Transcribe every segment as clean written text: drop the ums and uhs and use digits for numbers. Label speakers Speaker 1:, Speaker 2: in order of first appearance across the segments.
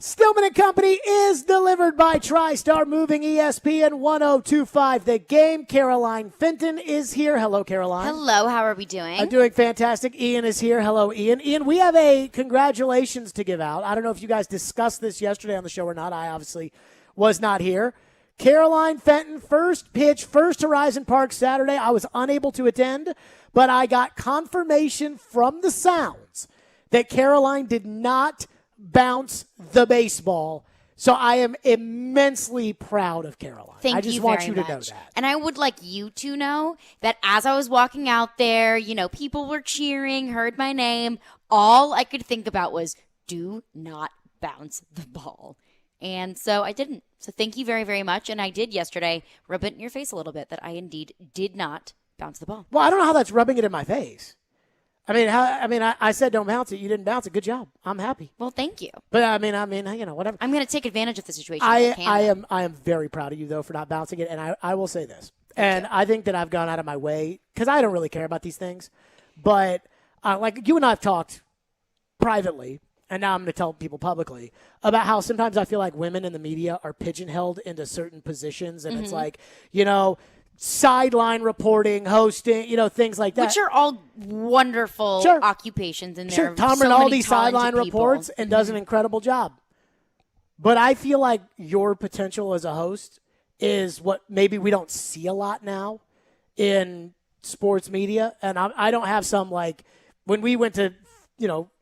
Speaker 1: Stillman and Company is delivered by TriStar Moving ESPN 1025. The game. Caroline Fenton is here. Hello, Caroline.
Speaker 2: Hello. How are we doing?
Speaker 1: I'm doing fantastic. Ian is here. Hello, Ian. Ian, we have a congratulations to give out. I don't know if you guys discussed this yesterday on the show or not. I obviously was not here. Caroline Fenton, first pitch, First Horizon Park Saturday. I was unable to attend, but I got confirmation from the sounds that Caroline did not bounce the baseball. So I am immensely proud of Caroline. I just want you to know that.
Speaker 2: And I would like you to know that as I was walking out there, people were cheering, heard my name. All I could think about was, do not bounce the ball. And so I didn't. So thank you very, very much. And I did yesterday rub it in your face a little bit that I indeed did not bounce the ball.
Speaker 1: Well, I don't know how that's rubbing it in my face. I said don't bounce it. You didn't bounce it. Good job. I'm happy.
Speaker 2: Well, thank you.
Speaker 1: But whatever.
Speaker 2: I'm going to take advantage of the situation.
Speaker 1: I am very proud of you though for not bouncing it. And I will say this. And I think that I've gone out of my way because I don't really care about these things. But like you and I have talked privately, and now I'm going to tell people publicly about how sometimes I feel like women in the media are pigeonholed into certain positions, and it's like, sideline reporting, hosting, things like that.
Speaker 2: Which are all wonderful occupations in there.
Speaker 1: Sure, Tom Rinaldi sideline reports and does an incredible job. But I feel like your potential as a host is what maybe we don't see a lot now in sports media. And I don't have some like when we went to,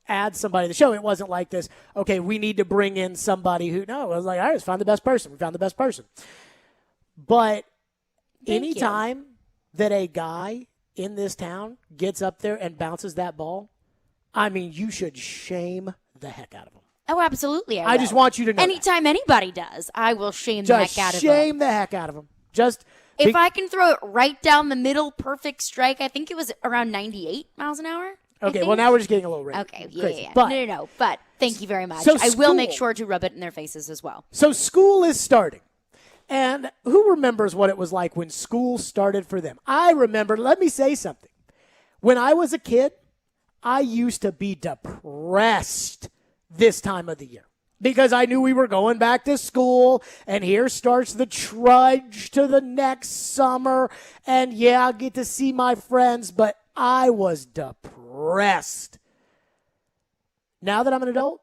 Speaker 1: add somebody to the show, it wasn't like this, okay, we need to bring in somebody who, no, I was like, all right, let's find the best person. We found the best person. But anytime that a guy in this town gets up there and bounces that ball, you should shame the heck out of him.
Speaker 2: Oh, absolutely.
Speaker 1: I just want you to know.
Speaker 2: Anytime anybody does, I will shame the heck out of him.
Speaker 1: Just shame the heck out of him.
Speaker 2: If I can throw it right down the middle, perfect strike, I think it was around 98 miles an hour.
Speaker 1: Okay, well, now we're just getting a little crazy.
Speaker 2: Okay, yeah. But, no. But thank you very much. I will make sure to rub it in their faces as well.
Speaker 1: So school is starting. And who remembers what it was like when school started for them? I remember, let me say something. When I was a kid, I used to be depressed this time of the year because I knew we were going back to school, and here starts the trudge to the next summer. And, yeah, I'll get to see my friends, but I was depressed. Now that I'm an adult,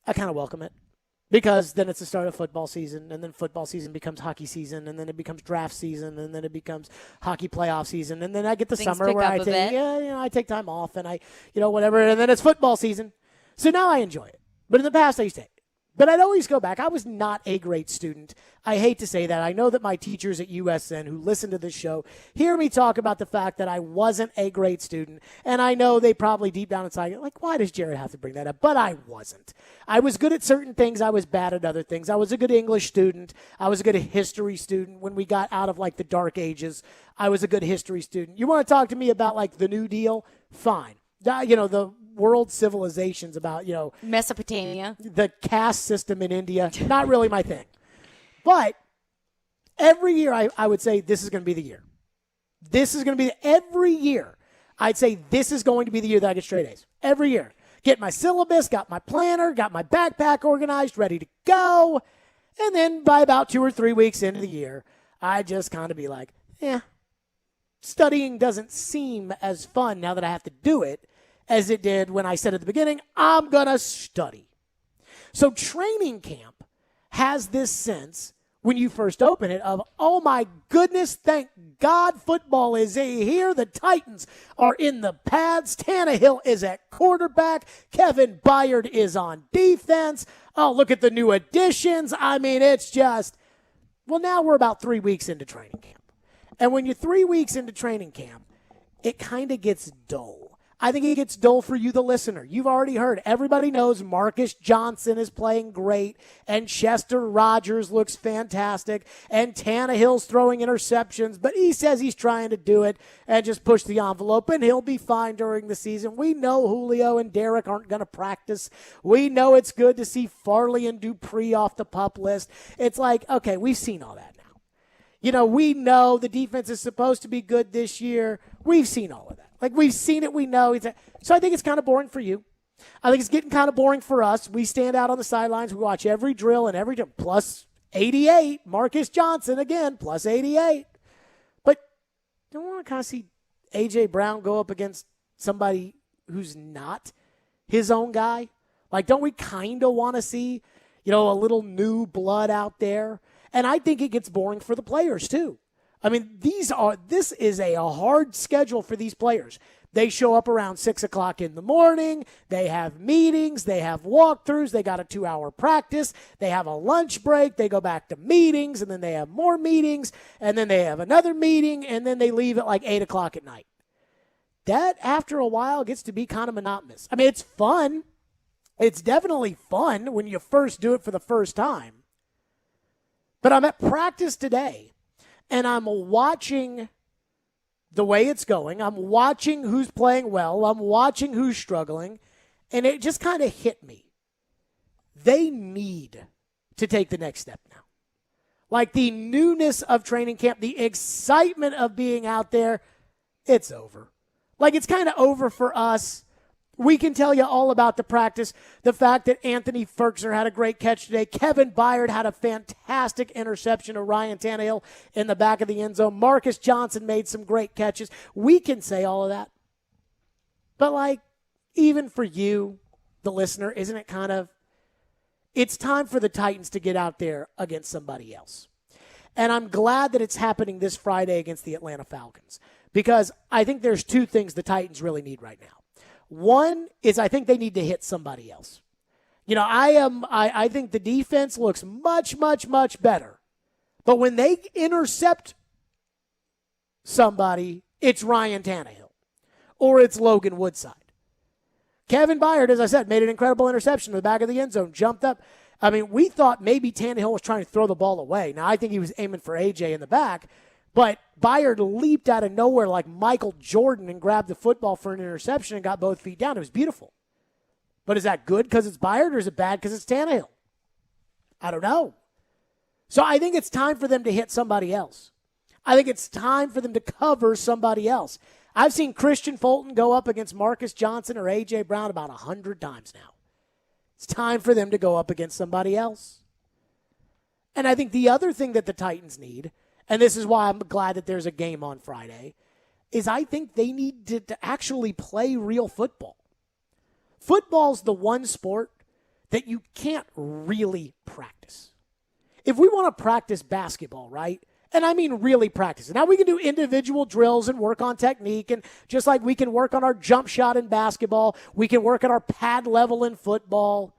Speaker 1: I kind of welcome it. Because then it's the start of football season, and then football season becomes hockey season, and then it becomes draft season, and then it becomes hockey playoff season, and then I get the summer where I take time off, and I whatever, and then it's football season. So now I enjoy it. But in the past, I used to hate it. But I'd always go back. I was not a great student. I hate to say that. I know that my teachers at USN who listen to this show hear me talk about the fact that I wasn't a great student. And I know they probably deep down inside, like, why does Jared have to bring that up? But I wasn't. I was good at certain things. I was bad at other things. I was a good English student. I was a good history student. When we got out of, like, the dark ages, I was a good history student. You want to talk to me about, like, the New Deal? Fine. The world civilizations about,
Speaker 2: Mesopotamia,
Speaker 1: the caste system in India, not really my thing. But every year I would say this is going to be the year. This is going to be every year. I'd say this is going to be the year that I get straight A's. Every year. Get my syllabus, got my planner, got my backpack organized, ready to go. And then by about 2 or 3 weeks into the year, I just kind of be like, studying doesn't seem as fun now that I have to do it as it did when I said at the beginning, I'm going to study. So training camp has this sense when you first open it of, oh my goodness, thank God football is here. The Titans are in the pads. Tannehill is at quarterback. Kevin Byard is on defense. Oh, look at the new additions. It's just, well, now we're about 3 weeks into training camp. And when you're 3 weeks into training camp, it kind of gets dull. I think it gets dull for you, the listener. You've already heard. Everybody knows Marcus Johnson is playing great, and Chester Rogers looks fantastic, and Tannehill's throwing interceptions, but he says he's trying to do it and just push the envelope, and he'll be fine during the season. We know Julio and Derek aren't going to practice. We know it's good to see Farley and Dupree off the PUP list. It's like, okay, we've seen all that now. We know the defense is supposed to be good this year. We've seen all of that. Like, we've seen it. We know. So I think it's kind of boring for you. I think it's getting kind of boring for us. We stand out on the sidelines. We watch every drill and every plus 88. Marcus Johnson, again, plus 88. But don't want to kind of see A.J. Brown go up against somebody who's not his own guy? Like, don't we kind of want to see, a little new blood out there? And I think it gets boring for the players, too. I mean, this is a hard schedule for these players. They show up around 6 o'clock in the morning. They have meetings. They have walkthroughs. They got a 2-hour practice. They have a lunch break. They go back to meetings, and then they have more meetings, and then they have another meeting, and then they leave at like 8 o'clock at night. That, after a while, gets to be kind of monotonous. I mean, it's fun. It's definitely fun when you first do it for the first time. But I'm at practice today, and I'm watching the way it's going. I'm watching who's playing well. I'm watching who's struggling. And it just kind of hit me. They need to take the next step now. Like the newness of training camp, the excitement of being out there, it's over. Like it's kind of over for us. We can tell you all about the practice. The fact that Anthony Ferkser had a great catch today. Kevin Byard had a fantastic interception of Ryan Tannehill in the back of the end zone. Marcus Johnson made some great catches. We can say all of that. But like, even for you, the listener, isn't it kind of, it's time for the Titans to get out there against somebody else. And I'm glad that it's happening this Friday against the Atlanta Falcons, because I think there's two things the Titans really need right now. One is I think they need to hit somebody else. I think the defense looks much, much, much better. But when they intercept somebody, it's Ryan Tannehill or it's Logan Woodside. Kevin Byard, as I said, made an incredible interception in the back of the end zone, jumped up. I mean, we thought maybe Tannehill was trying to throw the ball away. Now, I think he was aiming for A.J. in the back. But Byard leaped out of nowhere like Michael Jordan and grabbed the football for an interception and got both feet down. It was beautiful. But is that good because it's Byard, or is it bad because it's Tannehill? I don't know. So I think it's time for them to hit somebody else. I think it's time for them to cover somebody else. I've seen Christian Fulton go up against Marcus Johnson or A.J. Brown about 100 times now. It's time for them to go up against somebody else. And I think the other thing that the Titans need, and this is why I'm glad that there's a game on Friday, is I think they need to actually play real football. Football's the one sport that you can't really practice. If we want to practice basketball, right? And I mean really practice. Now we can do individual drills and work on technique, and just like we can work on our jump shot in basketball, we can work at our pad level in football.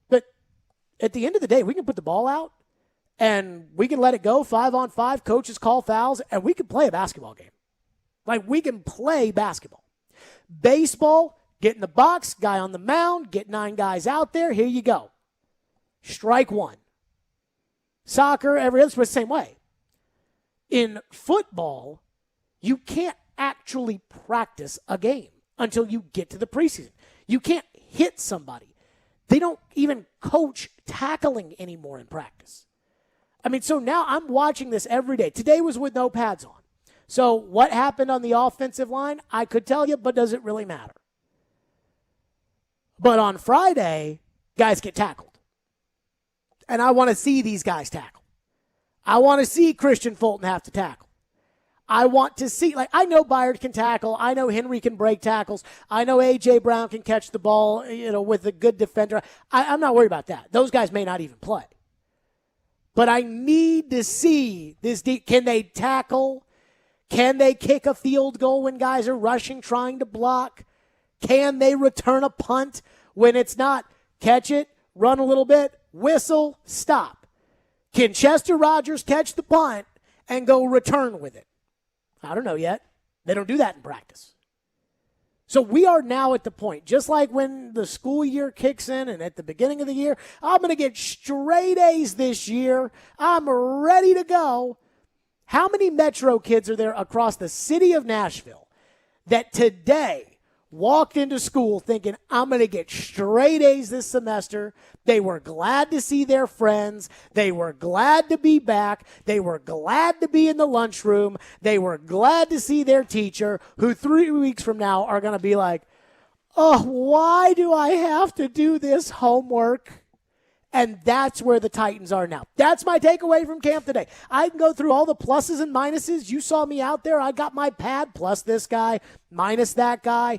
Speaker 1: But at the end of the day, we can put the ball out, and we can let it go 5-on-5. Coaches call fouls, and we can play a basketball game. Like, we can play basketball. Baseball, get in the box, guy on the mound, get 9 guys out there. Here you go. Strike one. Soccer, every other sport, the same way. In football, you can't actually practice a game until you get to the preseason. You can't hit somebody. They don't even coach tackling anymore in practice. I mean, so now I'm watching this every day. Today was with no pads on. So what happened on the offensive line, I could tell you, but does it really matter? But on Friday, guys get tackled. And I want to see these guys tackle. I want to see Christian Fulton have to tackle. I want to see, I know Byard can tackle. I know Henry can break tackles. I know A.J. Brown can catch the ball, with a good defender. I'm not worried about that. Those guys may not even play. But I need to see this. Can they tackle? Can they kick a field goal when guys are rushing, trying to block? Can they return a punt when it's not catch it, run a little bit, whistle, stop? Can Chester Rogers catch the punt and go return with it? I don't know yet. They don't do that in practice. So we are now at the point, just like when the school year kicks in and at the beginning of the year, I'm going to get straight A's this year. I'm ready to go. How many Metro kids are there across the city of Nashville that today walked into school thinking, I'm going to get straight A's this semester? They were glad to see their friends. They were glad to be back. They were glad to be in the lunchroom. They were glad to see their teacher, who 3 weeks from now are going to be like, Oh, why do I have to do this homework? And that's where the Titans are now. That's my takeaway from camp today. I can go through all the pluses and minuses. You saw me out there. I got my pad, plus this guy, minus that guy.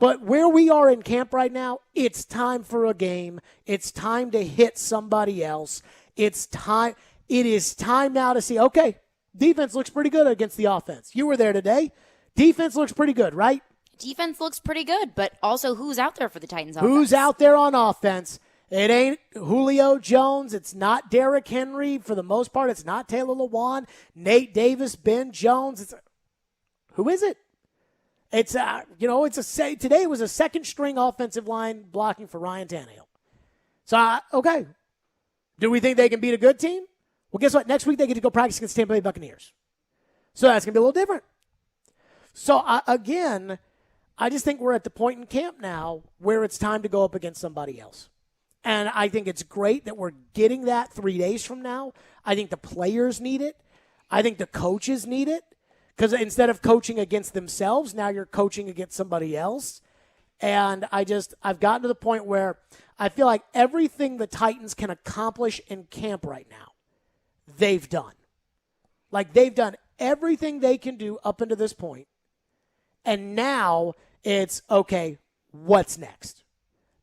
Speaker 1: But where we are in camp right now, it's time for a game. It's time to hit somebody else. It's time. It is time now to see, okay, defense looks pretty good against the offense. You were there today. Defense looks pretty good, right?
Speaker 2: Defense looks pretty good, but also who's out there for the Titans offense?
Speaker 1: Who's out there on offense? It ain't Julio Jones. It's not Derrick Henry. For the most part, it's not Taylor Lewan, Nate Davis, Ben Jones. Who is it? It's today was a second string offensive line blocking for Ryan Tannehill. So, okay. Do we think they can beat a good team? Well, guess what? Next week they get to go practice against Tampa Bay Buccaneers. So that's going to be a little different. So, again, I just think we're at the point in camp now where it's time to go up against somebody else. And I think it's great that we're getting that 3 days from now. I think the players need it. I think the coaches need it. Because instead of coaching against themselves, now you're coaching against somebody else. And I've gotten to the point where I feel like everything the Titans can accomplish in camp right now, they've done. Like, they've done everything they can do up until this point. And now it's, okay, what's next?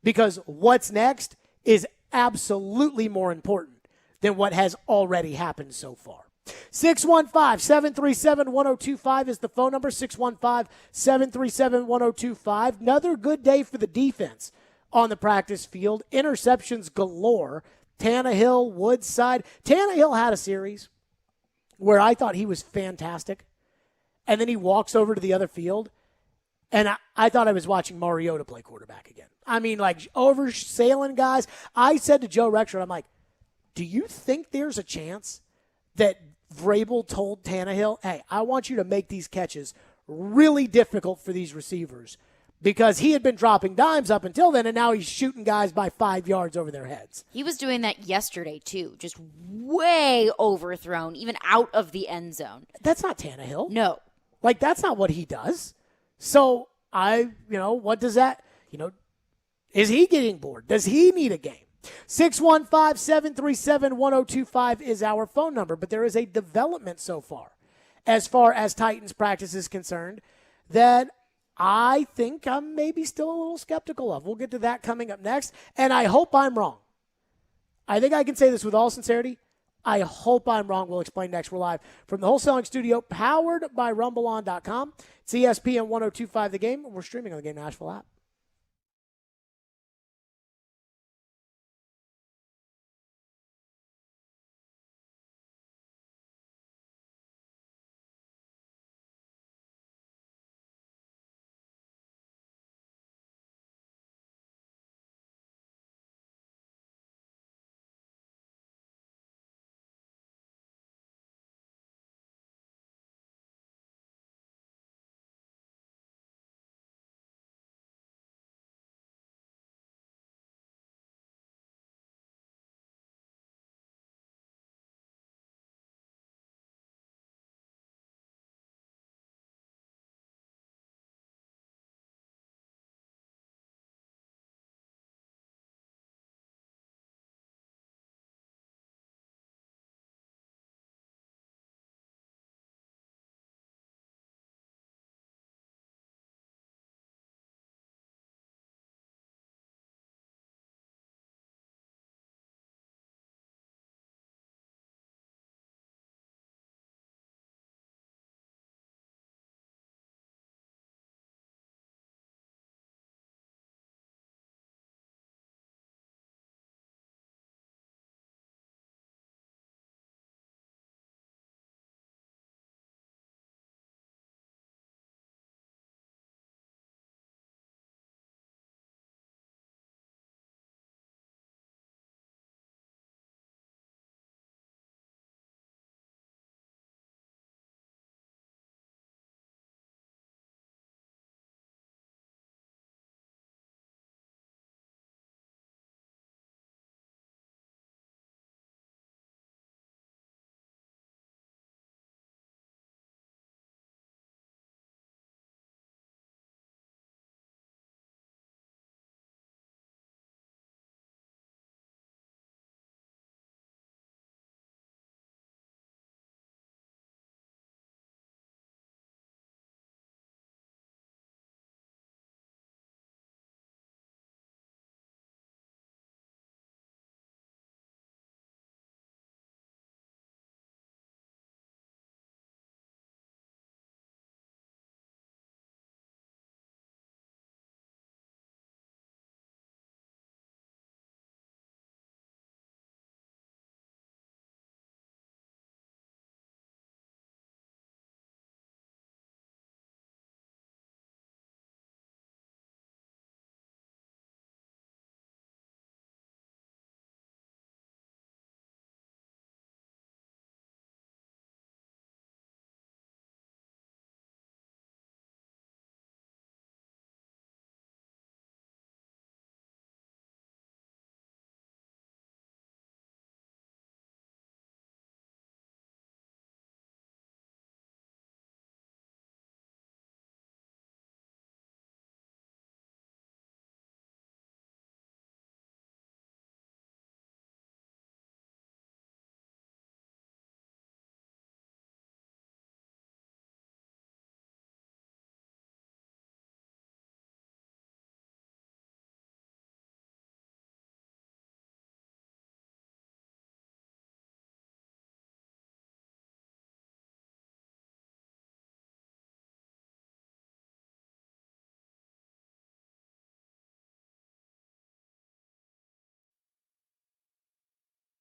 Speaker 1: Because what's next is absolutely more important than what has already happened so far. 615-737-1025 is the phone number, 615-737-1025. Another good day for the defense on the practice field. Interceptions galore. Tannehill, Woodside. Tannehill had a series where I thought he was fantastic, and then he walks over to the other field, and I thought I was watching Mariota play quarterback again. I mean, like, oversailing guys. I said to Joe Rexrod, I'm like, do you think there's a chance that Vrabel told Tannehill, hey, I want you to make these catches really difficult for these receivers? Because he had been dropping dimes up until then, and now he's shooting guys by 5 yards over their heads.
Speaker 2: He was doing that yesterday, too. Just way overthrown, even out of the end zone.
Speaker 1: That's not Tannehill.
Speaker 2: No.
Speaker 1: Like, that's not what he does. So, what does that, is he getting bored? Does he need a game? 615-737-1025 is our phone number, but there is a development so far as Titans practice is concerned, that I think I'm maybe still a little skeptical of. We'll get to that coming up next, and I hope I'm wrong. I think I can say this with all sincerity. I hope I'm wrong. We'll explain next. We're live from the Wholesaling Studio, powered by RumbleOn.com. It's ESPN 1025 The Game, and we're streaming on the Game Nashville app.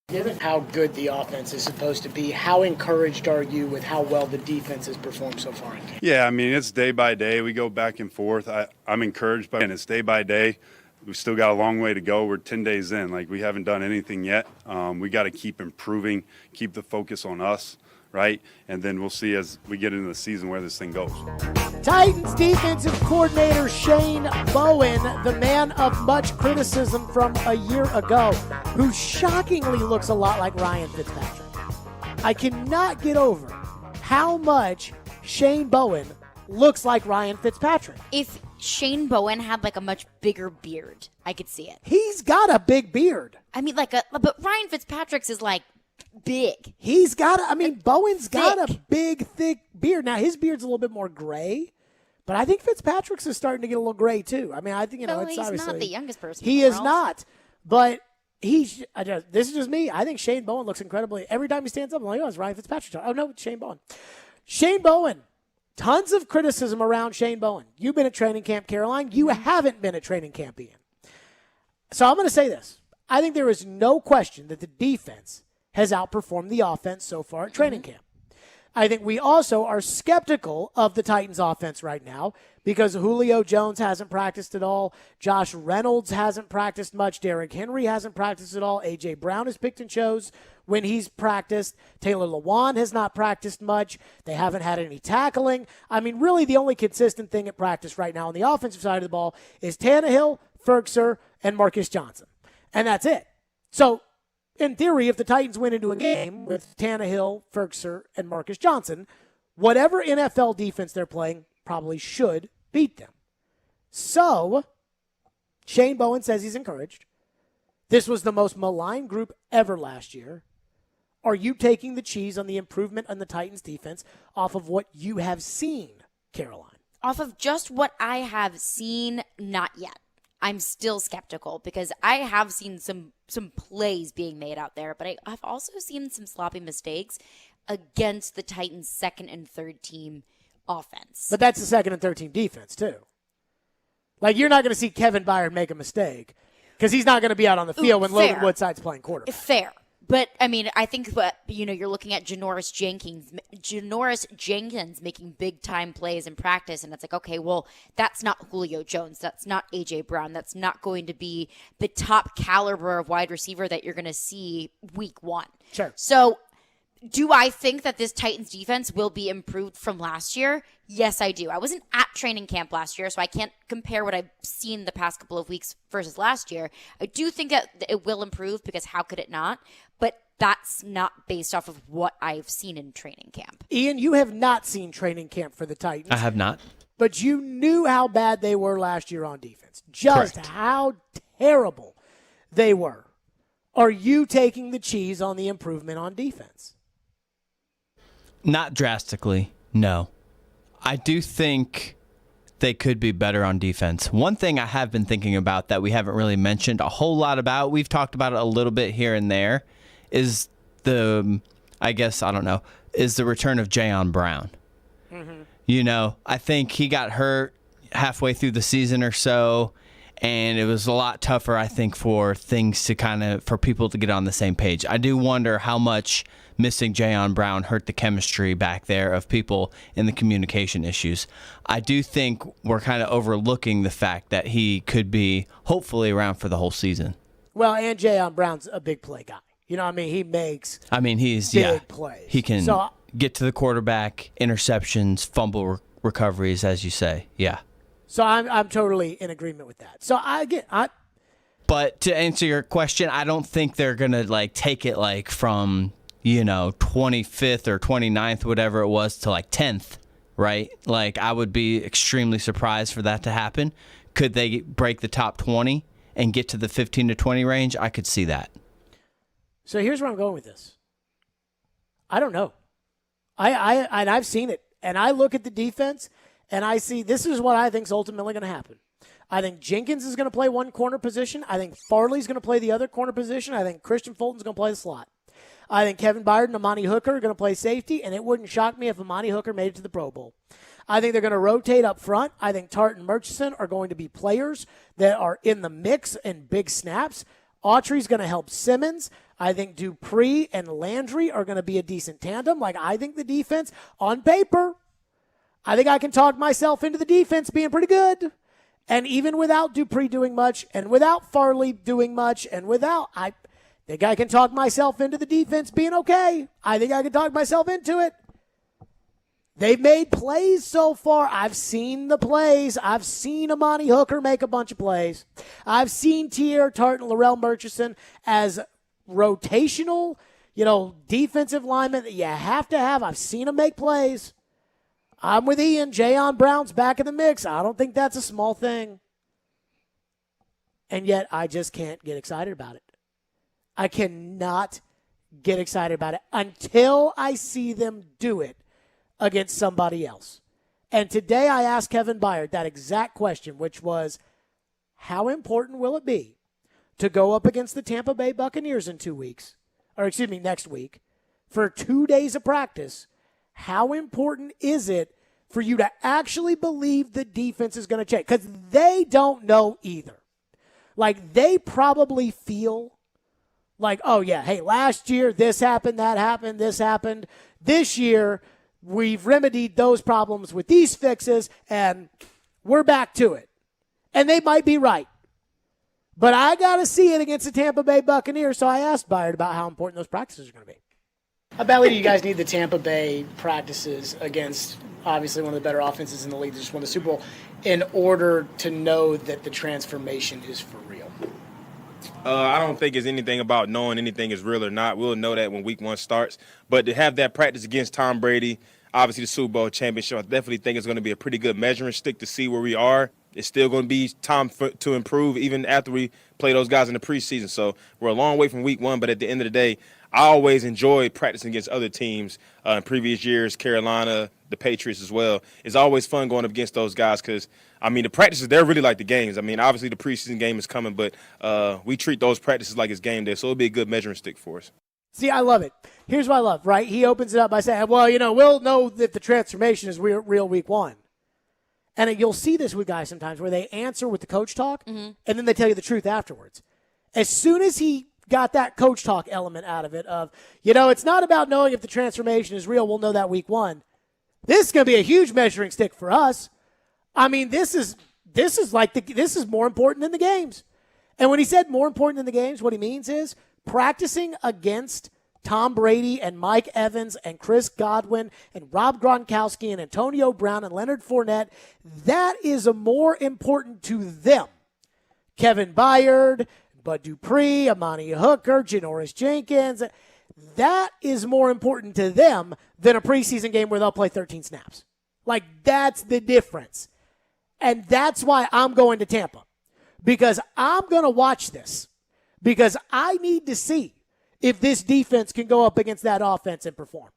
Speaker 1: Given how good the offense is supposed to be, how encouraged are you with how well the defense has performed so far in camp?
Speaker 3: Yeah, I mean, it's day by day. We go back and forth. I'm encouraged, and it's day by day. We've still got a long way to go. We're 10 days in. Like, we haven't done anything yet. We got to keep improving, keep the focus on us, right? And then we'll see as we get into the season where this thing goes.
Speaker 1: Titans defensive coordinator Shane Bowen, the man of much criticism from a year ago, who shockingly looks a lot like Ryan Fitzpatrick. I cannot get over how much Shane Bowen looks like Ryan Fitzpatrick.
Speaker 2: If Shane Bowen had like a much bigger beard, I could see it.
Speaker 1: He's got a big beard.
Speaker 2: I mean, but Ryan Fitzpatrick's is like big.
Speaker 1: Bowen's got a big, thick beard. Now, his beard's a little bit more gray, but I think Fitzpatrick's is starting to get a little gray, too. I mean, I think, it's
Speaker 2: he's
Speaker 1: obviously.
Speaker 2: not the youngest person.
Speaker 1: He
Speaker 2: in the
Speaker 1: is
Speaker 2: world.
Speaker 1: not, but this is just me. I think Shane Bowen looks incredibly. Every time he stands up, I'm like, oh, it's Ryan Fitzpatrick. Oh, no, it's Shane Bowen. Shane Bowen. Tons of criticism around Shane Bowen. You've been at training camp, Caroline. You haven't been at training camp, Ian. So I'm going to say this. I think there is no question that the defense has outperformed the offense so far at training camp. I think we also are skeptical of the Titans offense right now because Julio Jones hasn't practiced at all. Josh Reynolds hasn't practiced much. Derrick Henry hasn't practiced at all. A.J. Brown has picked and chose when he's practiced. Taylor Lewan has not practiced much. They haven't had any tackling. I mean, really the only consistent thing at practice right now on the offensive side of the ball is Tannehill, Ferkser, and Marcus Johnson. And that's it. So, in theory, if the Titans went into a game with Tannehill, Ferkser, and Marcus Johnson, whatever NFL defense they're playing probably should beat them. So, Shane Bowen says he's encouraged. This was the most maligned group ever last year. Are you taking the cheese on the improvement on the Titans defense off of what you have seen, Caroline?
Speaker 2: Off of just what I have seen, not yet. I'm still skeptical because I have seen some plays being made out there, but I've also seen some sloppy mistakes against the Titans' second and third team offense.
Speaker 1: But that's the second and third team defense, too. Like, you're not going to see Kevin Byard make a mistake because he's not going to be out on the field when Logan Woodside's playing quarterback.
Speaker 2: Fair. But, I mean, I think you're looking at Janoris Jenkins making big-time plays in practice, and it's like, okay, well, that's not Julio Jones. That's not A.J. Brown. That's not going to be the top caliber of wide receiver that you're going to see week one.
Speaker 1: Sure.
Speaker 2: So, do I think that this Titans defense will be improved from last year? Yes, I do. I wasn't at training camp last year, so I can't compare what I've seen the past couple of weeks versus last year. I do think that it will improve because how could it not? But that's not based off of what I've seen in training camp.
Speaker 1: Ian, you have not seen training camp for the Titans.
Speaker 4: I have not.
Speaker 1: But you knew how bad they were last year on defense. Just
Speaker 4: Correct.
Speaker 1: how terrible they were. Are you taking the cheese on the improvement on defense?
Speaker 4: Not drastically, no. I do think they could be better on defense. One thing I have been thinking about that we haven't really mentioned a whole lot about, we've talked about it a little bit here and there, is the return of Jayon Brown. Mm-hmm. I think he got hurt halfway through the season or so, and it was a lot tougher, I think, for things to for people to get on the same page. I do wonder how much missing Jayon Brown hurt the chemistry back there of people in the communication issues. I do think we're kind of overlooking the fact that he could be hopefully around for the whole season.
Speaker 1: Well, and Jayon Brown's a big play guy. He makes
Speaker 4: he's
Speaker 1: big plays.
Speaker 4: He can get to the quarterback, interceptions, fumble recoveries, as you say. Yeah.
Speaker 1: So I'm totally in agreement with that. So
Speaker 4: But to answer your question, I don't think they're gonna take it from 25th or 29th, whatever it was, to 10th, right? I would be extremely surprised for that to happen. Could they break the top 20 and get to the 15 to 20 range? I could see that.
Speaker 1: So here's where I'm going with this. I don't know. I've seen it, and I look at the defense, and I see this is what I think is ultimately going to happen. I think Jenkins is going to play one corner position. I think Farley's going to play the other corner position. I think Christian Fulton's going to play the slot. I think Kevin Byard and Amani Hooker are going to play safety, and it wouldn't shock me if Amani Hooker made it to the Pro Bowl. I think they're going to rotate up front. I think Tart and Murchison are going to be players that are in the mix and big snaps. Autry's going to help Simmons. I think Dupree and Landry are going to be a decent tandem. Like, I think the defense, on paper, I think I can talk myself into the defense being pretty good. And even without Dupree doing much, and without Farley doing much, and without, I think I can talk myself into the defense being okay. I think I can talk myself into it. They've made plays so far. I've seen the plays. I've seen Amani Hooker make a bunch of plays. I've seen Tier Tart and Laurel Murchison as rotational, defensive linemen that you have to have. I've seen them make plays. I'm with Ian. Jayon Brown's back in the mix. I don't think that's a small thing. And yet I just can't get excited about it. I cannot get excited about it until I see them do it against somebody else. And today I asked Kevin Byard that exact question, which was, how important will it be to go up against the Tampa Bay Buccaneers in next week, for 2 days of practice? How important is it for you to actually believe the defense is going to change? Because they don't know either. Like, they probably feel like, oh, yeah, hey, last year this happened, that happened, this happened. This year we've remedied those problems with these fixes, and we're back to it. And they might be right. But I got to see it against the Tampa Bay Buccaneers, so I asked Byard about how important those practices are going to be. How badly do you guys need the Tampa Bay practices against, obviously, one of the better offenses in the league that just won the Super Bowl, in order to know that the transformation is for real?
Speaker 5: I don't think it's anything about knowing anything is real or not. We'll know that when week 1 starts. But to have that practice against Tom Brady, obviously the Super Bowl championship, I definitely think it's going to be a pretty good measuring stick to see where we are. It's still going to be time to improve even after we play those guys in the preseason. So we're a long way from week 1, but at the end of the day, I always enjoy practicing against other teams in previous years, Carolina, the Patriots as well. It's always fun going up against those guys because, the practices, they're really like the games. Obviously the preseason game is coming, but we treat those practices like it's game day, so it'll be a good measuring stick for us.
Speaker 1: See, I love it. Here's what I love, right? He opens it up by saying, well, we'll know that the transformation is real week 1. And you'll see this with guys sometimes where they answer with the coach talk, and then they tell you the truth afterwards. As soon as he got that coach talk element out of it of, it's not about knowing if the transformation is real. We'll know that week 1. This is going to be a huge measuring stick for us. This is more important than the games. And when he said more important than the games, what he means is practicing against Tom Brady and Mike Evans and Chris Godwin and Rob Gronkowski and Antonio Brown and Leonard Fournette, that is more important to them. Kevin Byard, Bud Dupree, Amani Hooker, Janoris Jenkins, that is more important to them than a preseason game where they'll play 13 snaps. Like, that's the difference. And that's why I'm going to Tampa. Because I'm going to watch this. Because I need to see if this defense can go up against that offense and perform.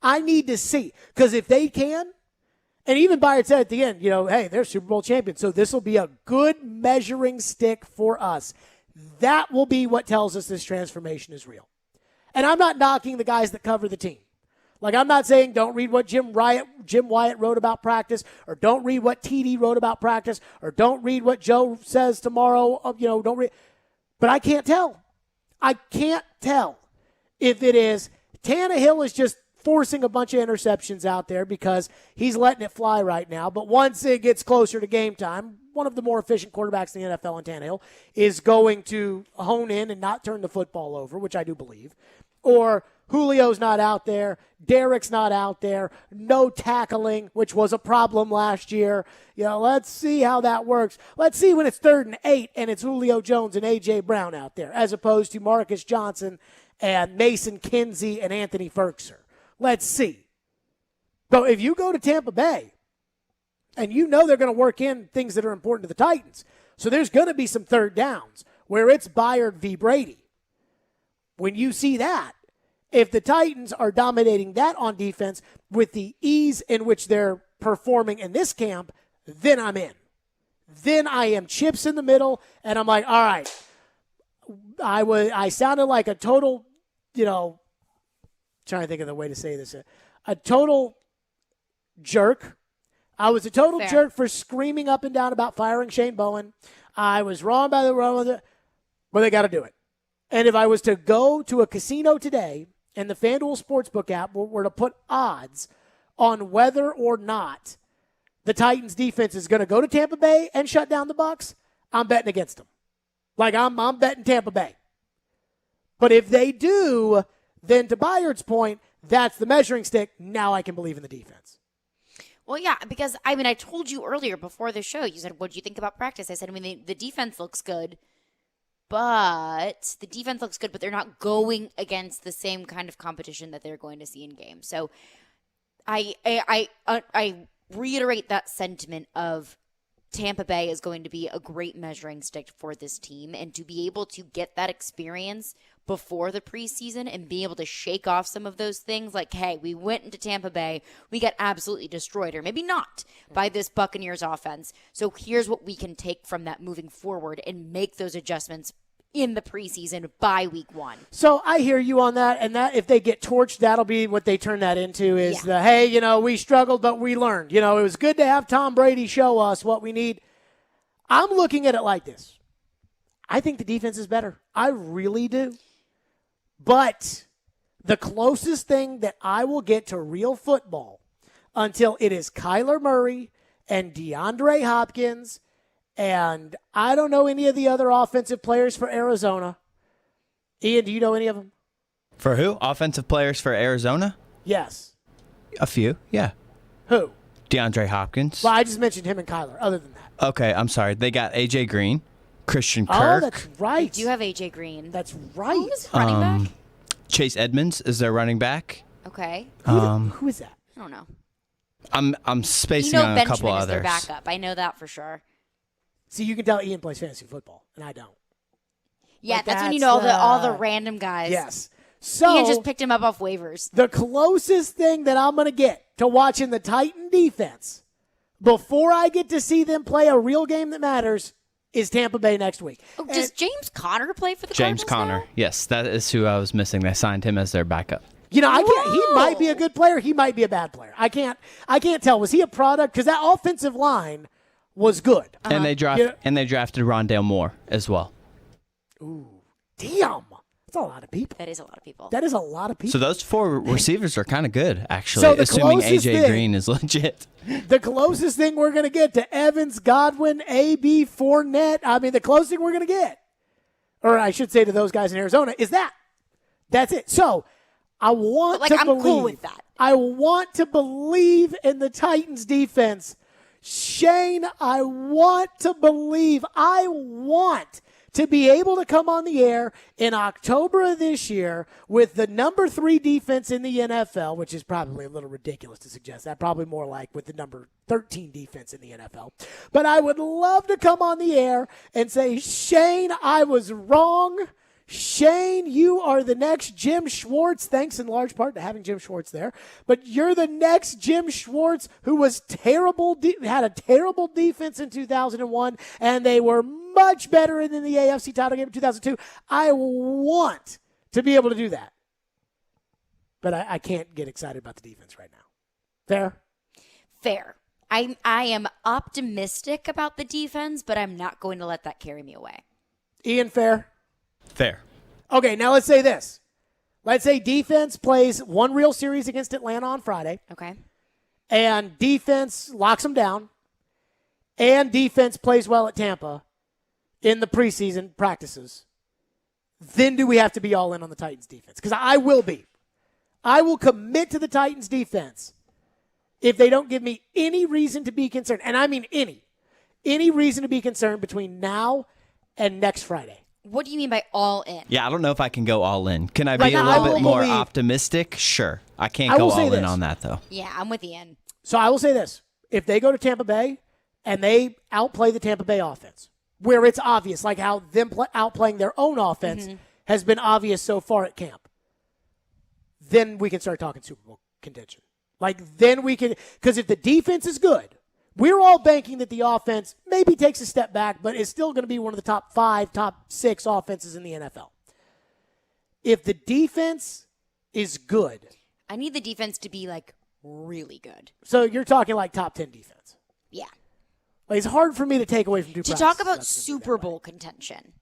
Speaker 1: I need to see. Because if they can, and even Byard said at the end, hey, they're Super Bowl champions, so this will be a good measuring stick for us. That will be what tells us this transformation is real. And I'm not knocking the guys that cover the team. Like, I'm not saying don't read what Jim Wyatt wrote about practice, or don't read what TD wrote about practice, or don't read what Joe says tomorrow. Don't read. But I can't tell. I can't tell if it is Tannehill is just forcing a bunch of interceptions out there because he's letting it fly right now. But once it gets closer to game time, one of the more efficient quarterbacks in the NFL in Tannehill is going to hone in and not turn the football over, which I do believe. Or Julio's not out there. Derek's not out there. No tackling, which was a problem last year. Let's see how that works. Let's see when it's 3rd and 8 and it's Julio Jones and A.J. Brown out there as opposed to Marcus Johnson and Mason Kinsey and Anthony Ferkser. Let's see. But if you go to Tampa Bay and they're going to work in things that are important to the Titans, so there's going to be some 3rd downs where it's Byard v. Brady. When you see that, if the Titans are dominating that on defense with the ease in which they're performing in this camp, then I'm in. Then I am chips in the middle, and I'm like, all right. I sounded like a total, trying to think of the way to say this, a total jerk. I was a total jerk for screaming up and down about firing Shane Bowen. I was wrong by the road. but they got to do it. And if I was to go to a casino today and the FanDuel Sportsbook app were to put odds on whether or not the Titans defense is going to go to Tampa Bay and shut down the Bucs, I'm betting against them. Like I'm betting Tampa Bay. But if they do, then to Bayard's point, that's the measuring stick. Now I can believe in the defense.
Speaker 2: Well, yeah, because, I mean, I told you earlier before the show, you said, what do you think about practice? I said, I mean, the defense looks good, but they're not going against the same kind of competition that they're going to see in games. So I reiterate that sentiment of Tampa Bay is going to be a great measuring stick for this team, and to be able to get that experience before the preseason and be able to shake off some of those things like, hey, we went into Tampa Bay, we got absolutely destroyed, or maybe not, by this Buccaneers offense. So here's what we can take from that moving forward and make those adjustments in the preseason by week 1.
Speaker 1: So I hear you on that, and that if they get torched, that'll be what they turn that into is the, hey, we struggled, but we learned. It was good to have Tom Brady show us what we need. I'm looking at it like this. I think the defense is better. I really do. But the closest thing that I will get to real football until it is Kyler Murray and DeAndre Hopkins, and I don't know any of the other offensive players for Arizona. Ian, do you know any of them?
Speaker 4: For who? Offensive players for Arizona?
Speaker 1: Yes.
Speaker 4: A few, yeah.
Speaker 1: Who?
Speaker 4: DeAndre Hopkins.
Speaker 1: Well, I just mentioned him and Kyler. Other than that.
Speaker 4: Okay, I'm sorry. They got A.J. Green, Christian Kirk.
Speaker 1: Oh, that's right.
Speaker 2: They do have A.J. Green.
Speaker 1: That's right.
Speaker 2: Who is running back?
Speaker 4: Chase Edmonds is their running back.
Speaker 2: Okay.
Speaker 1: Who is that?
Speaker 2: I don't know.
Speaker 4: I'm spacing on a couple
Speaker 2: Benjamin is
Speaker 4: others.
Speaker 2: their backup. I know that for sure.
Speaker 1: See, you can tell Ian plays fantasy football, and I don't.
Speaker 2: Yeah,
Speaker 1: Like,
Speaker 2: that's when you know
Speaker 1: that's,
Speaker 2: all the random guys.
Speaker 1: Yes. So
Speaker 2: Ian just picked him up off waivers.
Speaker 1: the closest thing that I'm going to get to watching the Titan defense before I get to see them play a real game that matters is Tampa Bay next week.
Speaker 2: Oh, does James Conner play for the
Speaker 4: James
Speaker 2: Cardinals
Speaker 4: Conner.
Speaker 2: now?
Speaker 4: Yes, that is who I was missing. They signed him as their backup.
Speaker 1: I can't. He
Speaker 2: Whoa.
Speaker 1: might be a good player. He might be a bad player. I can't tell. Was he a product? Because that offensive line was good.
Speaker 4: And they drafted Rondale Moore as well.
Speaker 1: Damn, that's a lot of people.
Speaker 2: That is a lot of people.
Speaker 1: That is a lot of people.
Speaker 4: So those 4 receivers are kind of good, actually,
Speaker 1: So the
Speaker 4: assuming
Speaker 1: closest
Speaker 4: A.J.
Speaker 1: thing-
Speaker 4: Green is legit.
Speaker 1: The closest thing we're going to get to Evans, Godwin, A.B., Fournette, the closest thing we're going to get, or I should say to those guys in Arizona, is that. That's it. So I want to
Speaker 2: I'm
Speaker 1: believe.
Speaker 2: cool with that.
Speaker 1: I want to believe in the Titans defense. Shane, I want to believe. I want to be able to come on the air in October of this year with the number 3 defense in the NFL, which is probably a little ridiculous to suggest that, probably more like with the number 13 defense in the NFL. But I would love to come on the air and say, Shane, I was wrong. Shane, you are the next Jim Schwartz, thanks in large part to having Jim Schwartz there. But you're the next Jim Schwartz who was had a terrible defense in 2001, and they were much better than the AFC title game in 2002. I want to be able to do that. But I can't get excited about the defense right now. Fair?
Speaker 2: Fair. I am optimistic about the defense, but I'm not going to let that carry me away.
Speaker 1: Ian, fair?
Speaker 4: Fair.
Speaker 1: Okay, now let's say this. Let's say defense plays one real series against Atlanta on Friday,
Speaker 2: Okay.
Speaker 1: and defense locks them down, and defense plays well at Tampa in the preseason practices. Then do we have to be all in on the Titans defense? Because I will be. I will commit to the Titans defense if they don't give me any reason to be concerned. And I mean any reason to be concerned between now and next Friday.
Speaker 2: What do you mean by all in?
Speaker 4: Yeah, I don't know if I can go all in. Can I
Speaker 1: Like,
Speaker 4: be a
Speaker 1: I
Speaker 4: little
Speaker 1: will
Speaker 4: bit more
Speaker 1: believe-
Speaker 4: optimistic? Sure. I can't
Speaker 1: I
Speaker 4: go
Speaker 1: will say
Speaker 4: all in
Speaker 1: this.
Speaker 4: on that, though.
Speaker 2: Yeah, I'm with Ian.
Speaker 1: So I will say this. If they go to Tampa Bay and they outplay the Tampa Bay offense, where it's obvious, like how them outplaying their own offense has been obvious so far at camp, then we can start talking Super Bowl contention. Like, then we can, because if the defense is good, we're all banking that the offense maybe takes a step back, but is still going to be one of the top 5, top 6 offenses in the NFL. If the defense is good.
Speaker 2: I need the defense to be, like, really good.
Speaker 1: So you're talking like top 10 defense.
Speaker 2: Yeah.
Speaker 1: Like, it's hard for me to take away from two
Speaker 2: To
Speaker 1: practices.
Speaker 2: talk about
Speaker 1: That's gonna be
Speaker 2: Super
Speaker 1: that way.
Speaker 2: Bowl contention.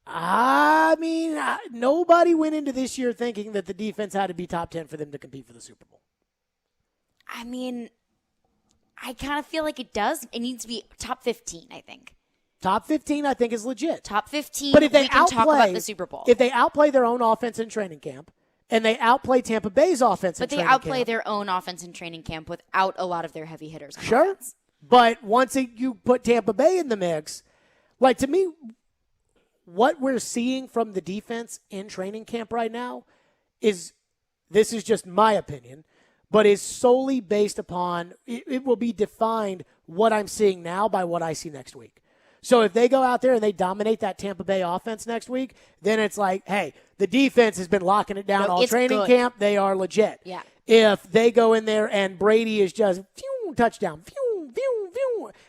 Speaker 1: I mean, nobody went into this year thinking that the defense had to be top 10 for them to compete for the Super Bowl.
Speaker 2: I mean, I kind of feel like it does. It needs to be top 15, I think.
Speaker 1: Top 15, I think, is legit.
Speaker 2: Top 15,
Speaker 1: But if they
Speaker 2: we can talk
Speaker 1: outplay
Speaker 2: about the Super Bowl.
Speaker 1: if they outplay their own offense in training camp, and they outplay Tampa Bay's offense in
Speaker 2: But they
Speaker 1: training
Speaker 2: outplay
Speaker 1: camp,
Speaker 2: their own offense in training camp without a lot of their heavy hitters. On
Speaker 1: sure.
Speaker 2: offense.
Speaker 1: But once you put Tampa Bay in the mix, like to me, what we're seeing from the defense in training camp right now is, this is just my opinion, but is solely based upon, it will be defined what I'm seeing now by what I see next week. So if they go out there and they dominate that Tampa Bay offense next week, then it's like, hey, the defense has been locking it down
Speaker 2: No,
Speaker 1: all
Speaker 2: it's
Speaker 1: training
Speaker 2: good.
Speaker 1: camp. They are legit.
Speaker 2: Yeah.
Speaker 1: If they go in there and Brady is just touchdown,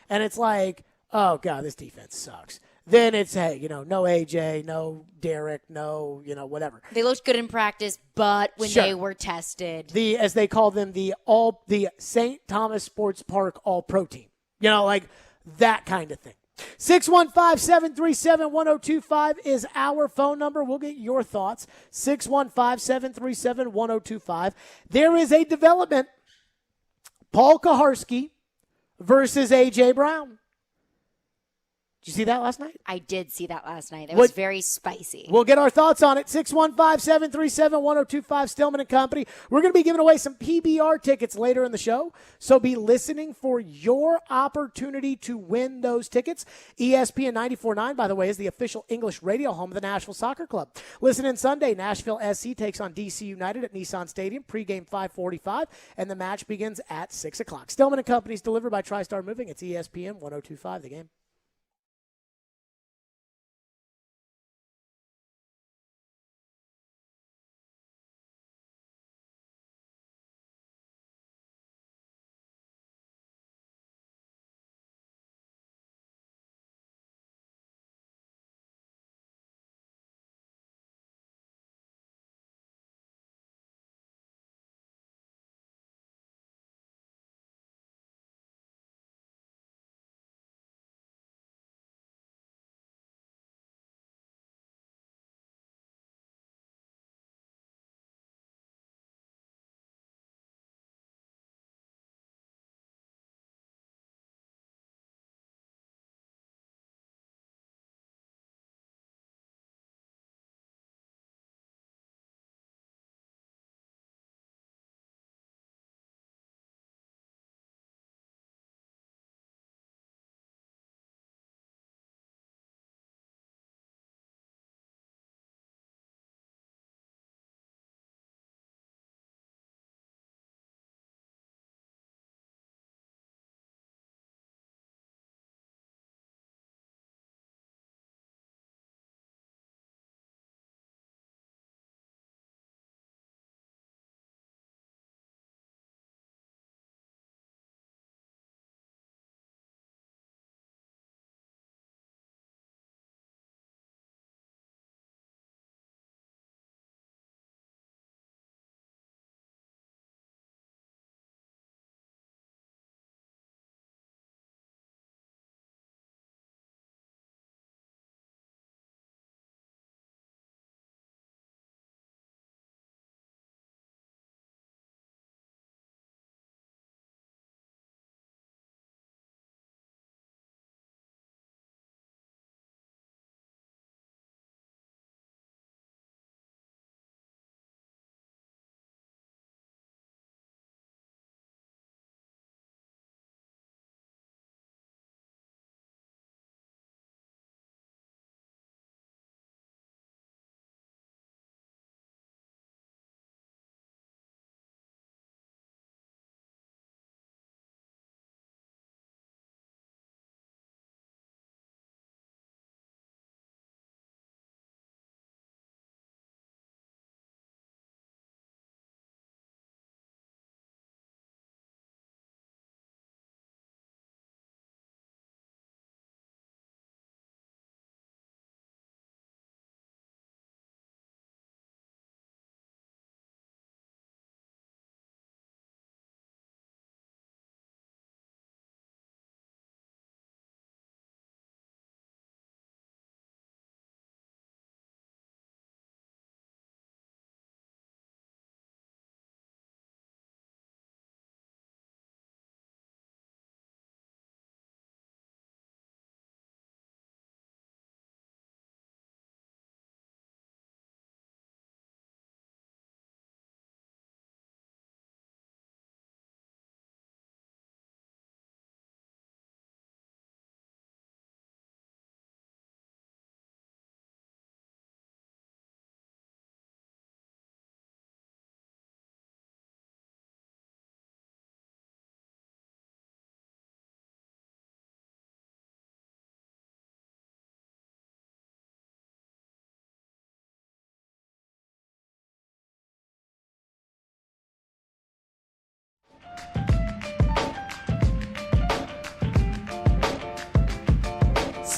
Speaker 1: and it's like, oh, God, this defense sucks. Then it's, hey, no AJ, no Derek, no, whatever.
Speaker 2: They looked good in practice, but when
Speaker 1: Sure.
Speaker 2: they were tested.
Speaker 1: As they call them, the St. Thomas Sports Park All-Pro team. Like that kind of thing. 615-737-1025 is our phone number. We'll get your thoughts. 615-737-1025. There is a development. Paul Kaharski versus A.J. Brown. Did you see that last night?
Speaker 2: I did see that last night. It was very spicy.
Speaker 1: We'll get our thoughts on it. 615-737-1025, Stillman and Company. We're going to be giving away some PBR tickets later in the show, so be listening for your opportunity to win those tickets. ESPN 94.9, by the way, is the official English radio home of the Nashville Soccer Club. Listen in Sunday, Nashville SC takes on DC United at Nissan Stadium, pregame 5:45, and the match begins at 6 o'clock. Stillman and Company is delivered by TriStar Moving. It's ESPN 102.5, the game.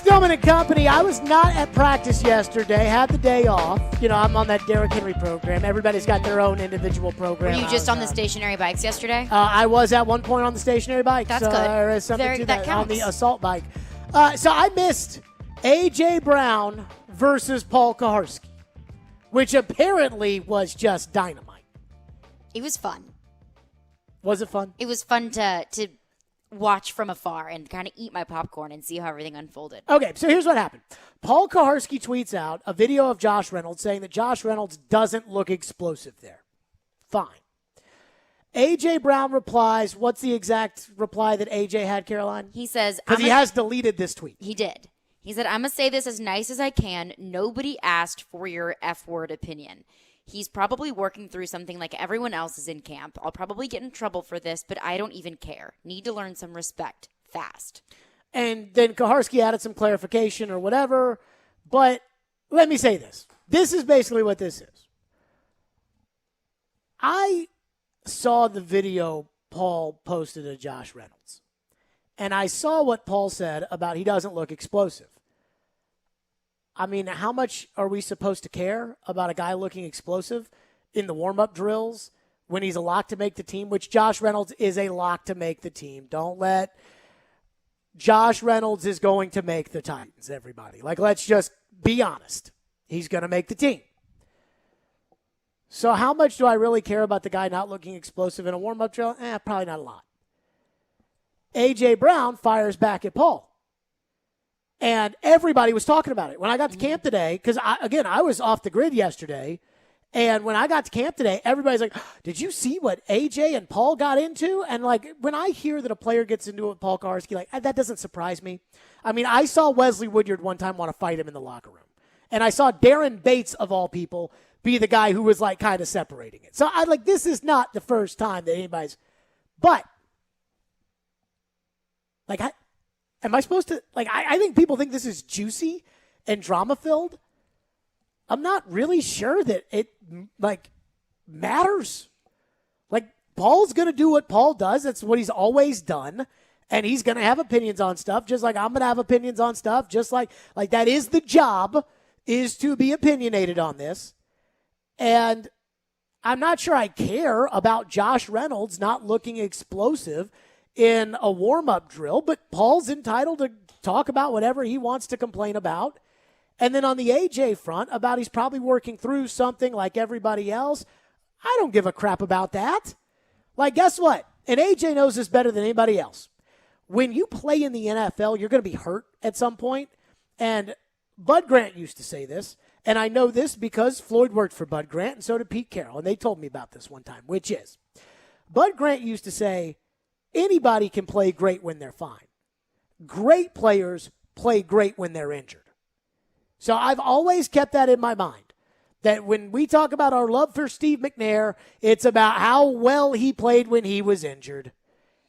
Speaker 1: Stillman and Company. I was not at practice yesterday. Had the day off. You know, I'm on that Derrick Henry program. Everybody's got their own individual program.
Speaker 2: Were you just on the stationary bikes yesterday?
Speaker 1: I was at one point on the stationary bike.
Speaker 2: That's
Speaker 1: so
Speaker 2: good.
Speaker 1: There is something to
Speaker 2: That
Speaker 1: on the
Speaker 2: counts.
Speaker 1: assault bike. So I missed A.J. Brown versus Paul Kaharski, which apparently was just dynamite.
Speaker 2: It was fun.
Speaker 1: Was it fun?
Speaker 2: It was fun to watch from afar and kind of eat my popcorn and see how everything unfolded.
Speaker 1: Okay, so here's what happened. Paul Kaharski tweets out a video of Josh Reynolds saying that Josh Reynolds doesn't look explosive there. Fine. A.J. Brown replies, what's the exact reply that A.J. had, Caroline?
Speaker 2: He says,
Speaker 1: Because he has deleted this tweet.
Speaker 2: He did. He said, I'm going to say this as nice as I can. Nobody asked for your F-word opinion. He's probably working through something like everyone else is in camp. I'll probably get in trouble for this, but I don't even care. Need to learn some respect fast.
Speaker 1: And then Kaharski added some clarification or whatever. But let me say this. This is basically what this is. I saw the video Paul posted of Josh Reynolds. And I saw what Paul said about he doesn't look explosive. I mean, how much are we supposed to care about a guy looking explosive in the warm-up drills when he's a lock to make the team, which Josh Reynolds is a lock to make the team. Don't let Josh Reynolds is going to make the Titans, everybody. Like, let's just be honest. He's going to make the team. So how much do I really care about the guy not looking explosive in a warm-up drill? Probably not a lot. A.J. Brown fires back at Paul. And everybody was talking about it. When I got to camp today, because, I was off the grid yesterday, and when I got to camp today, everybody's like, did you see what A.J. and Paul got into? And, like, when I hear that a player gets into it with Paul Kaharski, like, that doesn't surprise me. I mean, I saw Wesley Woodyard one time want to fight him in the locker room. And I saw Darren Bates, of all people, be the guy who was, like, kind of separating it. So, this is not the first time that anybody's – but, like, am I supposed to, like, I think people think this is juicy and drama-filled. I'm not really sure that it, like, matters. Like, Paul's going to do what Paul does. That's what he's always done. And he's going to have opinions on stuff, just like I'm going to have opinions on stuff, just like that is the job, is to be opinionated on this. And I'm not sure I care about Josh Reynolds not looking explosive in a warm-up drill, but Paul's entitled to talk about whatever he wants to complain about. And then on the A.J. front, about he's probably working through something like everybody else, I don't give a crap about that. Like, guess what? And A.J. knows this better than anybody else. When you play in the NFL, you're going to be hurt at some point. And Bud Grant used to say this, and I know this because Floyd worked for Bud Grant, and so did Pete Carroll, and they told me about this one time, which is, Bud Grant used to say, anybody can play great when they're fine. Great players play great when they're injured. So I've always kept that in my mind, that when we talk about our love for Steve McNair, it's about how well he played when he was injured.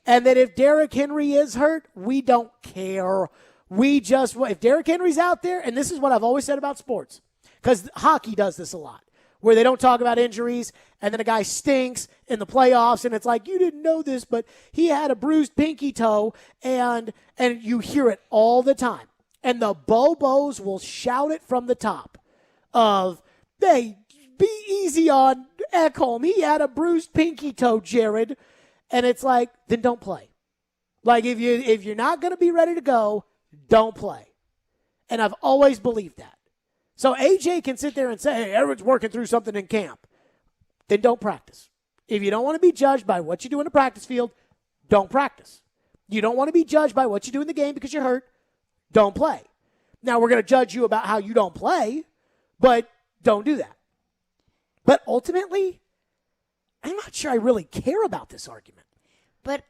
Speaker 1: And that if Derrick Henry is hurt, we don't care. If Derrick Henry's out there, and this is what I've always said about sports, because hockey does this a lot, where they don't talk about injuries, and then a guy stinks in the playoffs, and it's like, you didn't know this, but he had a bruised pinky toe, and you hear it all the time. And the Bobos will shout it from the top of, hey, be easy on Ekholm. He had a bruised pinky toe, Jared. And it's like, then don't play. Like, if you're not going to be ready to go, don't play. And I've always believed that. So AJ can sit there and say, hey, everyone's working through something in camp. Then don't practice. If you don't want to be judged by what you do in the practice field, don't practice. You don't want to be judged by what you do in the game because you're hurt, don't play. Now, we're going to judge you about how you don't play, but don't do that. But ultimately, I'm not sure I really care about this argument.
Speaker 2: But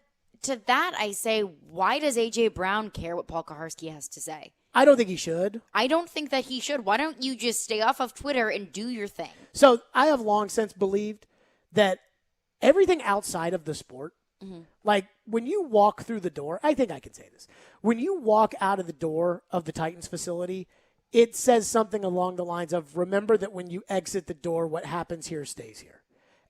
Speaker 2: to that, I say, why does A.J. Brown care what Paul Kaharski has to say?
Speaker 1: I don't think he should.
Speaker 2: I don't think that he should. Why don't you just stay off of Twitter and do your thing?
Speaker 1: So I have long since believed that everything outside of the sport, like when you walk through the door, I think I can say this. When you walk out of the door of the Titans facility, it says something along the lines of, remember that when you exit the door, what happens here stays here.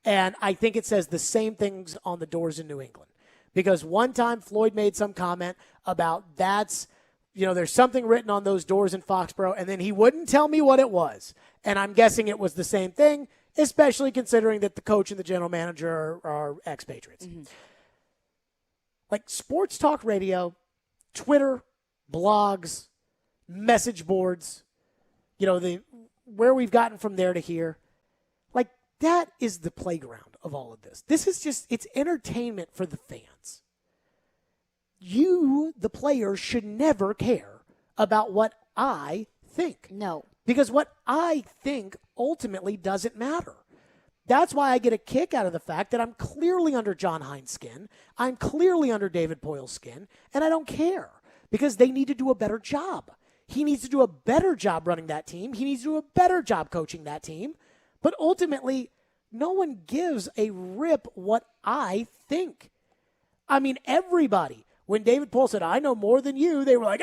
Speaker 1: And I think it says the same things on the doors in New England. Because one time Floyd made some comment about that's there's something written on those doors in Foxborough, and then he wouldn't tell me what it was. And I'm guessing it was the same thing, especially considering that the coach and the general manager are expatriates. Mm-hmm. Like sports talk radio, Twitter, blogs, message boards, where we've gotten from there to here. Like, that is the playground of all of this. This is it's entertainment for the fans. You, the players, should never care about what I think.
Speaker 2: No.
Speaker 1: Because what I think ultimately doesn't matter. That's why I get a kick out of the fact that I'm clearly under John Hines' skin. I'm clearly under David Poyle's skin, and I don't care because they need to do a better job. He needs to do a better job running that team. He needs to do a better job coaching that team. But ultimately, no one gives a rip what I think. I mean, everybody, when David Poyle said, I know more than you, they were like,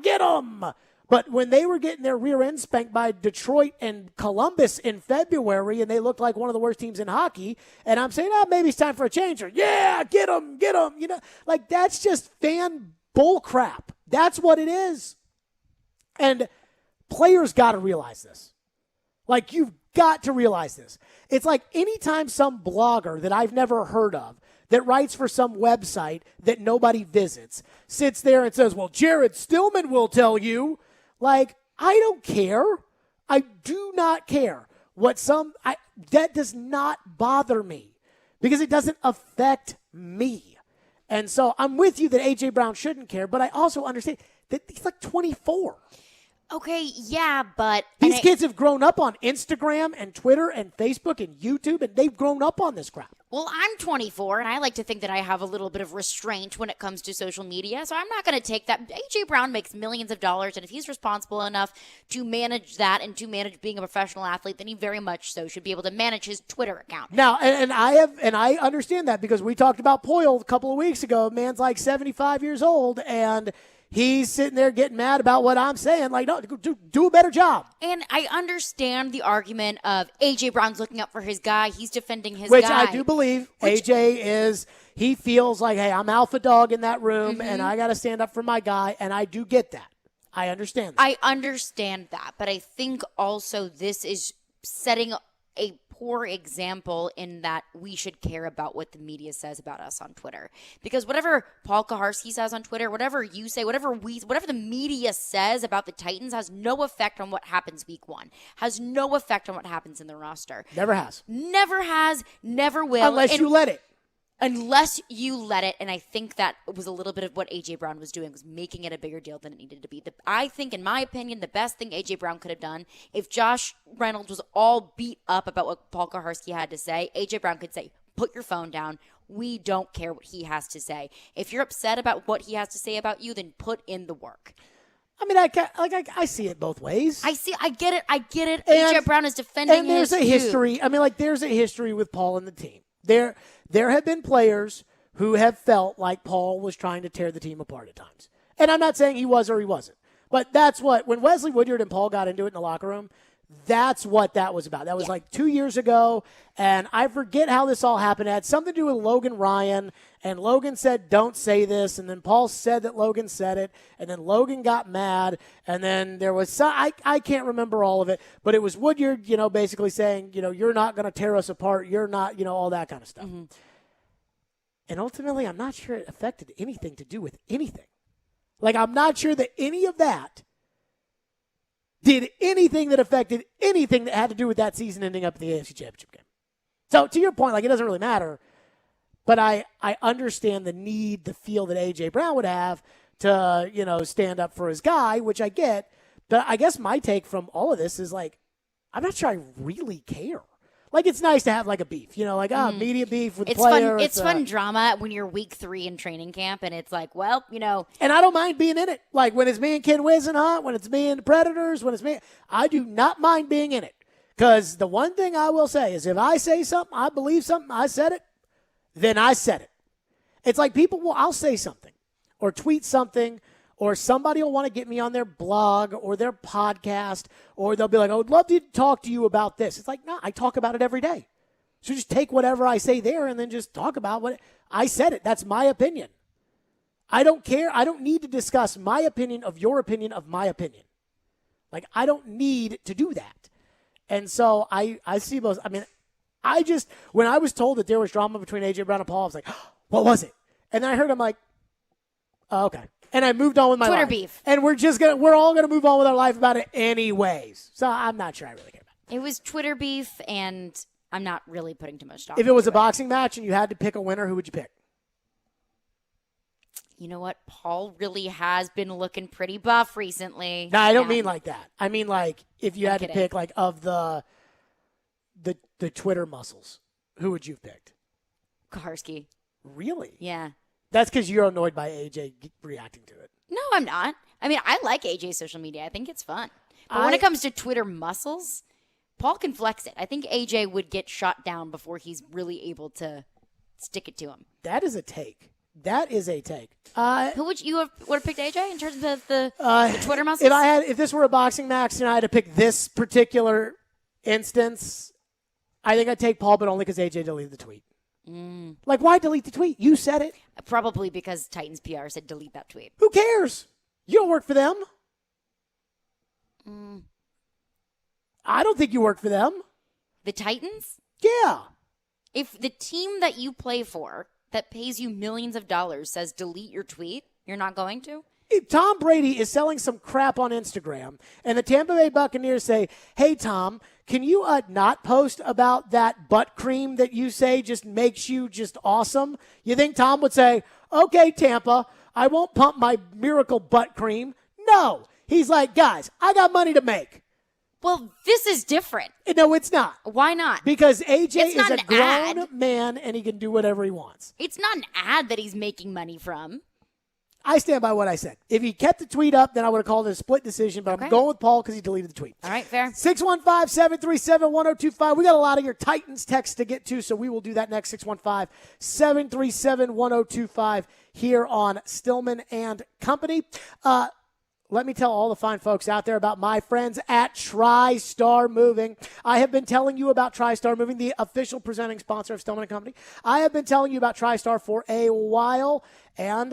Speaker 1: get him. But when they were getting their rear end spanked by Detroit and Columbus in February, and they looked like one of the worst teams in hockey, and I'm saying, maybe it's time for a change. Or, yeah, get them. Like, that's just fan bull crap. That's what it is. And players got to realize this. Like, you've got to realize this. It's like anytime some blogger that I've never heard of that writes for some website that nobody visits sits there and says, well, Jared Stillman will tell you. Like, I don't care. I do not care. That does not bother me because it doesn't affect me. And so I'm with you that A.J. Brown shouldn't care, but I also understand that he's like 24.
Speaker 2: Okay, yeah, but...
Speaker 1: These kids have grown up on Instagram and Twitter and Facebook and YouTube, and they've grown up on this crap.
Speaker 2: Well, I'm 24, and I like to think that I have a little bit of restraint when it comes to social media, so I'm not going to take that. A.J. Brown makes millions of dollars, and if he's responsible enough to manage that and to manage being a professional athlete, then he very much so should be able to manage his Twitter account.
Speaker 1: Now, and I understand that because we talked about Poyle a couple of weeks ago. Man's like 75 years old, and he's sitting there getting mad about what I'm saying. Like, no, do a better job.
Speaker 2: And I understand the argument of A.J. Brown's looking up for his guy. He's defending his
Speaker 1: Which
Speaker 2: guy.
Speaker 1: I do believe A.J. is. He feels like, hey, I'm alpha dog in that room, and I got to stand up for my guy, and I do get that. I understand that.
Speaker 2: I understand that, but I think also this is setting a poor example in that we should care about what the media says about us on Twitter. Because whatever Paul Kaharski says on Twitter, whatever you say, whatever the media says about the Titans has no effect on what happens week 1. Has no effect on what happens in the roster.
Speaker 1: Never has.
Speaker 2: Never has, never will.
Speaker 1: Unless you let it.
Speaker 2: Unless you let it, and I think that was a little bit of what A.J. Brown was doing, was making it a bigger deal than it needed to be. I think, in my opinion, the best thing A.J. Brown could have done, if Josh Reynolds was all beat up about what Paul Kaharski had to say, A.J. Brown could say, put your phone down. We don't care what he has to say. If you're upset about what he has to say about you, then put in the work.
Speaker 1: I mean, I see it both ways.
Speaker 2: I get it. A.J. Brown is defending his
Speaker 1: there's a history. I mean, like, there's a history with Paul and the team. There have been players who have felt like Paul was trying to tear the team apart at times. And I'm not saying he was or he wasn't. But that's when Wesley Woodyard and Paul got into it in the locker room, that's what that was about. That was like 2 years ago, and I forget how this all happened. It had something to do with Logan Ryan, and Logan said, don't say this, and then Paul said that Logan said it, and then Logan got mad, and then there was some, I can't remember all of it, but it was Woodyard, basically saying, you're not going to tear us apart, you're not, all that kind of stuff. Mm-hmm. And ultimately, I'm not sure it affected anything to do with anything. Like, I'm not sure that any of that did anything that affected anything that had to do with that season ending up in the AFC Championship game. So, to your point, like, it doesn't really matter. But I understand the need, the feel that A.J. Brown would have to, stand up for his guy, which I get. But I guess my take from all of this is, like, I'm not sure I really care. Like, it's nice to have, like, a beef, media beef with the player.
Speaker 2: It's fun drama when you're week 3 in training camp, and it's like, well,
Speaker 1: And I don't mind being in it. Like, when it's me and Ken Wisenhunt, when it's me and the Predators, when it's me, I do not mind being in it. Because the one thing I will say is if I say something, I believe something, I said it, then I said it. It's like I'll say something or tweet something, or somebody will want to get me on their blog or their podcast, or they'll be like, I would love to talk to you about this. It's like, no, I talk about it every day. So just take whatever I say there and then just talk about what I said it. That's my opinion. I don't care. I don't need to discuss my opinion of your opinion of my opinion. Like, I don't need to do that. And so I see those. I mean, when I was told that there was drama between A.J. Brown and Paul, I was like, what was it? And then I heard, I'm like, oh, okay. And I moved on with my
Speaker 2: Twitter
Speaker 1: life.
Speaker 2: beef.
Speaker 1: And we're all going to move on with our life about it anyways. So I'm not sure I really care about it.
Speaker 2: It was Twitter beef, and I'm not really putting too much stock.
Speaker 1: If it was a
Speaker 2: into
Speaker 1: boxing match and you had to pick a winner, who would you pick?
Speaker 2: You know what? Paul really has been looking pretty buff recently.
Speaker 1: No, I don't
Speaker 2: And
Speaker 1: mean like that. I mean like if you
Speaker 2: I'm
Speaker 1: had to
Speaker 2: kidding.
Speaker 1: pick like of the Twitter muscles, who would you have picked?
Speaker 2: Kaharski.
Speaker 1: Really?
Speaker 2: Yeah.
Speaker 1: That's because you're annoyed by AJ reacting to it.
Speaker 2: No, I'm not. I mean, I like AJ's social media. I think it's fun. But when it comes to Twitter muscles, Paul can flex it. I think AJ would get shot down before he's really able to stick it to him.
Speaker 1: That is a take. That is a take.
Speaker 2: Who would you have picked AJ in terms of the Twitter muscles?
Speaker 1: If this were a boxing match and I had to pick this particular instance, I think I'd take Paul, but only because AJ deleted the tweet. Like, why delete the tweet? You said it.
Speaker 2: Probably because Titans PR said delete that tweet.
Speaker 1: Who cares? You don't work for them. I don't think you work for them.
Speaker 2: The Titans?
Speaker 1: Yeah.
Speaker 2: If the team that you play for that pays you millions of dollars says delete your tweet, you're not going to?
Speaker 1: If Tom Brady is selling some crap on Instagram, and the Tampa Bay Buccaneers say, hey, Tom, can you not post about that butt cream that you say just makes you just awesome? You think Tom would say, okay, Tampa, I won't pump my miracle butt cream? No. He's like, guys, I got money to make.
Speaker 2: Well, this is different.
Speaker 1: No, it's not.
Speaker 2: Why not?
Speaker 1: Because AJ
Speaker 2: It's
Speaker 1: is
Speaker 2: not
Speaker 1: a
Speaker 2: an
Speaker 1: grown
Speaker 2: ad.
Speaker 1: man, and he can do whatever he wants.
Speaker 2: It's not an ad that he's making money from.
Speaker 1: I stand by what I said. If he kept the tweet up, then I would have called it a split decision, but
Speaker 2: Okay.
Speaker 1: I'm going with Paul because he deleted the tweet.
Speaker 2: All right, fair.
Speaker 1: 615-737-1025. We got a lot of your Titans texts to get to, so we will do that next. 615-737-1025 here on Stillman and Company. Let me tell all the fine folks out there about my friends at TriStar Moving. I have been telling you about TriStar Moving, the official presenting sponsor of Stillman & Company. I have been telling you about TriStar for a while, and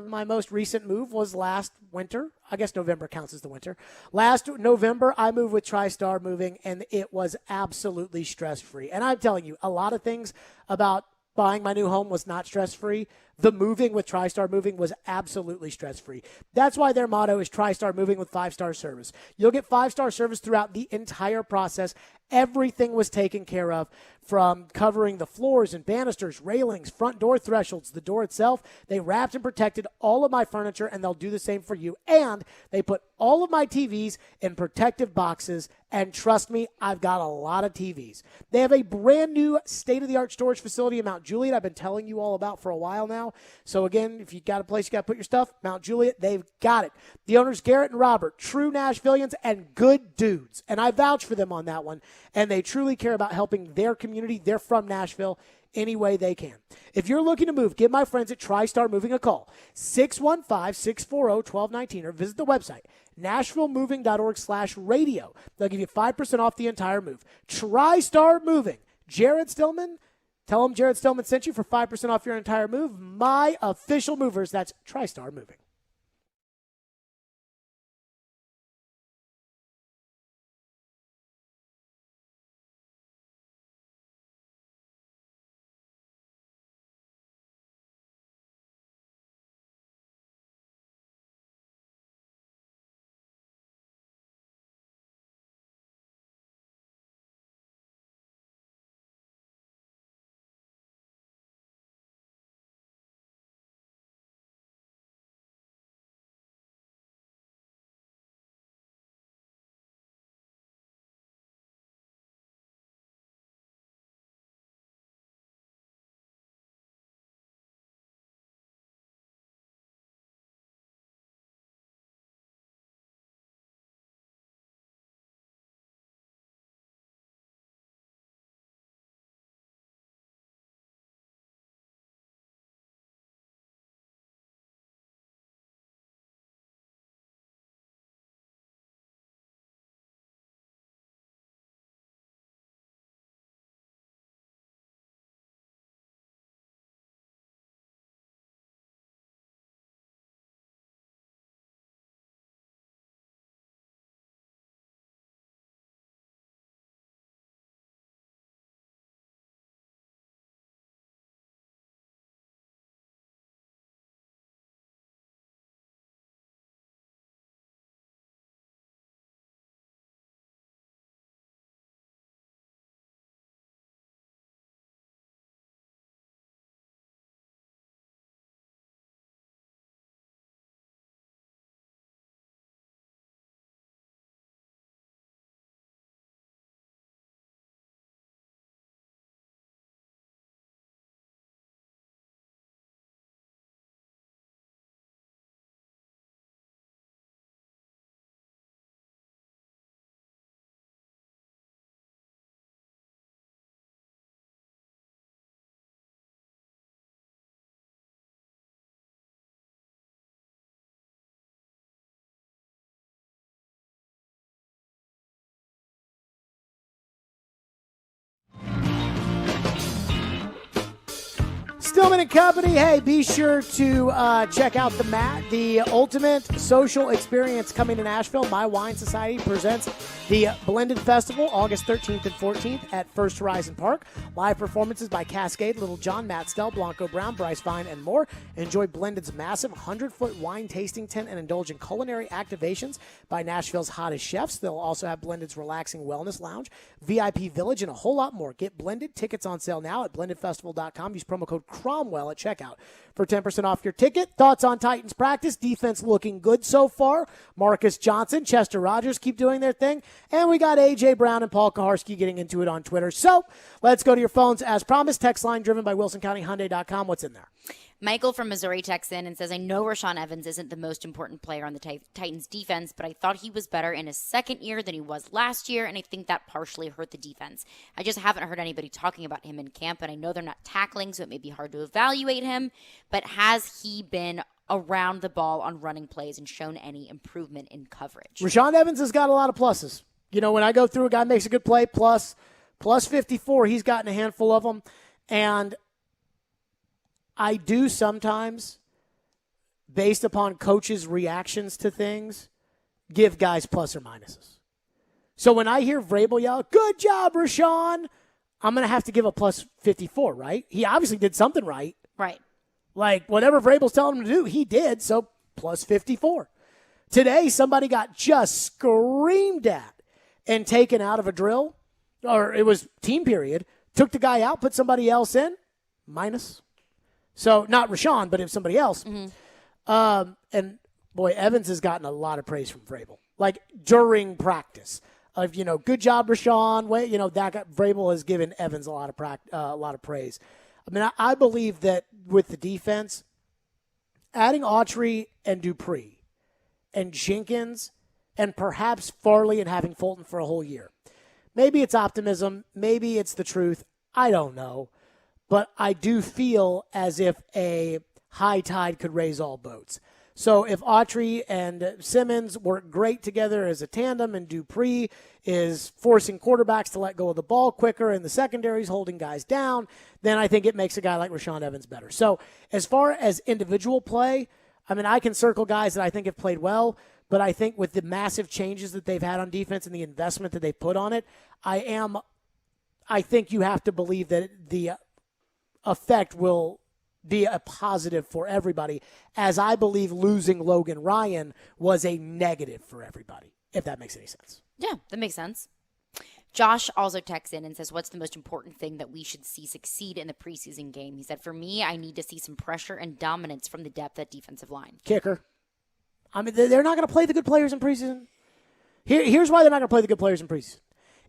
Speaker 1: my most recent move was last winter. I guess November counts as the winter. Last November, I moved with TriStar Moving, and it was absolutely stress-free. And I'm telling you, a lot of things about buying my new home was not stress-free. The moving with TriStar Moving was absolutely stress-free. That's why their motto is TriStar Moving with 5-star service. You'll get 5-star service throughout the entire process. Everything was taken care of, from covering the floors and banisters, railings, front door thresholds, the door itself. They wrapped and protected all of my furniture, and they'll do the same for you. And they put all of my TVs in protective boxes, and trust me, I've got a lot of TVs. They have a brand new state-of-the-art storage facility in Mount Juliet I've been telling you all about for a while now. So again, if you got a place you got to put your stuff, Mount Juliet, they've got it. The owners, Garrett and Robert, true Nashvillians and good dudes. And I vouch for them on that one. And they truly care about helping their community. They're from Nashville any way they can. If you're looking to move, give my friends at TriStar Moving a call, 615-640-1219, or visit the website, nashvillemoving.org/radio. They'll give you 5% off the entire move. TriStar Moving. Jared Stillman, tell them Jared Stillman sent you for 5% off your entire move. My official movers, that's TriStar Moving. Stillman and Company. Hey, be sure to check out the ultimate social experience coming to Nashville. My Wine Society presents the Blended Festival, August 13th and 14th at First Horizon Park. Live performances by Cascade, Little John, Matt Stell, Blanco Brown, Bryce Vine, and more. Enjoy Blended's massive 100-foot wine tasting tent and indulge in culinary activations by Nashville's hottest chefs. They'll also have Blended's relaxing wellness lounge, VIP village, and a whole lot more. Get Blended tickets on sale now at blendedfestival.com. Use promo code Cromwell at checkout for 10% off your ticket. Thoughts on Titans practice? Defense looking good so far. Marcus Johnson, Chester Rogers keep doing their thing. And we got A.J. Brown and Paul Kaharski getting into it on Twitter. So let's go to your phones. As promised, text line driven by WilsonCountyHyundai.com. What's in there?
Speaker 2: Michael from Missouri texts in and says, I know Rashaan Evans isn't the most important player on the Titans defense, but I thought he was better in his second year than he was last year, and I think that partially hurt the defense. I just haven't heard anybody talking about him in camp, and I know they're not tackling, so it may be hard to evaluate him, but has he been around the ball on running plays and shown any improvement in coverage?
Speaker 1: Rashaan Evans has got a lot of pluses. You know, when I go through a guy makes a good play, plus 54, he's gotten a handful of them, and I do sometimes, based upon coaches' reactions to things, give guys plus or minuses. So when I hear Vrabel yell, good job, Rashaan, I'm going to have to give a plus 54, right? He obviously did something right.
Speaker 2: Right.
Speaker 1: Like, whatever Vrabel's telling him to do, he did, so plus 54. Today, somebody got just screamed at and taken out of a drill, or it was team period, took the guy out, put somebody else in, minus. So, not Rashaan, but if somebody else. Mm-hmm. And, boy, Evans has gotten a lot of praise from Vrabel. Like, during practice. Of, you know, good job, Rashaan. Wait, you know, Vrabel has given Evans a lot of praise. I mean, I believe that with the defense, adding Autry and Dupree and Jenkins and perhaps Farley and having Fulton for a whole year. Maybe it's optimism. Maybe it's the truth. I don't know. But I do feel as if a high tide could raise all boats. So if Autry and Simmons work great together as a tandem and Dupree is forcing quarterbacks to let go of the ball quicker and the secondary's holding guys down, then I think it makes a guy like Rashaan Evans better. So as far as individual play, I mean, I can circle guys that I think have played well, but I think with the massive changes that they've had on defense and the investment that they've put on it, I think you have to believe that the effect will be a positive for everybody, as I believe losing Logan Ryan was a negative for everybody, if that makes any sense.
Speaker 2: Yeah, that makes sense. Josh also texts in and says, what's the most important thing that we should see succeed in the preseason game? He said, for me, I need to see some pressure and dominance from the depth at defensive line.
Speaker 1: Kicker. I mean, they're not going to play the good players in preseason. Here's why they're not going to play the good players in preseason.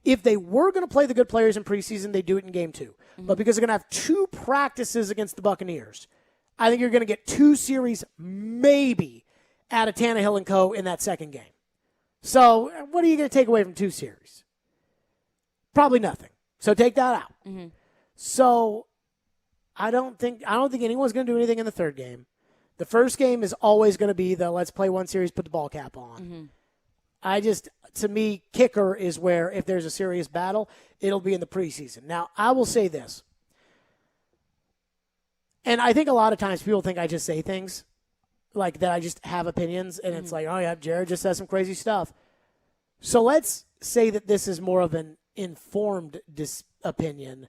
Speaker 1: If they were going to play the good players in preseason, they'd do it in game 2. Mm-hmm. But because they're going to have 2 practices against the Buccaneers, I think you're going to get 2 series maybe out of Tannehill and co. in that second game. So what are you going to take away from 2 series? Probably nothing. So take that out. Mm-hmm. So I don't think anyone's going to do anything in the third game. The first game is always going to be the let's play 1 series, put the ball cap on. Mm-hmm. To me, kicker is where if there's a serious battle, it'll be in the preseason. Now, I will say this. And I think a lot of times people think I just say things like that I just have opinions, and it's like, oh, yeah, Jared just says some crazy stuff. So let's say that this is more of an informed opinion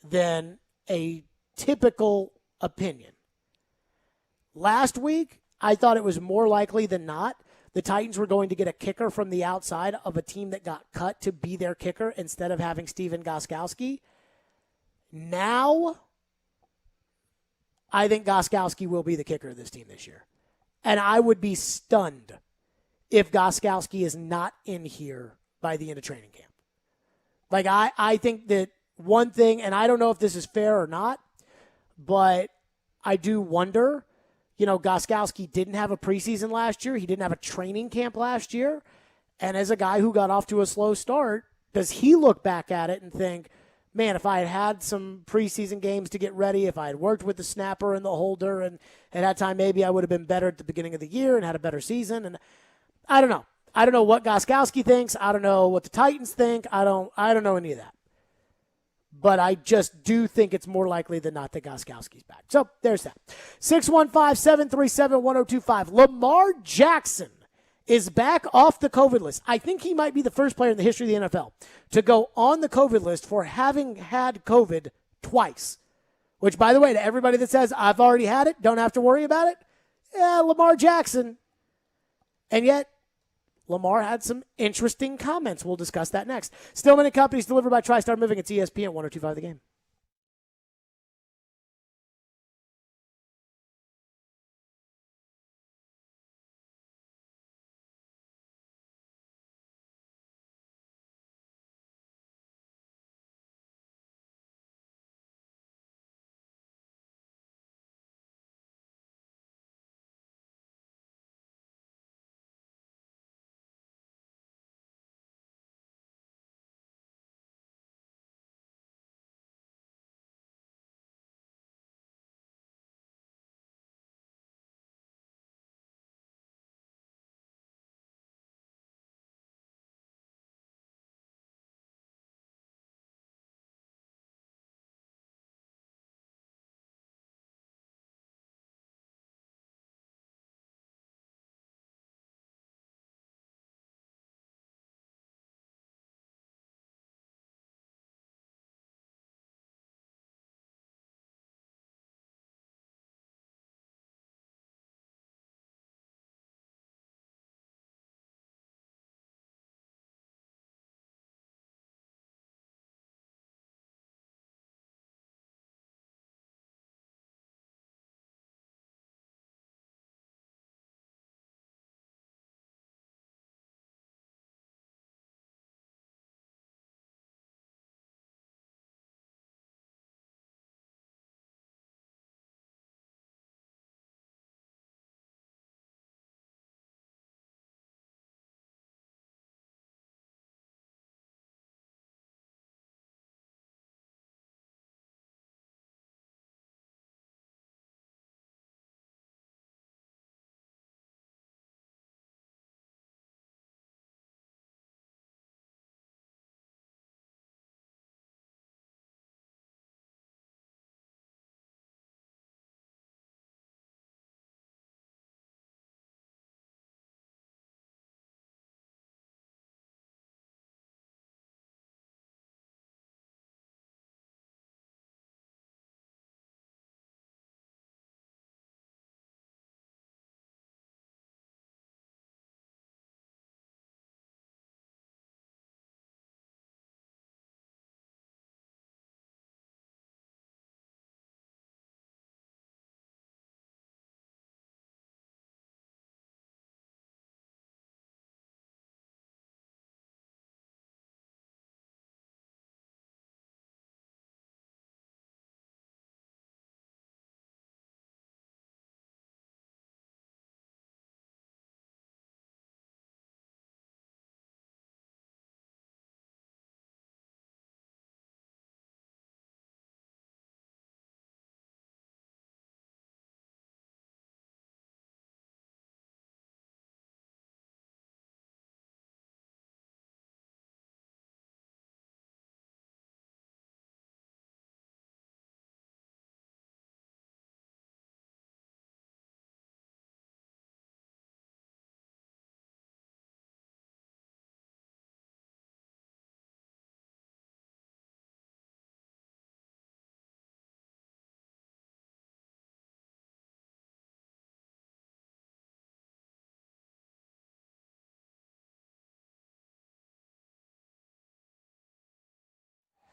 Speaker 1: than a typical opinion. Last week, I thought it was more likely than not the Titans were going to get a kicker from the outside of a team that got cut to be their kicker instead of having Steven Gostkowski. Now, I think Gostkowski will be the kicker of this team this year. And I would be stunned if Gostkowski is not in here by the end of training camp. Like, I think that one thing, and I don't know if this is fair or not, but I do wonder. You know, Gostkowski didn't have a preseason last year. He didn't have a training camp last year. And as a guy who got off to a slow start, does he look back at it and think, man, if I had had some preseason games to get ready, if I had worked with the snapper and the holder and at that time maybe I would have been better at the beginning of the year and had a better season. And I don't know. I don't know what Gostkowski thinks. I don't know what the Titans think. I don't know any of that. but I just do think it's more likely than not that Gostkowski's back. So there's that. 615-737-1025. Lamar Jackson is back off the COVID list. I think he might be the first player in the history of the NFL to go on the COVID list for having had COVID twice. Which, by the way, to everybody that says, I've already had it, don't have to worry about it, yeah, Lamar Jackson. And yet, Lamar had some interesting comments. We'll discuss that next. Stillman and Company is delivered by TriStar Moving. It's ESPN 102.5 The Game.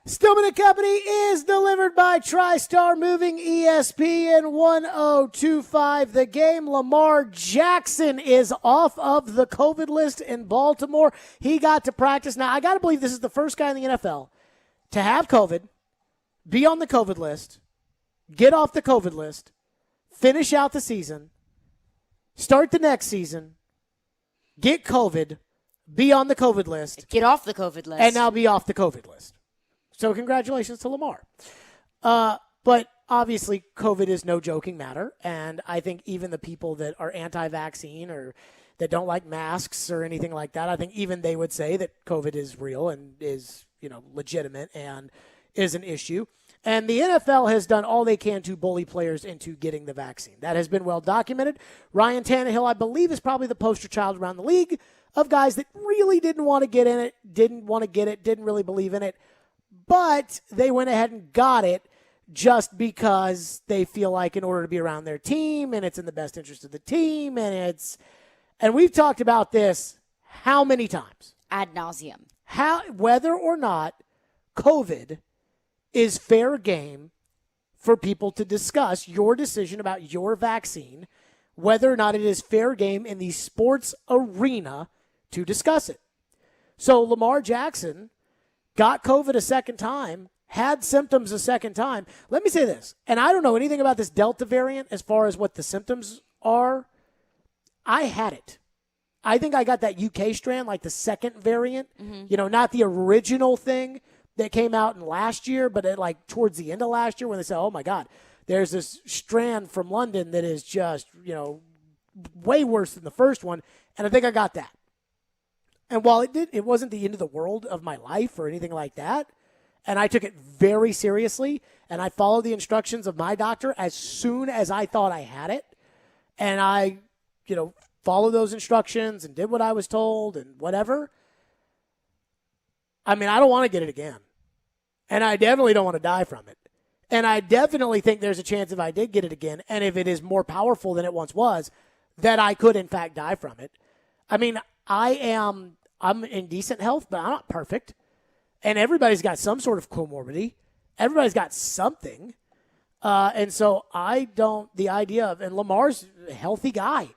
Speaker 1: Stillman and Company is delivered by TriStar Moving, ESPN 1025 The Game. Lamar Jackson is off of the COVID list in Baltimore. He got to practice. Now, I got to believe this is the first guy in the NFL to have COVID, be on the COVID list, get off the COVID list, finish out the season, start the next season, get COVID, be on the COVID list,
Speaker 2: Get off the COVID list.
Speaker 1: and now be off the COVID list. So congratulations to Lamar. But obviously, COVID is no joking matter, and I think even the people that are anti-vaccine or that don't like masks or anything like that, I think even they would say that COVID is real and is, legitimate and is an issue. And the NFL has done all they can to bully players into getting the vaccine. That has been well documented. Ryan Tannehill, I believe, is probably the poster child around the league of guys that really didn't want to get in it, didn't want to get it, didn't really believe in it, but they went ahead and got it just because they feel like in order to be around their team and it's in the best interest of the team and we've talked about this how many times?
Speaker 2: Ad nauseum.
Speaker 1: Whether or not COVID is fair game for people to discuss your decision about your vaccine, whether or not it is fair game in the sports arena to discuss it. So Lamar Jackson got COVID a second time, had symptoms a second time. Let me say this, and I don't know anything about this Delta variant as far as what the symptoms are. I had it. I think I got that UK strand, like the second variant, not the original thing that came out in last year, but like towards the end of last year when they said, oh my God, there's this strand from London that is just, way worse than the first one. And I think I got that. And while it wasn't the end of the world of my life or anything like that, and I took it very seriously, and I followed the instructions of my doctor as soon as I thought I had it, and I, followed those instructions and did what I was told and whatever. I mean, I don't want to get it again. And I definitely don't want to die from it. And I definitely think there's a chance if I did get it again, and if it is more powerful than it once was, that I could, in fact, die from it. I mean, I'm in decent health, but I'm not perfect. And everybody's got some sort of comorbidity. Everybody's got something. And so the idea of, and Lamar's a healthy guy.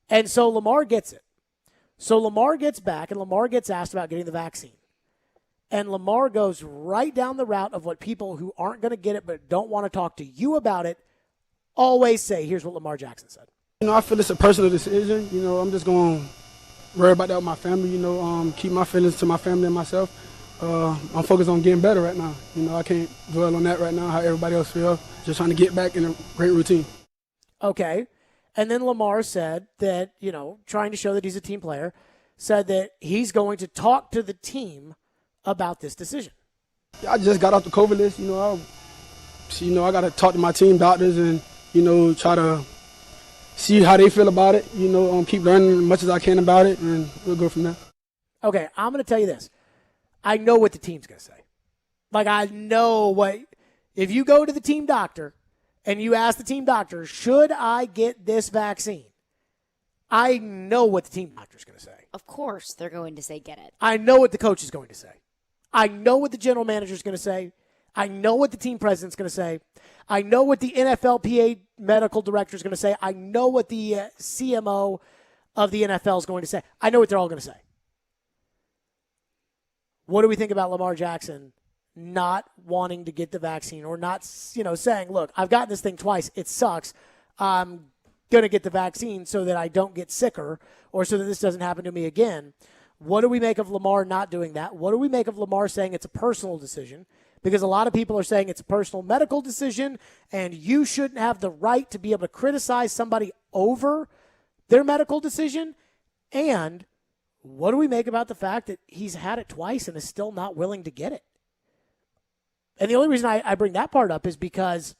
Speaker 1: And so Lamar gets it. So Lamar gets back, and Lamar gets asked about getting the vaccine. And Lamar goes right down the route of what people who aren't going to get it but don't want to talk to you about it always say. Here's what Lamar Jackson said.
Speaker 6: I feel it's a personal decision. I'm just going to worry about that with my family, keep my feelings to my family and myself. I'm focused on getting better right now. I can't dwell on that right now, how everybody else feels. Just trying to get back in a great routine.
Speaker 1: Okay. And then Lamar said that, trying to show that he's a team player, said that he's going to talk to the team about this decision.
Speaker 6: I just got off the COVID list. I got to talk to my team doctors and, try to see how they feel about it. Keep learning as much as I can about it, and we'll go from there.
Speaker 1: Okay, I'm going to tell you this. I know what the team's going to say. Like, I know what – if you go to the team doctor and you ask the team doctor, should I get this vaccine? I know what the team doctor's going to say.
Speaker 2: Of course they're going to say get it.
Speaker 1: I know what the coach is going to say. I know what the general manager is going to say. I know what the team president's going to say. I know what the NFLPA medical director is going to say. I know what the CMO of the NFL is going to say. I know what they're all going to say. What do we think about Lamar Jackson not wanting to get the vaccine or not, saying, look, I've gotten this thing twice. It sucks. I'm going to get the vaccine so that I don't get sicker or so that this doesn't happen to me again. What do we make of Lamar not doing that? What do we make of Lamar saying it's a personal decision? Because a lot of people are saying it's a personal medical decision and you shouldn't have the right to be able to criticize somebody over their medical decision. And what do we make about the fact that he's had it twice and is still not willing to get it? And the only reason I bring that part up is because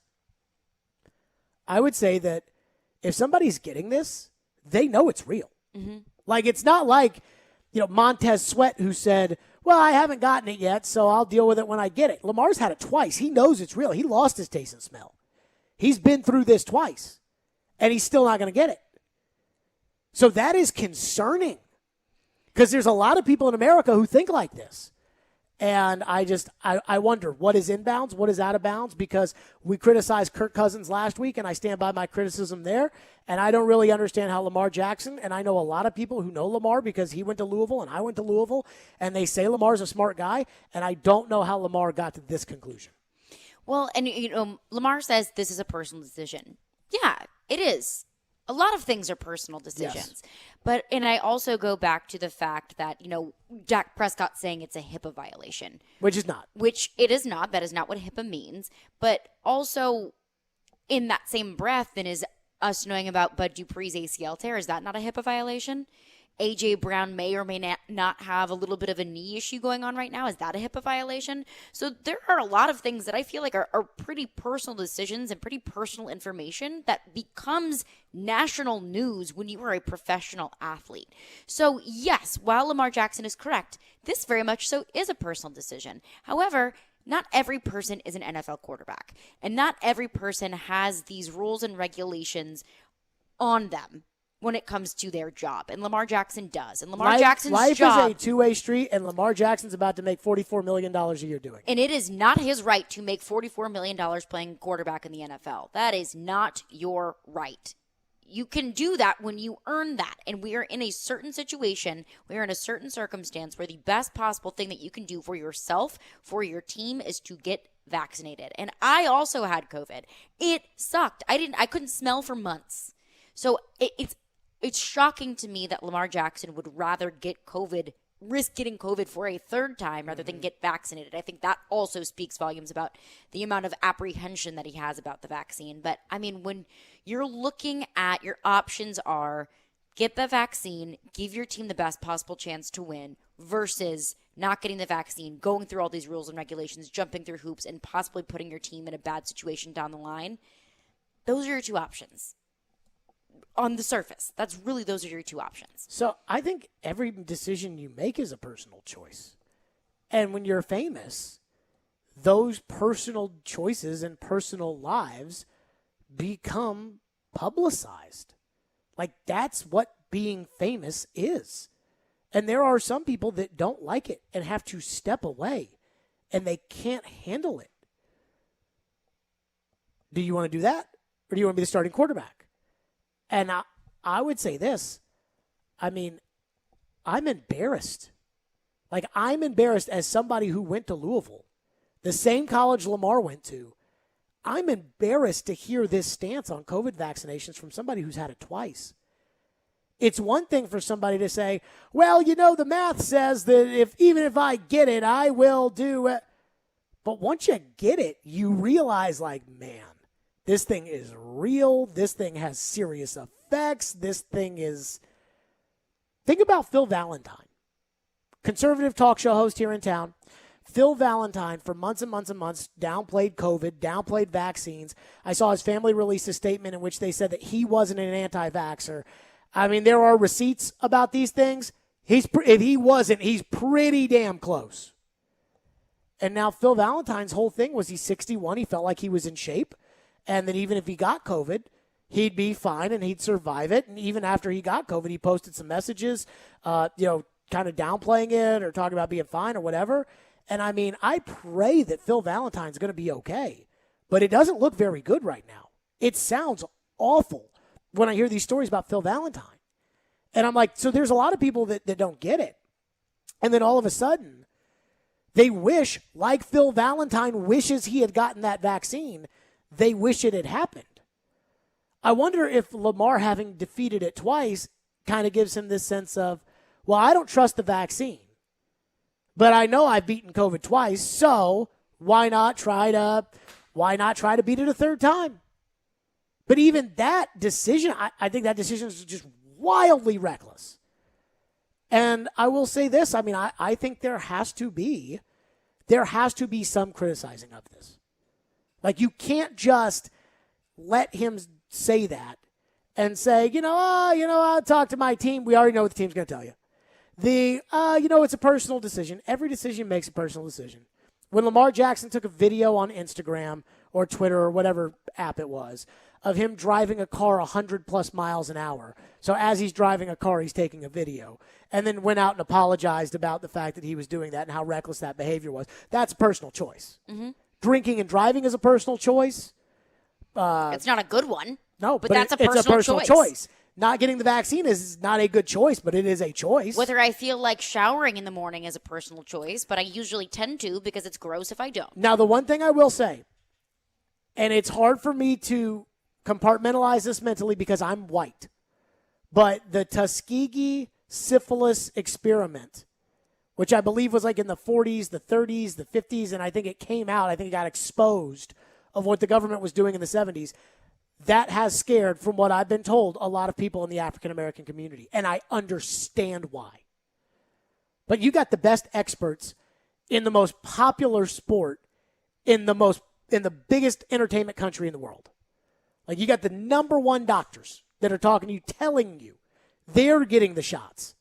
Speaker 1: I would say that if somebody's getting this, they know it's real. Mm-hmm. Like, it's not like, Montez Sweat who said, well, I haven't gotten it yet, so I'll deal with it when I get it. Lamar's had it twice. He knows it's real. He lost his taste and smell. He's been through this twice, and he's still not going to get it. So that is concerning because there's a lot of people in America who think like this. And I wonder what is inbounds, what is out of bounds, because we criticized Kirk Cousins last week, and I stand by my criticism there. And I don't really understand how Lamar Jackson, and I know a lot of people who know Lamar because he went to Louisville and I went to Louisville, and they say Lamar's a smart guy, and I don't know how Lamar got to this conclusion.
Speaker 2: Well, and Lamar says this is a personal decision. Yeah, it is. A lot of things are personal decisions. Yes. And I also go back to the fact that, Dak Prescott saying it's a HIPAA violation.
Speaker 1: Which is not.
Speaker 2: Which it is not. That is not what HIPAA means. But also, in that same breath, then is us knowing about Bud Dupree's ACL tear. Is that not a HIPAA violation? A.J. Brown may or may not have a little bit of a knee issue going on right now. Is that a HIPAA violation? So there are a lot of things that I feel like are pretty personal decisions and pretty personal information that becomes national news when you are a professional athlete. So yes, while Lamar Jackson is correct, this very much so is a personal decision. However, not every person is an NFL quarterback, and not every person has these rules and regulations on them when it comes to their job. And Lamar Jackson does. And Lamar Jackson's
Speaker 1: life
Speaker 2: job
Speaker 1: is a two-way street, and Lamar Jackson's about to make $44 million a year doing it.
Speaker 2: And it is not his right to make $44 million playing quarterback in the NFL. That is not your right. You can do that when you earn that. And we are in a certain situation, we are in a certain circumstance where the best possible thing that you can do for yourself, for your team, is to get vaccinated. And I also had COVID. It sucked. I couldn't smell for months. So it's shocking to me that Lamar Jackson would rather risk getting COVID for a third time rather than get vaccinated. I think that also speaks volumes about the amount of apprehension that he has about the vaccine. But I mean, when you're looking at your options are get the vaccine, give your team the best possible chance to win versus not getting the vaccine, going through all these rules and regulations, jumping through hoops, and possibly putting your team in a bad situation down the line, those are your two options. On the surface, those are your two options.
Speaker 1: So I think every decision you make is a personal choice. And when you're famous, those personal choices and personal lives become publicized. Like, that's what being famous is. And there are some people that don't like it and have to step away, and they can't handle it. Do you want to do that? Or do you want to be the starting quarterback? And I would say this. I mean, I'm embarrassed. Like, I'm embarrassed as somebody who went to Louisville, the same college Lamar went to. I'm embarrassed to hear this stance on COVID vaccinations from somebody who's had it twice. It's one thing for somebody to say, well, the math says that even if I get it, I will do it. But once you get it, you realize, like, man, this thing is real. This thing has serious effects. This thing is... Think about Phil Valentine, conservative talk show host here in town. Phil Valentine, for months and months and months, downplayed COVID, downplayed vaccines. I saw his family release a statement in which they said that he wasn't an anti-vaxxer. I mean, there are receipts about these things. If he wasn't, he's pretty damn close. And now Phil Valentine's whole thing was he's 61. He felt like he was in shape. And that even if he got COVID, he'd be fine and he'd survive it. And even after he got COVID, he posted some messages, kind of downplaying it or talking about being fine or whatever. And I mean, I pray that Phil Valentine's going to be okay. But it doesn't look very good right now. It sounds awful when I hear these stories about Phil Valentine. And I'm like, so there's a lot of people that don't get it. And then all of a sudden, they wish, like Phil Valentine wishes he had gotten that vaccine, they wish it had happened. I wonder if Lamar, having defeated it twice, kind of gives him this sense of, well, I don't trust the vaccine, but I know I've beaten COVID twice, so why not try to beat it a third time? But even that decision, I think that decision is just wildly reckless. And I will say this, I mean, I think there has to be some criticizing of this. Like, you can't just let him say that and say, I'll talk to my team. We already know what the team's going to tell you. It's a personal decision. Every decision makes a personal decision. When Lamar Jackson took a video on Instagram or Twitter or whatever app it was of him driving a car 100+ miles an hour. So as he's driving a car, he's taking a video, and then went out and apologized about the fact that he was doing that and how reckless that behavior was. That's a personal choice. Mm-hmm. Drinking and driving is a personal choice.
Speaker 2: It's not a good one.
Speaker 1: No,
Speaker 2: but that's
Speaker 1: it's a personal choice. Not getting the vaccine is not a good choice, but it is a choice.
Speaker 2: Whether I feel like showering in the morning is a personal choice, but I usually tend to because it's gross if I don't.
Speaker 1: Now, the one thing I will say, and it's hard for me to compartmentalize this mentally because I'm white, but the Tuskegee syphilis experiment, which I believe was like in the 40s, the 30s, the 50s, and I think it came out, I think it got exposed of what the government was doing in the 70s. that has scared, from what I've been told, a lot of people in the African American community. And I understand why. But you got the best experts in the most popular sport in the biggest entertainment country in the world. Like, you got the number one doctors that are talking to you, telling you they're getting the shots.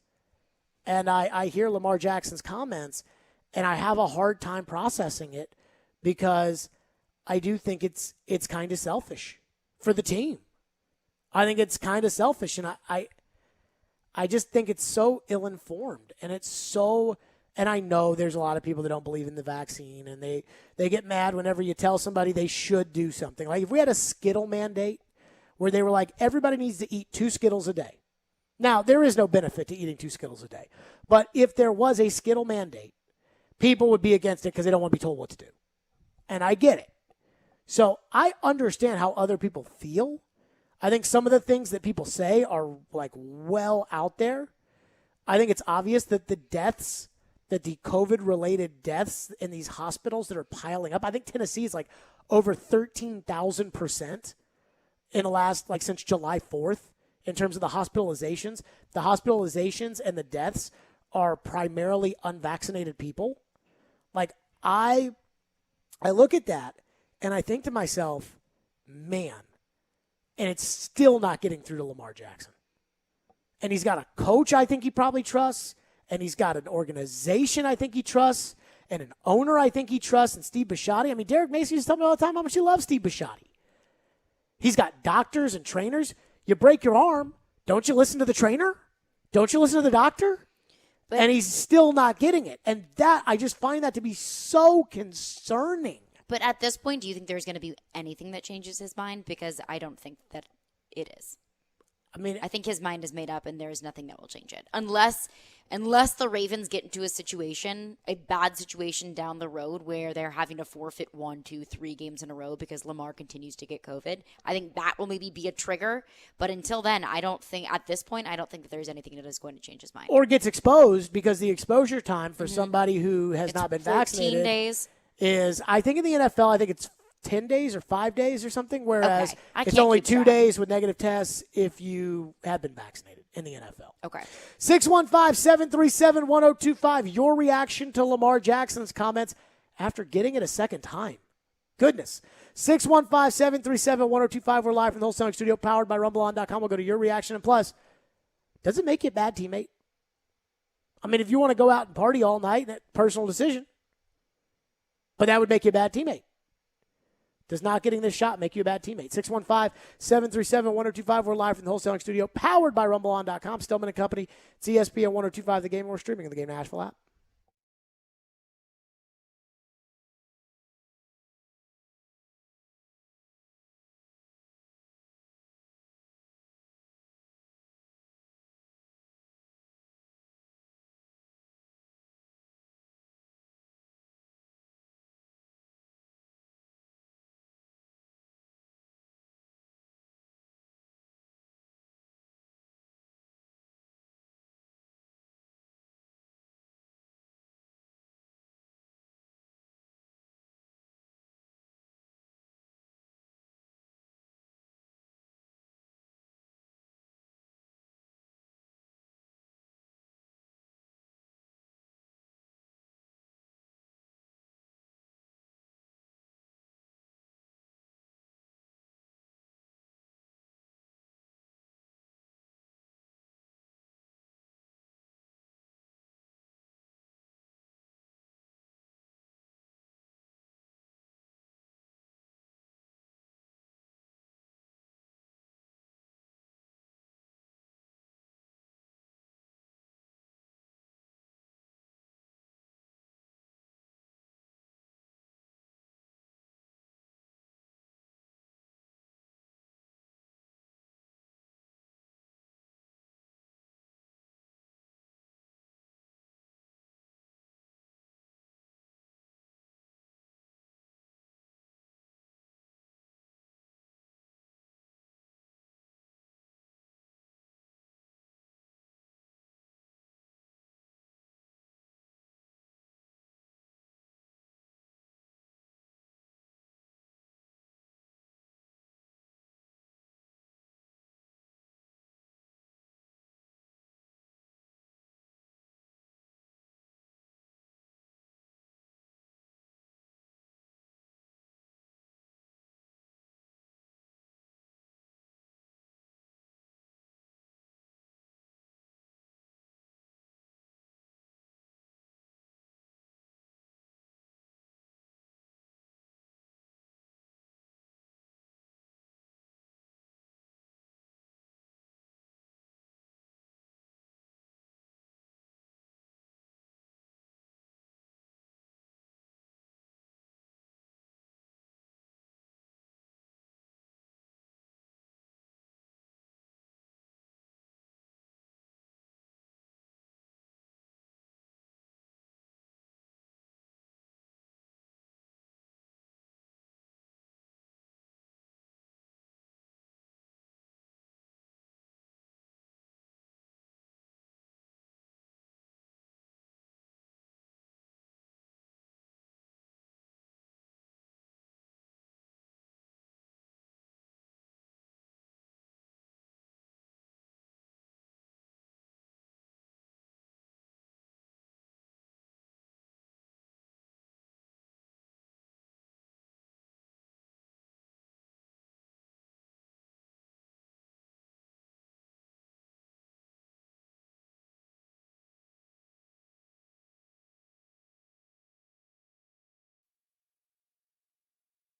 Speaker 1: And I hear Lamar Jackson's comments, and I have a hard time processing it because I do think it's kind of selfish for the team. I think it's kind of selfish, and I just think it's so ill-informed, and and I know there's a lot of people that don't believe in the vaccine, and they get mad whenever you tell somebody they should do something. Like, if we had a Skittle mandate where they were like, everybody needs to eat 2 Skittles a day. Now, there is no benefit to eating 2 Skittles a day. But if there was a Skittle mandate, people would be against it because they don't want to be told what to do. And I get it. So I understand how other people feel. I think some of the things that people say are, like, well out there. I think it's obvious that the COVID-related deaths in these hospitals that are piling up, I think Tennessee is like over 13,000% in the last, like, since July 4th in terms of the hospitalizations. The hospitalizations and the deaths are primarily unvaccinated people. Like, I look at that and I think to myself, man, and it's still not getting through to Lamar Jackson. And he's got a coach I think he probably trusts, and he's got an organization I think he trusts, and an owner I think he trusts, and Steve Bisciotti. I mean, Derek Mason used to tell me all the time how much he loves Steve Bisciotti. He's got doctors and trainers. You break your arm, don't you listen to the trainer? Don't you listen to the doctor? And he's still not getting it. And that, I just find that to be so concerning.
Speaker 2: But at this point, do you think there's going to be anything that changes his mind? Because I don't think that it is.
Speaker 1: I mean,
Speaker 2: I think his mind is made up, and there is nothing that will change it. Unless the Ravens get into a bad situation down the road where they're having to forfeit 1, 2, 3 games in a row because Lamar continues to get COVID. I think that will maybe be a trigger. But until then, at this point, I don't think that there's anything that is going to change his mind.
Speaker 1: Or gets exposed, because the exposure time for somebody who has not been
Speaker 2: 14
Speaker 1: vaccinated
Speaker 2: days.
Speaker 1: is, I think in the NFL, I think it's 10 days or 5 days or something, whereas
Speaker 2: Okay.
Speaker 1: it's
Speaker 2: can't
Speaker 1: only
Speaker 2: keep
Speaker 1: 2
Speaker 2: track.
Speaker 1: days with negative tests if you have been vaccinated in the NFL.
Speaker 2: Okay.
Speaker 1: 615-737-1025. Your reaction to Lamar Jackson's comments after getting it a second time. Goodness. 615-737-1025. We're live from the Wholesaling Studio, powered by RumbleOn.com. We'll go to your reaction. And plus, does it make you a bad teammate? I mean, if you want to go out and party all night, that's a personal decision. But that would make you a bad teammate. Does not getting this shot make you a bad teammate? 615-737-1025. We're live from the Wholesaling Studio, powered by RumbleOn.com. Stillman and Company. It's ESPN 1025 The Game, and we're streaming in the Game Nashville app.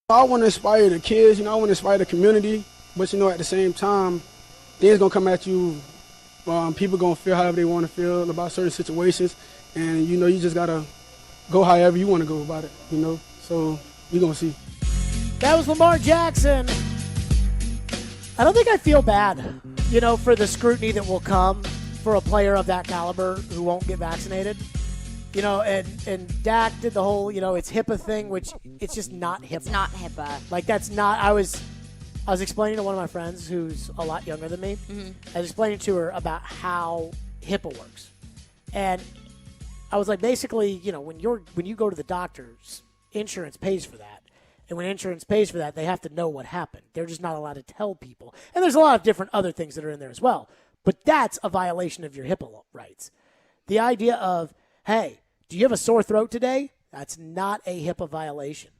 Speaker 6: I want to inspire the kids, I want to inspire the community, but, at the same time, things going to come at you. People going to feel however they want to feel about certain situations, and, you just got to go however you want to go about it, So you're going to see.
Speaker 1: That was Lamar Jackson. I don't think I feel bad, for the scrutiny that will come for a player of that caliber who won't get vaccinated. And Dak did the whole, it's HIPAA thing, which it's just not HIPAA.
Speaker 2: It's not HIPAA.
Speaker 1: Like, that's not, I was explaining to one of my friends who's a lot younger than me. Mm-hmm. I was explaining to her about how HIPAA works. And I was like, basically, when you go to the doctors, insurance pays for that. And when insurance pays for that, they have to know what happened. They're just not allowed to tell people. And there's a lot of different other things that are in there as well. But that's a violation of your HIPAA rights. The idea of, hey, do you have a sore throat today? That's not a HIPAA violation.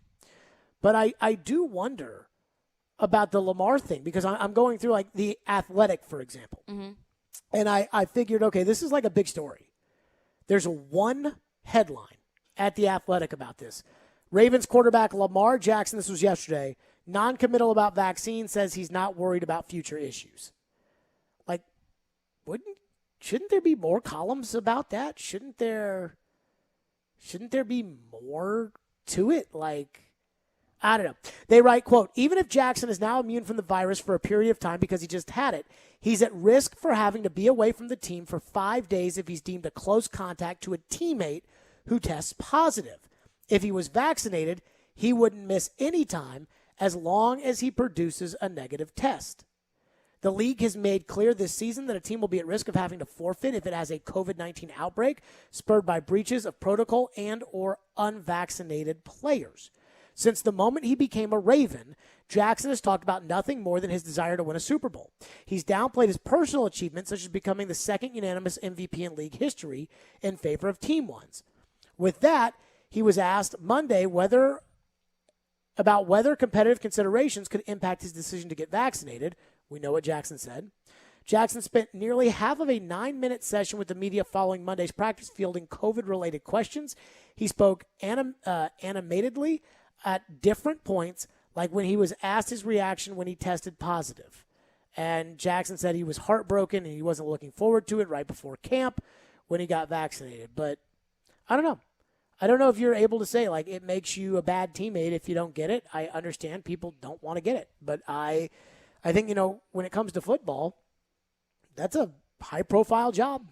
Speaker 1: But I do wonder about the Lamar thing because I'm going through like The Athletic, for example. Mm-hmm. And I figured, okay, this is like a big story. There's one headline at The Athletic about this. Ravens quarterback Lamar Jackson, this was yesterday, non-committal about vaccine, says he's not worried about future issues. Like, shouldn't there be more columns about that? Shouldn't there be more to it? Like, I don't know. They write, quote, even if Jackson is now immune from the virus for a period of time because he just had it, he's at risk for having to be away from the team for 5 days if he's deemed a close contact to a teammate who tests positive. If he was vaccinated, he wouldn't miss any time as long as he produces a negative test. The league has made clear this season that a team will be at risk of having to forfeit if it has a COVID-19 outbreak spurred by breaches of protocol and or unvaccinated players. Since the moment he became a Raven, Jackson has talked about nothing more than his desire to win a Super Bowl. He's downplayed his personal achievements, such as becoming the second unanimous MVP in league history in favor of team ones. With that, he was asked Monday about whether competitive considerations could impact his decision to get vaccinated. We know what Jackson said. Jackson spent nearly half of a 9-minute session with the media following Monday's practice fielding COVID-related questions. He spoke animatedly at different points, like when he was asked his reaction when he tested positive. And Jackson said he was heartbroken and he wasn't looking forward to it right before camp when he got vaccinated. But I don't know. I don't know if you're able to say, like, it makes you a bad teammate if you don't get it. I understand people don't want to get it. But I think, when it comes to football, that's a high-profile job.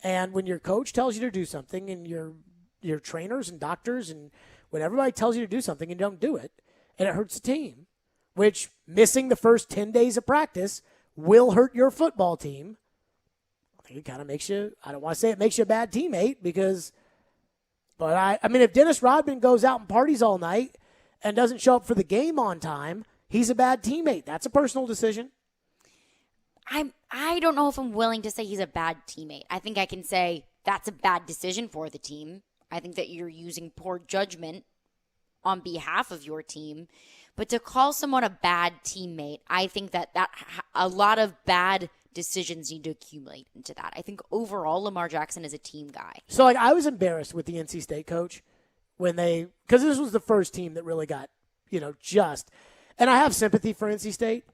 Speaker 1: And when your coach tells you to do something and your trainers and doctors and when everybody tells you to do something and you don't do it, and it hurts the team, which missing the first 10 days of practice will hurt your football team, I think it kind of makes you, I don't want to say it makes you a bad teammate because – but, I mean, if Dennis Rodman goes out and parties all night and doesn't show up for the game on time, he's a bad teammate. That's a personal decision.
Speaker 2: I don't know if I'm willing to say he's a bad teammate. I think I can say that's a bad decision for the team. I think that you're using poor judgment on behalf of your team. But to call someone a bad teammate, I think that a lot of bad decisions need to accumulate into that. I think overall Lamar Jackson is a team guy.
Speaker 1: So I was embarrassed with the NC State coach when because this was the first team that really got, and I have sympathy for NC State,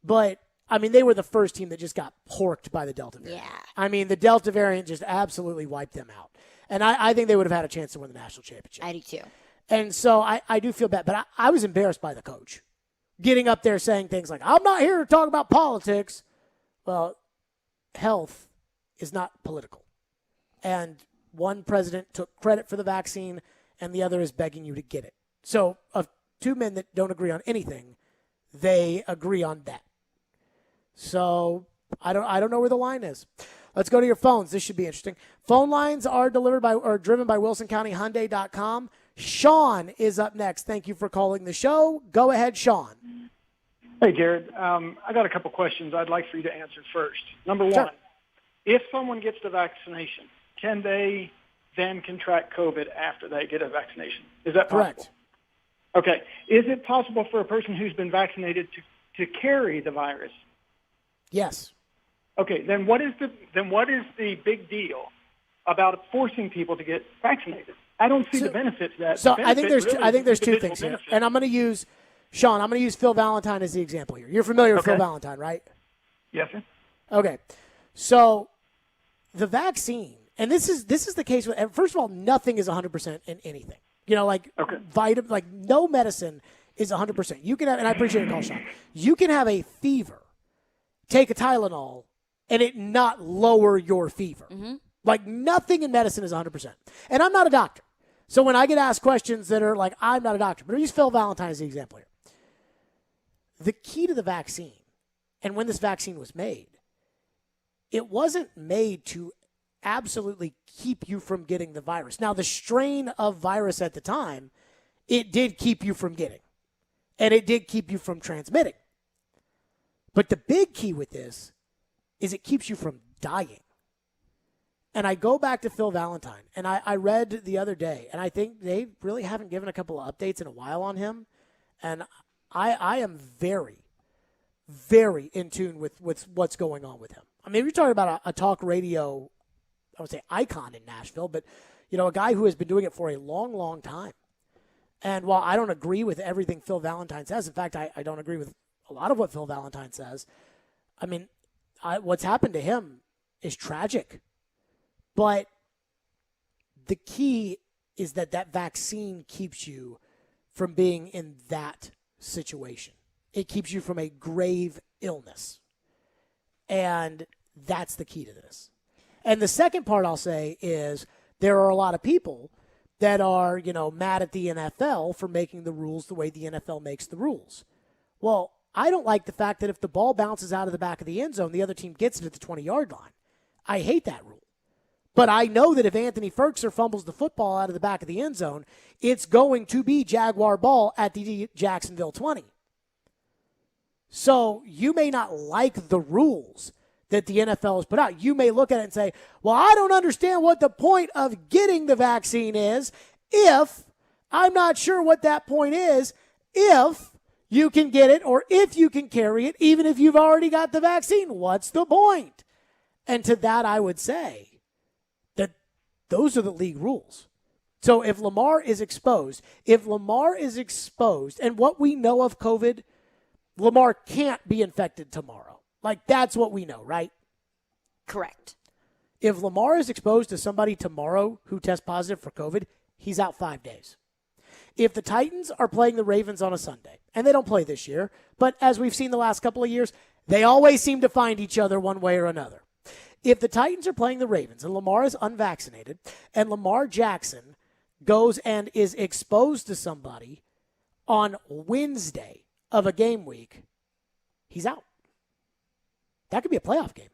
Speaker 1: but I mean, they were the first team that just got porked by the Delta variant.
Speaker 2: Yeah.
Speaker 1: I mean, the Delta variant just absolutely wiped them out. And I think they would have had a chance to win the national championship.
Speaker 2: I do too.
Speaker 1: And so I do feel bad, but I was embarrassed by the coach getting up there saying things like, I'm not here to talk about politics. Well, health is not political. And one president took credit for the vaccine, and the other is begging you to get it. So of two men that don't agree on anything, they agree on that. So I don't know where the line is. Let's go to your phones. This should be interesting. Phone lines are driven by WilsonCountyHyundai.com. Sean is up next. Thank you for calling the show. Go ahead, Sean.
Speaker 7: Hey, Jared. I got a couple questions I'd like for you to answer first. Number one,
Speaker 1: Sure.
Speaker 7: If someone gets the vaccination, can they then contract COVID after they get a vaccination? Is that possible?
Speaker 1: Correct.
Speaker 7: Okay. Is it possible for a person who's been vaccinated to carry the virus?
Speaker 1: Yes.
Speaker 7: Okay. Then what is the big deal about forcing people to get vaccinated? I don't see the benefit to that.
Speaker 1: So
Speaker 7: The
Speaker 1: I think
Speaker 7: benefit
Speaker 1: there's
Speaker 7: really
Speaker 1: I think there's
Speaker 7: is
Speaker 1: two
Speaker 7: individual
Speaker 1: things here,
Speaker 7: benefit.
Speaker 1: and I'm going to use Sean, I'm going to use Phil Valentine as the example here. You're familiar with Phil
Speaker 7: Okay.
Speaker 1: Valentine, right?
Speaker 7: Yes, sir.
Speaker 1: Okay. So the vaccine, and this is the case with, first of all, nothing is 100% in anything. Like like no medicine is 100%. You can have, and I appreciate your call, Sean. You can have a fever, take a Tylenol, and it not lower your fever. Like nothing in medicine is 100%. And I'm not a doctor. So when I get asked questions that are like, I'm not a doctor, but I'll use Phil Valentine as the example here. The key to the vaccine, and when this vaccine was made, it wasn't made to absolutely keep you from getting the virus. Now, the strain of virus at the time, it did keep you from getting, and it did keep you from transmitting. But the big key with this is it keeps you from dying. And I go back to Phil Valentine, and I read the other day, and I think they really haven't given a couple of updates in a while on him. And I am very, very in tune with what's going on with him. I mean, you're talking about a talk radio, I would say, icon in Nashville, but, a guy who has been doing it for a long, long time. And while I don't agree with everything Phil Valentine says, in fact, I don't agree with a lot of what Phil Valentine says, I mean, what's happened to him is tragic. But the key is that vaccine keeps you from being in that situation. It keeps you from a grave illness. And that's the key to this. And the second part I'll say is there are a lot of people that are, mad at the NFL for making the rules the way the NFL makes the rules. Well, I don't like the fact that if the ball bounces out of the back of the end zone, the other team gets it at the 20-yard line. I hate that rule. But I know that if Anthony Ferguson fumbles the football out of the back of the end zone, it's going to be Jaguar ball at the Jacksonville 20. So you may not like the rules that the NFL has put out. You may look at it and say, well, I don't understand what the point of getting the vaccine is if I'm not sure what that point is if you can get it or if you can carry it, even if you've already got the vaccine. What's the point? And to that, I would say, those are the league rules. So if Lamar is exposed, and what we know of COVID, Lamar can't be infected tomorrow. Like, that's what we know, right?
Speaker 2: Correct.
Speaker 1: If Lamar is exposed to somebody tomorrow who tests positive for COVID, he's out 5 days. If the Titans are playing the Ravens on a Sunday, and they don't play this year, but as we've seen the last couple of years, they always seem to find each other one way or another. If the Titans are playing the Ravens and Lamar is unvaccinated and Lamar Jackson goes and is exposed to somebody on Wednesday of a game week, he's out. That could be a playoff game.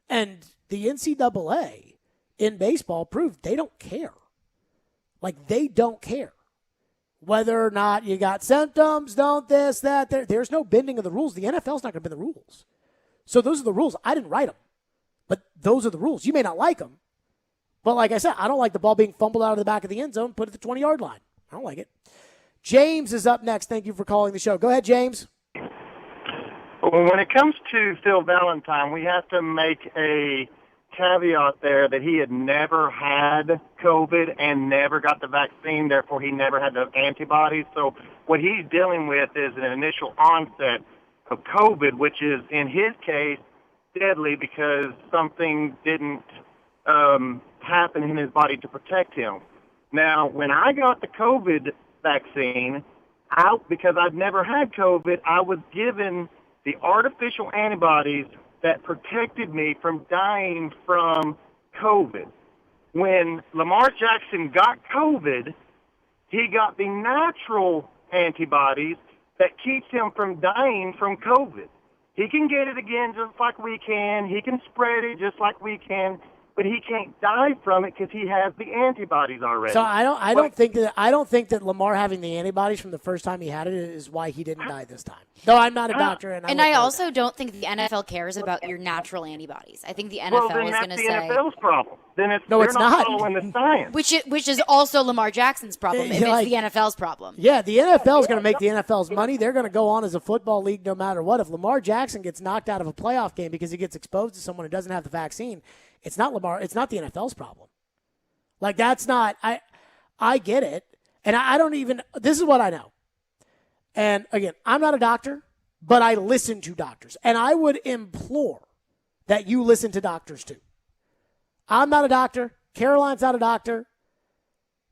Speaker 1: And the NCAA in baseball proved they don't care. Like, they don't care. Whether or not you got symptoms, don't this, that, there's no bending of the rules. The NFL's not going to bend the rules. So those are the rules. I didn't write them. But those are the rules. You may not like them. But like I said, I don't like the ball being fumbled out of the back of the end zone, put it at the 20-yard line. I don't like it. James is up next. Thank you for calling the show. Go ahead, James.
Speaker 8: Well, when it comes to Phil Valentine, we have to make a caveat there that he had never had COVID and never got the vaccine, therefore he never had the antibodies. So what he's dealing with is an initial onset of COVID, which is, in his case, deadly because something didn't happen in his body to protect him. Now, when I got the COVID vaccine, because I've never had COVID, I was given the artificial antibodies that protected me from dying from COVID. When Lamar Jackson got COVID, he got the natural antibodies that keeps him from dying from COVID. He can get it again just like we can. He can spread it just like we can, but he can't die from it because he has the antibodies already.
Speaker 1: So I don't think that Lamar having the antibodies from the first time he had it is why he didn't die this time. Though I'm not a doctor,
Speaker 2: and I also don't think the NFL cares about your natural antibodies. I think the NFL is going to say
Speaker 8: NFL's problem. Then it's
Speaker 1: no, it's not
Speaker 8: following the science.
Speaker 2: Which is also Lamar Jackson's problem. If it's the NFL's problem.
Speaker 1: Yeah, the NFL is going to make the NFL's money. They're going to go on as a football league no matter what. If Lamar Jackson gets knocked out of a playoff game because he gets exposed to someone who doesn't have the vaccine, it's not Lamar. It's not the NFL's problem. Like, that's not. I get it, and I don't even. This is what I know. And again, I'm not a doctor, but I listen to doctors. And I would implore that you listen to doctors too. I'm not a doctor. Caroline's not a doctor.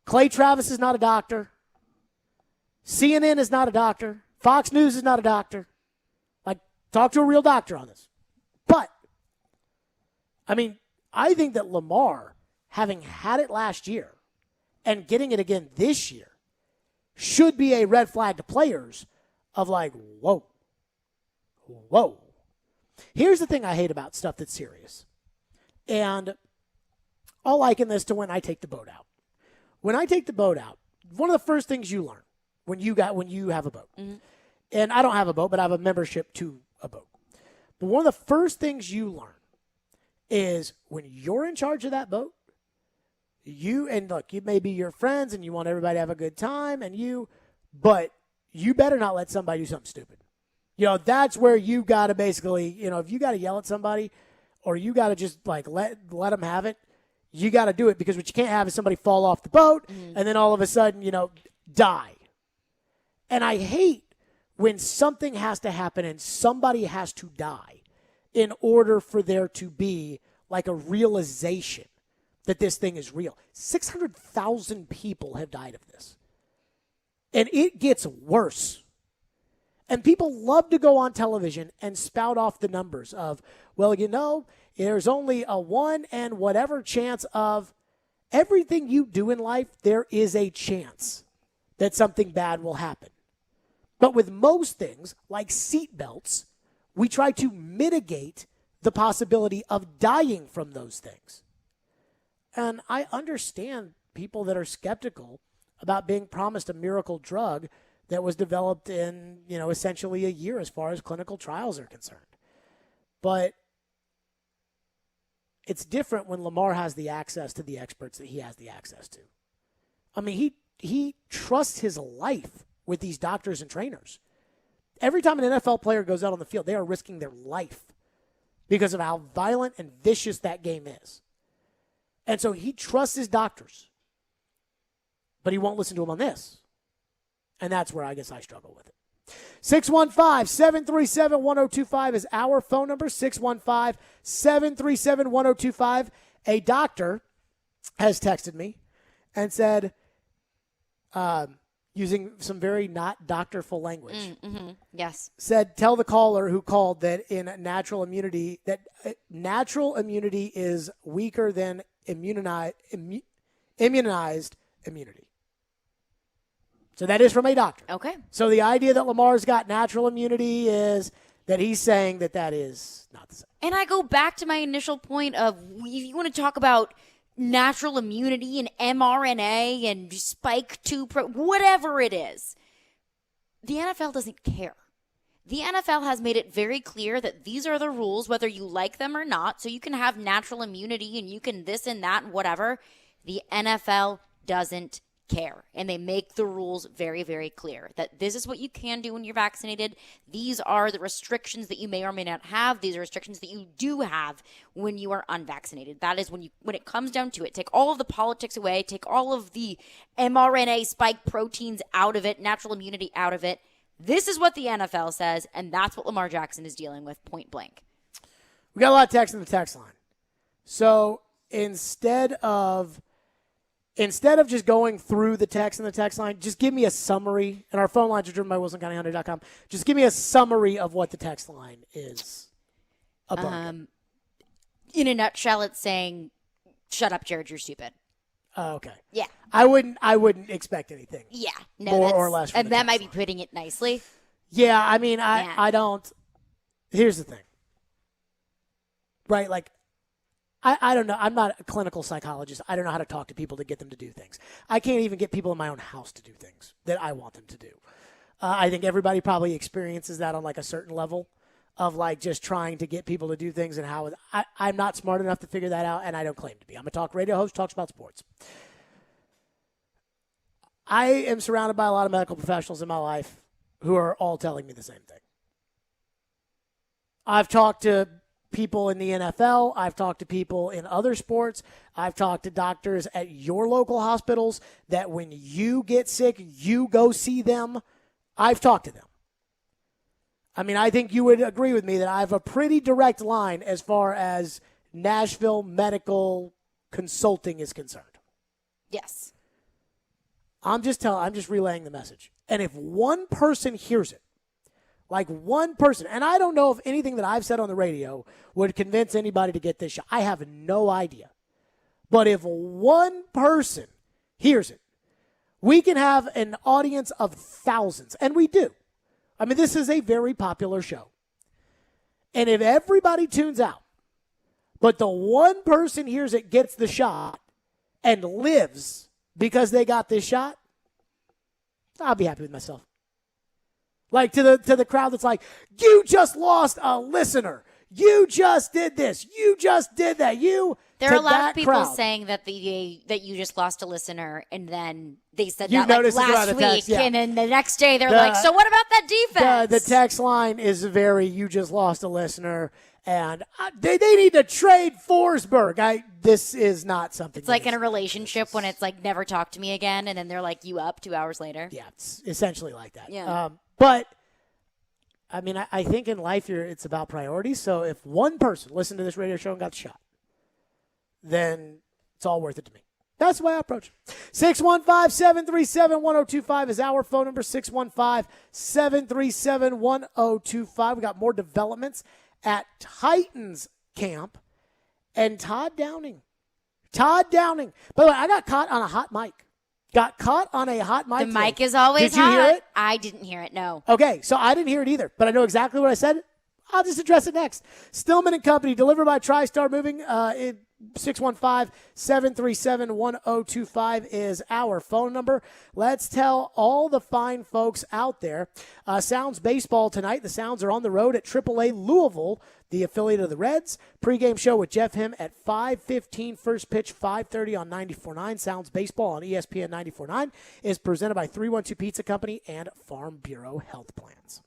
Speaker 1: Clay Travis is not a doctor. CNN is not a doctor. Fox News is not a doctor. Like, talk to a real doctor on this. But, I mean, I think that Lamar, having had it last year and getting it again this year, should be a red flag to players of like, whoa. Here's the thing I hate about stuff that's serious. And I'll liken this to when I take the boat out. When I take the boat out, one of the first things you learn when you have a boat, and I don't have a boat, but I have a membership to a boat. But one of the first things you learn is when you're in charge of that boat, you may be your friends and you want everybody to have a good time, but you better not let somebody do something stupid. That's where you got to basically, if you got to yell at somebody or you got to just like let them have it, you got to do it, because what you can't have is somebody fall off the boat and then all of a sudden, die. And I hate when something has to happen and somebody has to die in order for there to be like a realization that this thing is real. 600,000 people have died of this. And it gets worse. And people love to go on television and spout off the numbers of, well, there's only a 1 and whatever chance of everything you do in life, there is a chance that something bad will happen. But with most things, like seatbelts, we try to mitigate the possibility of dying from those things. And I understand people that are skeptical about being promised a miracle drug that was developed in, essentially a year as far as clinical trials are concerned. But it's different when Lamar has the access to the experts that he has the access to. I mean, he trusts his life with these doctors and trainers. Every time an NFL player goes out on the field, they are risking their life because of how violent and vicious that game is. And so he trusts his doctors, but he won't listen to them on this. And that's where I guess I struggle with it. 615-737-1025 is our phone number, 615-737-1025. A doctor has texted me and said, using some very not doctorful language.
Speaker 2: Yes.
Speaker 1: Said, tell the caller who called that natural immunity is weaker than immunized immunity. So that is from a doctor.
Speaker 2: Okay.
Speaker 1: So the idea that Lamar's got natural immunity is that he's saying that is not the same.
Speaker 2: And I go back to my initial point of, if you want to talk about natural immunity and mRNA and spike 2, whatever it is, the NFL doesn't care. The NFL has made it very clear that these are the rules, whether you like them or not. So you can have natural immunity and you can this and that and whatever. The NFL doesn't care. And they make the rules very, very clear that this is what you can do when you're vaccinated. These are the restrictions that you may or may not have. These are restrictions that you do have when you are unvaccinated. That is when it comes down to it. Take all of the politics away. Take all of the mRNA spike proteins out of it, natural immunity out of it. This is what the NFL says, and that's what Lamar Jackson is dealing with, point blank.
Speaker 1: We got a lot of text in the text line. So instead of just going through the text in the text line, just give me a summary. And our phone lines are driven by WilsonCountyHunter.com. Just give me a summary of what the text line is about.
Speaker 2: In a nutshell, it's saying, shut up, Jared, you're stupid.
Speaker 1: Okay.
Speaker 2: Yeah.
Speaker 1: I wouldn't expect anything.
Speaker 2: Yeah. No,
Speaker 1: more or less.
Speaker 2: And that might be putting it nicely.
Speaker 1: Yeah, I mean, I don't. Here's the thing. Right? Like, I don't know. I'm not a clinical psychologist. I don't know how to talk to people to get them to do things. I can't even get people in my own house to do things that I want them to do. I think everybody probably experiences that on like a certain level of like just trying to get people to do things and how I'm not smart enough to figure that out, and I don't claim to be. I'm a talk radio host, talks about sports. I am surrounded by a lot of medical professionals in my life who are all telling me the same thing. I've talked to people in the NFL. I've talked to people in other sports. I've talked to doctors at your local hospitals that when you get sick, you go see them. I've talked to them. I mean, I think you would agree with me that I have a pretty direct line as far as Nashville medical consulting is concerned.
Speaker 2: Yes.
Speaker 1: I'm just relaying the message. And if one person hears it, like one person, and I don't know if anything that I've said on the radio would convince anybody to get this shot. I have no idea. But if one person hears it, we can have an audience of thousands, and we do. I mean, this is a very popular show. And if everybody tunes out, but the one person hears it, gets the shot, and lives because they got this shot, I'll be happy with myself. Like to the crowd that's like, you just lost a listener. You just did this. You just did that.
Speaker 2: There are a lot of people
Speaker 1: crowd.
Speaker 2: saying that that you just lost a listener, and then they said
Speaker 1: You
Speaker 2: that like
Speaker 1: noticed it around
Speaker 2: last
Speaker 1: the
Speaker 2: week,
Speaker 1: text, yeah.
Speaker 2: and then the next day they're like, "So what about that defense?"
Speaker 1: The text line is very, you just lost a listener, and they need to trade Forsberg. This is not something.
Speaker 2: It's like in a relationship when it's like, never talk to me again, and then they're like, you up 2 hours later.
Speaker 1: Yeah, it's essentially like that.
Speaker 2: Yeah.
Speaker 1: But I mean, I think in life it's about priorities. So if one person listened to this radio show and got the shot, then it's all worth it to me. That's the way I approach it. 615-737-1025 is our phone number, 615-737-1025. We got more developments at Titans camp and Todd Downing. By the way, I got caught on a hot mic. The
Speaker 2: mic is always
Speaker 1: Did you
Speaker 2: hot.
Speaker 1: hear it?
Speaker 2: I didn't hear it, no.
Speaker 1: Okay, so I didn't hear it either, but I know exactly what I said. I'll just address it next. Stillman and Company, delivered by TriStar Moving. 615-737-1025 is our phone number. Let's tell all the fine folks out there. Sounds baseball tonight. The Sounds are on the road at AAA Louisville, the affiliate of the Reds. Pre-game show with Jeff Him at 5:15. First pitch 5:30 on 94.9. Sounds baseball on ESPN 94.9 is presented by 312 Pizza Company and Farm Bureau Health Plans.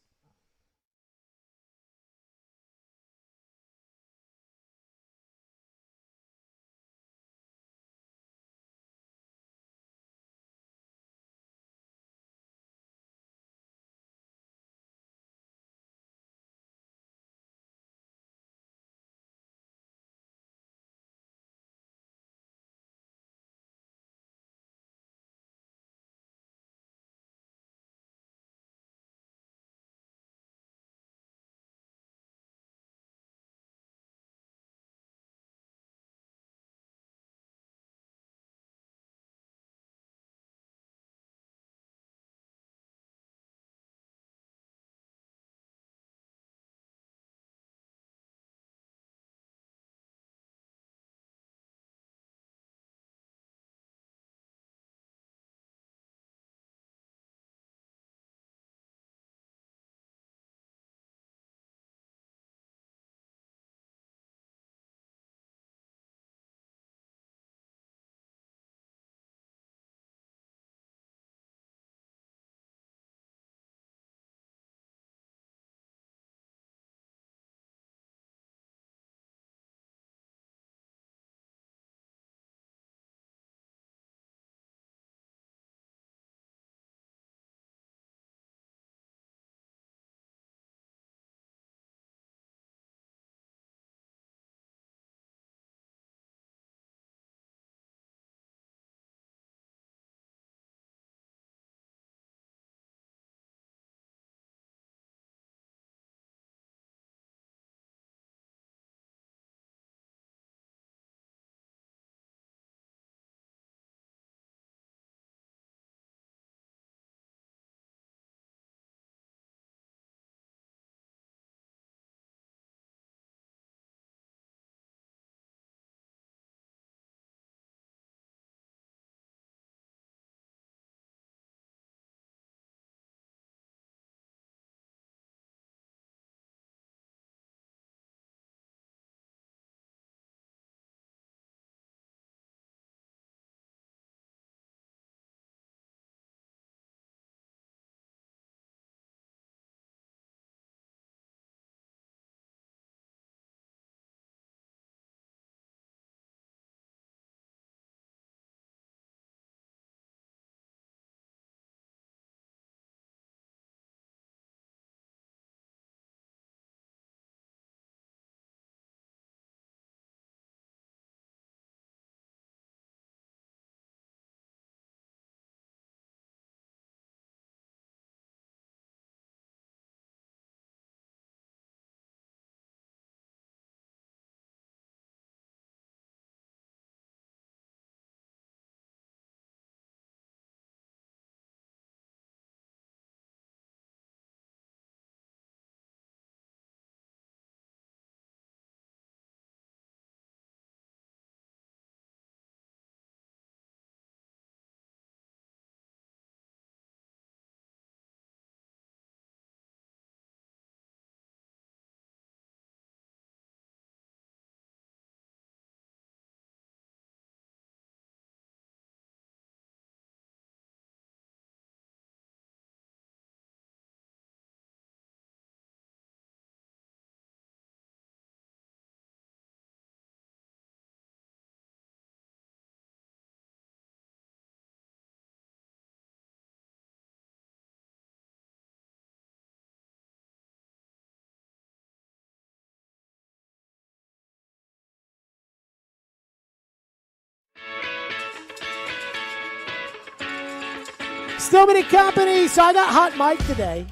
Speaker 1: Stillman and Company. So I got hot mic today,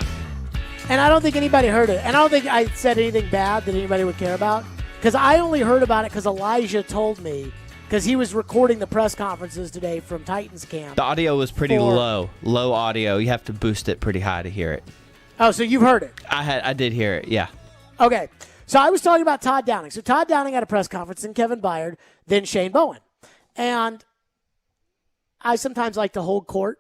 Speaker 1: and I don't think anybody heard it. And I don't think I said anything bad that anybody would care about, because I only heard about it because Elijah told me, because he was recording the press conferences today from Titans camp.
Speaker 4: The audio was pretty low audio. You have to boost it pretty high to hear it.
Speaker 1: Oh, so you've heard it?
Speaker 4: I did hear it, yeah.
Speaker 1: Okay. So I was talking about Todd Downing. So Todd Downing had a press conference, and Kevin Byard, then Shane Bowen. And I sometimes like to hold court,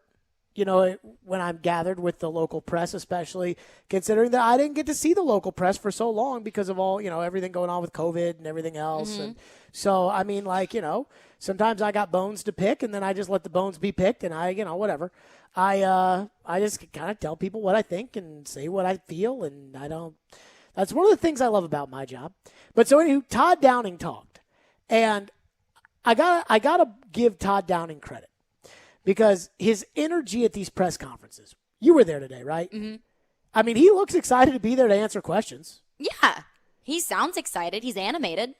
Speaker 1: when I'm gathered with the local press, especially considering that I didn't get to see the local press for so long because of all, everything going on with COVID and everything else. Mm-hmm. And so, sometimes I got bones to pick, and then I just let the bones be picked, and whatever. I just kind of tell people what I think and say what I feel, and that's one of the things I love about my job. But so anyway, Todd Downing talked, and I gotta give Todd Downing credit, because his energy at these press conferences, you were there today, right? Mm-hmm. He looks excited to be there to answer questions.
Speaker 2: Yeah, he sounds excited. He's animated.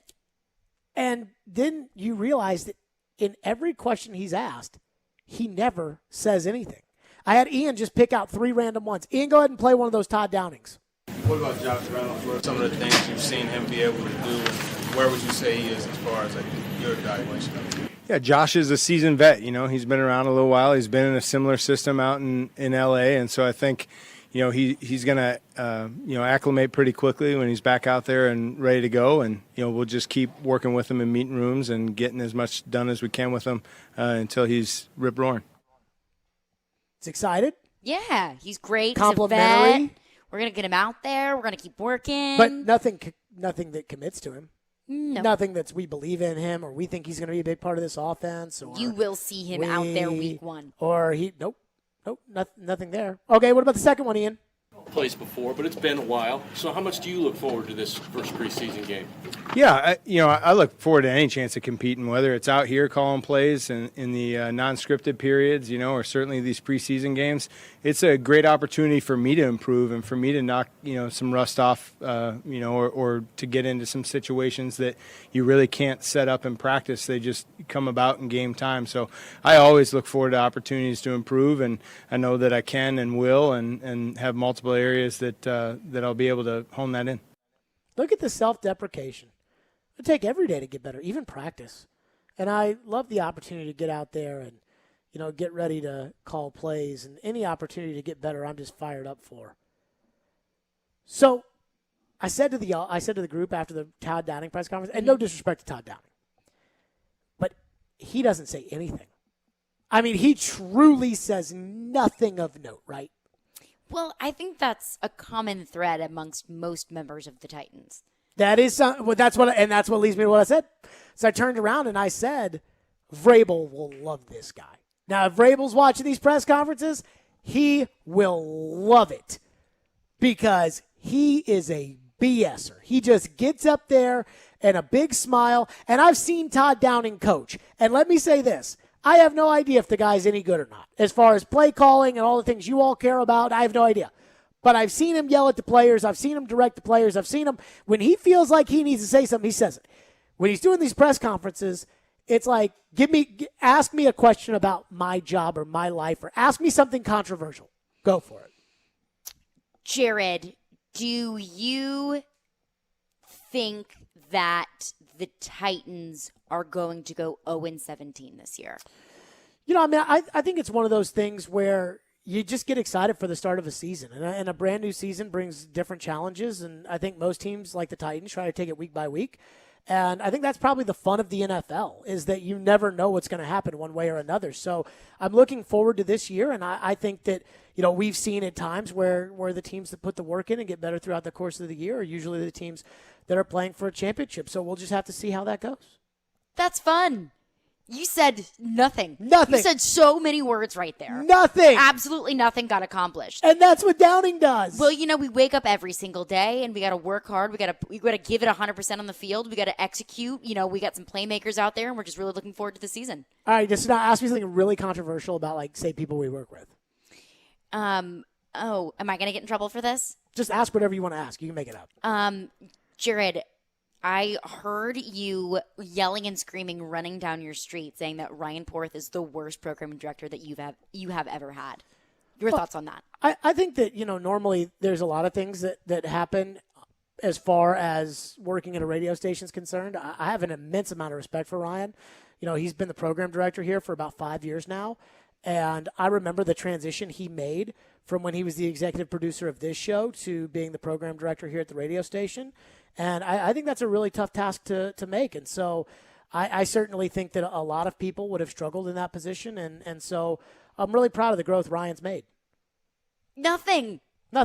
Speaker 1: And then you realize that in every question he's asked, he never says anything. I had Ian just pick out 3 random ones. Ian, go ahead and play one of those Todd Downings.
Speaker 5: What about Josh Reynolds? What are some of the things you've seen him be able to do? Where would you say he is as far as your evaluation of him?
Speaker 9: Yeah, Josh is a seasoned vet. He's been around a little while. He's been in a similar system out in L.A., and so I think, he's going to, acclimate pretty quickly when he's back out there and ready to go. And, we'll just keep working with him in meeting rooms and getting as much done as we can with him until he's rip-roaring.
Speaker 1: He's excited?
Speaker 2: Yeah, he's great.
Speaker 1: Complimentary?
Speaker 2: He's a vet. We're going to get him out there. We're going to keep working.
Speaker 1: But nothing that commits to him.
Speaker 2: No.
Speaker 1: Nothing that's we believe in him, or we think he's going to be a big part of this offense. Or
Speaker 2: you will see him out there week 1.
Speaker 1: Or nope, nothing there. Okay, what about the second one, Ian?
Speaker 10: Place before, but it's been a while. So how much do you look forward to this first preseason game?
Speaker 9: Yeah, I look forward to any chance of competing, whether it's out here calling plays in the non-scripted periods, or certainly these preseason games. It's a great opportunity for me to improve and for me to knock, some rust off, or to get into some situations that you really can't set up in practice. They just come about in game time. So I always look forward to opportunities to improve, and I know that I can and will, and have multiple areas that I'll be able to hone that in.
Speaker 1: Look at the self-deprecation. It'll take every day to get better, even practice. And I love the opportunity to get out there and, get ready to call plays, and any opportunity to get better, I'm just fired up for. So I said to the group after the Todd Downing press conference, and no disrespect to Todd Downing, but he doesn't say anything. He truly says nothing of note, right?
Speaker 2: Well, I think that's a common thread amongst most members of the Titans.
Speaker 1: That is that's what leads me to what I said. So I turned around and I said, Vrabel will love this guy. Now, if Vrabel's watching these press conferences, he will love it, because he is a BSer. He just gets up there and a big smile. And I've seen Todd Downing coach. And let me say this. I have no idea if the guy's any good or not. As far as play calling and all the things you all care about, I have no idea. But I've seen him yell at the players. I've seen him direct the players. I've seen him, when he feels like he needs to say something, he says it. When he's doing these press conferences, it's like, ask me a question about my job or my life, or ask me something controversial. Go for it.
Speaker 2: Jared, do you think that the Titans are going to go 0-17 this year?
Speaker 1: I think it's one of those things where you just get excited for the start of a season. And a brand new season brings different challenges. And I think most teams like the Titans try to take it week by week. And I think that's probably the fun of the NFL, is that you never know what's going to happen one way or another. So I'm looking forward to this year. And I think that, we've seen at times where the teams that put the work in and get better throughout the course of the year are usually the teams that are playing for a championship. So we'll just have to see how that goes.
Speaker 2: That's fun. You said nothing.
Speaker 1: Nothing.
Speaker 2: You said so many words right there.
Speaker 1: Nothing.
Speaker 2: Absolutely nothing got accomplished.
Speaker 1: And that's what Downing does.
Speaker 2: Well, we wake up every single day and we got to work hard. We got to give it 100% on the field. We got to execute. We got some playmakers out there, and we're just really looking forward to the season.
Speaker 1: All right, just now ask me something really controversial about, say, people we work with.
Speaker 2: Am I going to get in trouble for this?
Speaker 1: Just ask whatever you want to ask. You can make it up.
Speaker 2: Jared, I heard you yelling and screaming, running down your street, saying that Ryan Porth is the worst programming director that you have ever had. Your thoughts on that?
Speaker 1: I think that, normally there's a lot of things that happen as far as working at a radio station is concerned. I have an immense amount of respect for Ryan. He's been the program director here for about 5 years now. And I remember the transition he made from when he was the executive producer of this show to being the program director here at the radio station. And I think that's a really tough task to make. And so I certainly think that a lot of people would have struggled in that position. And so I'm really proud of the growth Ryan's made.
Speaker 2: Nothing.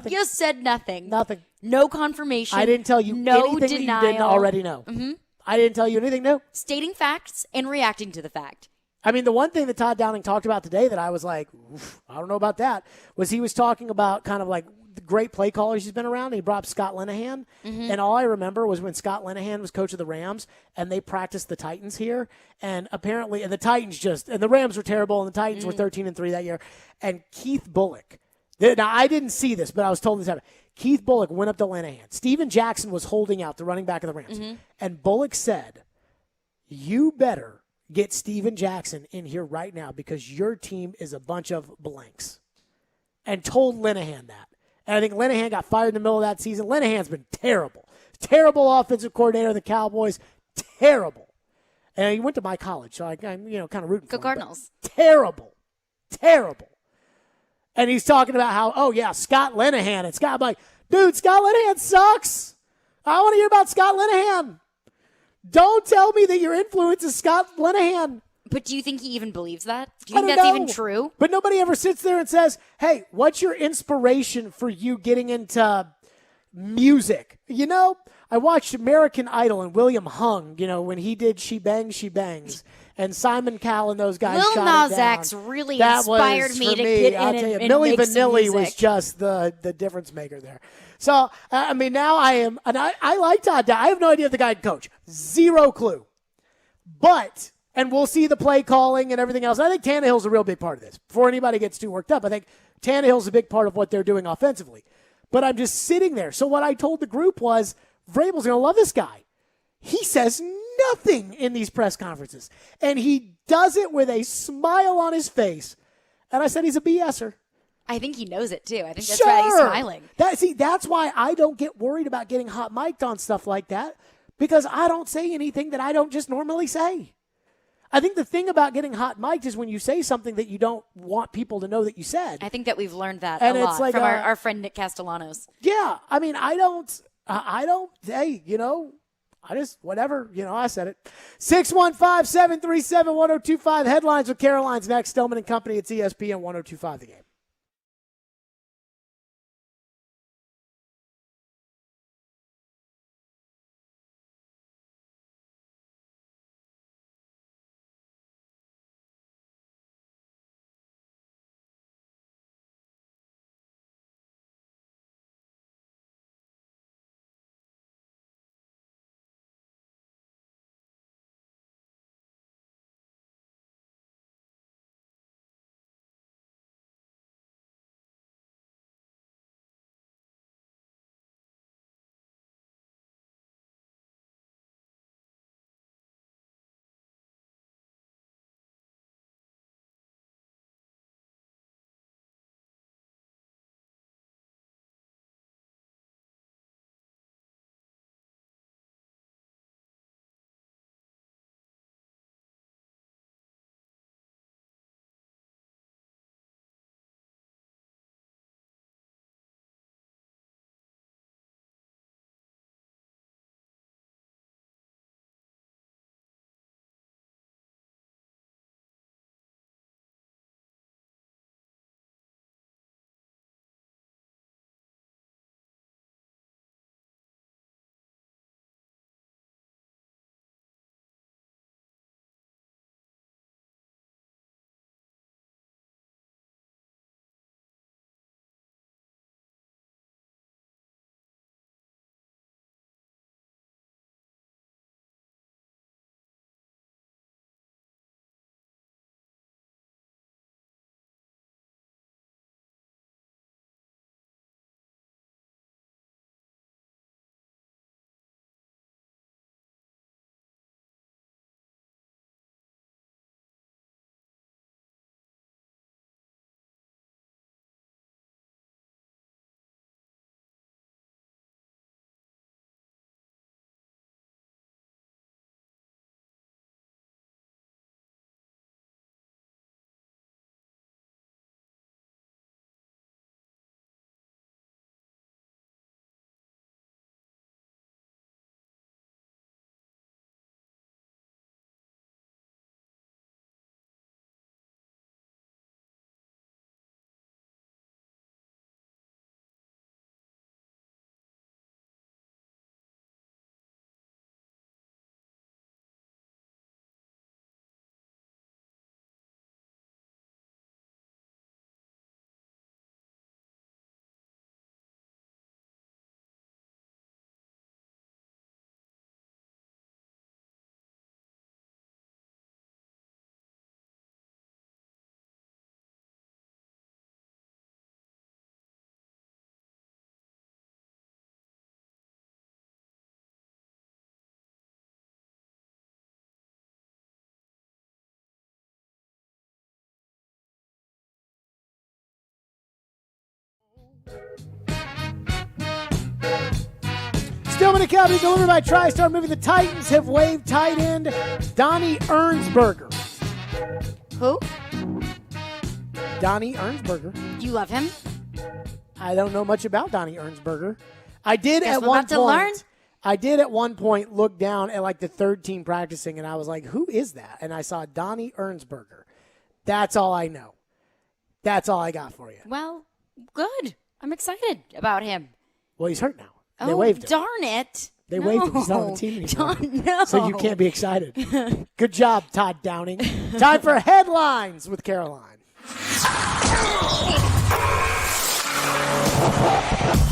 Speaker 2: You said nothing.
Speaker 1: Nothing.
Speaker 2: No confirmation.
Speaker 1: I didn't tell you
Speaker 2: no
Speaker 1: anything
Speaker 2: denial.
Speaker 1: that you didn't already know.
Speaker 2: Mm-hmm.
Speaker 1: I didn't tell you anything new.
Speaker 2: Stating facts and reacting to the fact.
Speaker 1: I mean, the one thing that Todd Downing talked about today that I was like, I don't know about that, was he was talking about kind of like the great play callers he's been around. And he brought up Scott Linehan. Mm-hmm. And all I remember was when Scott Linehan was coach of the Rams and they practiced the Titans here. And apparently, and the Titans and the Rams were terrible and the Titans were 13-3 that year. And Keith Bullock, now I didn't see this, but I was told this happened. Keith Bullock went up to Linehan. Steven Jackson was holding out, the running back of the Rams. Mm-hmm. And Bullock said, you better get Steven Jackson in here right now because your team is a bunch of blanks. And told Linehan that. And I think Linehan got fired in the middle of that season. Linehan's been terrible. Terrible offensive coordinator of the Cowboys. Terrible. And he went to my college, so I'm kind of rooting for him.
Speaker 2: Go Cardinals.
Speaker 1: Terrible. Terrible. And he's talking about how, Scott Linehan. And I'm like, dude, Scott Linehan sucks. I want to hear about Scott Linehan. Don't tell me that your influence is Scott Linehan.
Speaker 2: But do you think he even believes that? Do you think that's even true?
Speaker 1: But nobody ever sits there and says, hey, what's your inspiration for you getting into music? I watched American Idol and William Hung, when he did She Bangs, She Bangs. And Simon Cowell and those guys
Speaker 2: Lil
Speaker 1: shot
Speaker 2: Nas
Speaker 1: it down.
Speaker 2: X really
Speaker 1: That
Speaker 2: inspired
Speaker 1: was,
Speaker 2: me
Speaker 1: for
Speaker 2: to get in
Speaker 1: I'll tell you,
Speaker 2: and
Speaker 1: Milli
Speaker 2: make some
Speaker 1: Vanilli
Speaker 2: music.
Speaker 1: was just the difference maker there. So, now I am, and I like Todd. I have no idea if the guy can coach. Zero clue. But, and we'll see the play calling and everything else. I think Tannehill's a real big part of this. Before anybody gets too worked up, I think Tannehill's a big part of what they're doing offensively. But I'm just sitting there. So what I told the group was, Vrabel's going to love this guy. He says nothing in these press conferences. And he does it with a smile on his face. And I said he's a BSer.
Speaker 2: I think he knows it, too. I think that's why he's smiling.
Speaker 1: That's why I don't get worried about getting hot mic'd on stuff like that, because I don't say anything that I don't just normally say. I think the thing about getting hot mic'd is when you say something that you don't want people to know that you said.
Speaker 2: I think that we've learned that
Speaker 1: and
Speaker 2: a
Speaker 1: it's
Speaker 2: lot
Speaker 1: like
Speaker 2: from our friend Nick Castellanos.
Speaker 1: Yeah. I mean, I don't, hey, I just, whatever, I said it. 615-737-1025. Headlines with Caroline's next. Stillman and Company. It's ESPN 1025 The Game. Stillman and Company, delivered by TriStar Movie. The Titans have waived tight end Donnie Ernsberger.
Speaker 2: Who?
Speaker 1: Donnie Ernsberger.
Speaker 2: You love him?
Speaker 1: I don't know much about Donnie Ernsberger. I did
Speaker 2: Guess
Speaker 1: at
Speaker 2: we're
Speaker 1: one
Speaker 2: about to
Speaker 1: point.
Speaker 2: learn.
Speaker 1: I did at one point look down at like the third team practicing, and I was like, "Who is that?" And I saw Donnie Ernsberger. That's all I know. That's all I got for you.
Speaker 2: Well, good. I'm excited about him.
Speaker 1: Well, he's hurt now. They
Speaker 2: Oh,
Speaker 1: waived him.
Speaker 2: darn it.
Speaker 1: They waived him. He's not on the team anymore.
Speaker 2: No.
Speaker 1: So you can't be excited. Good job, Todd Downing. Time for headlines with Caroline.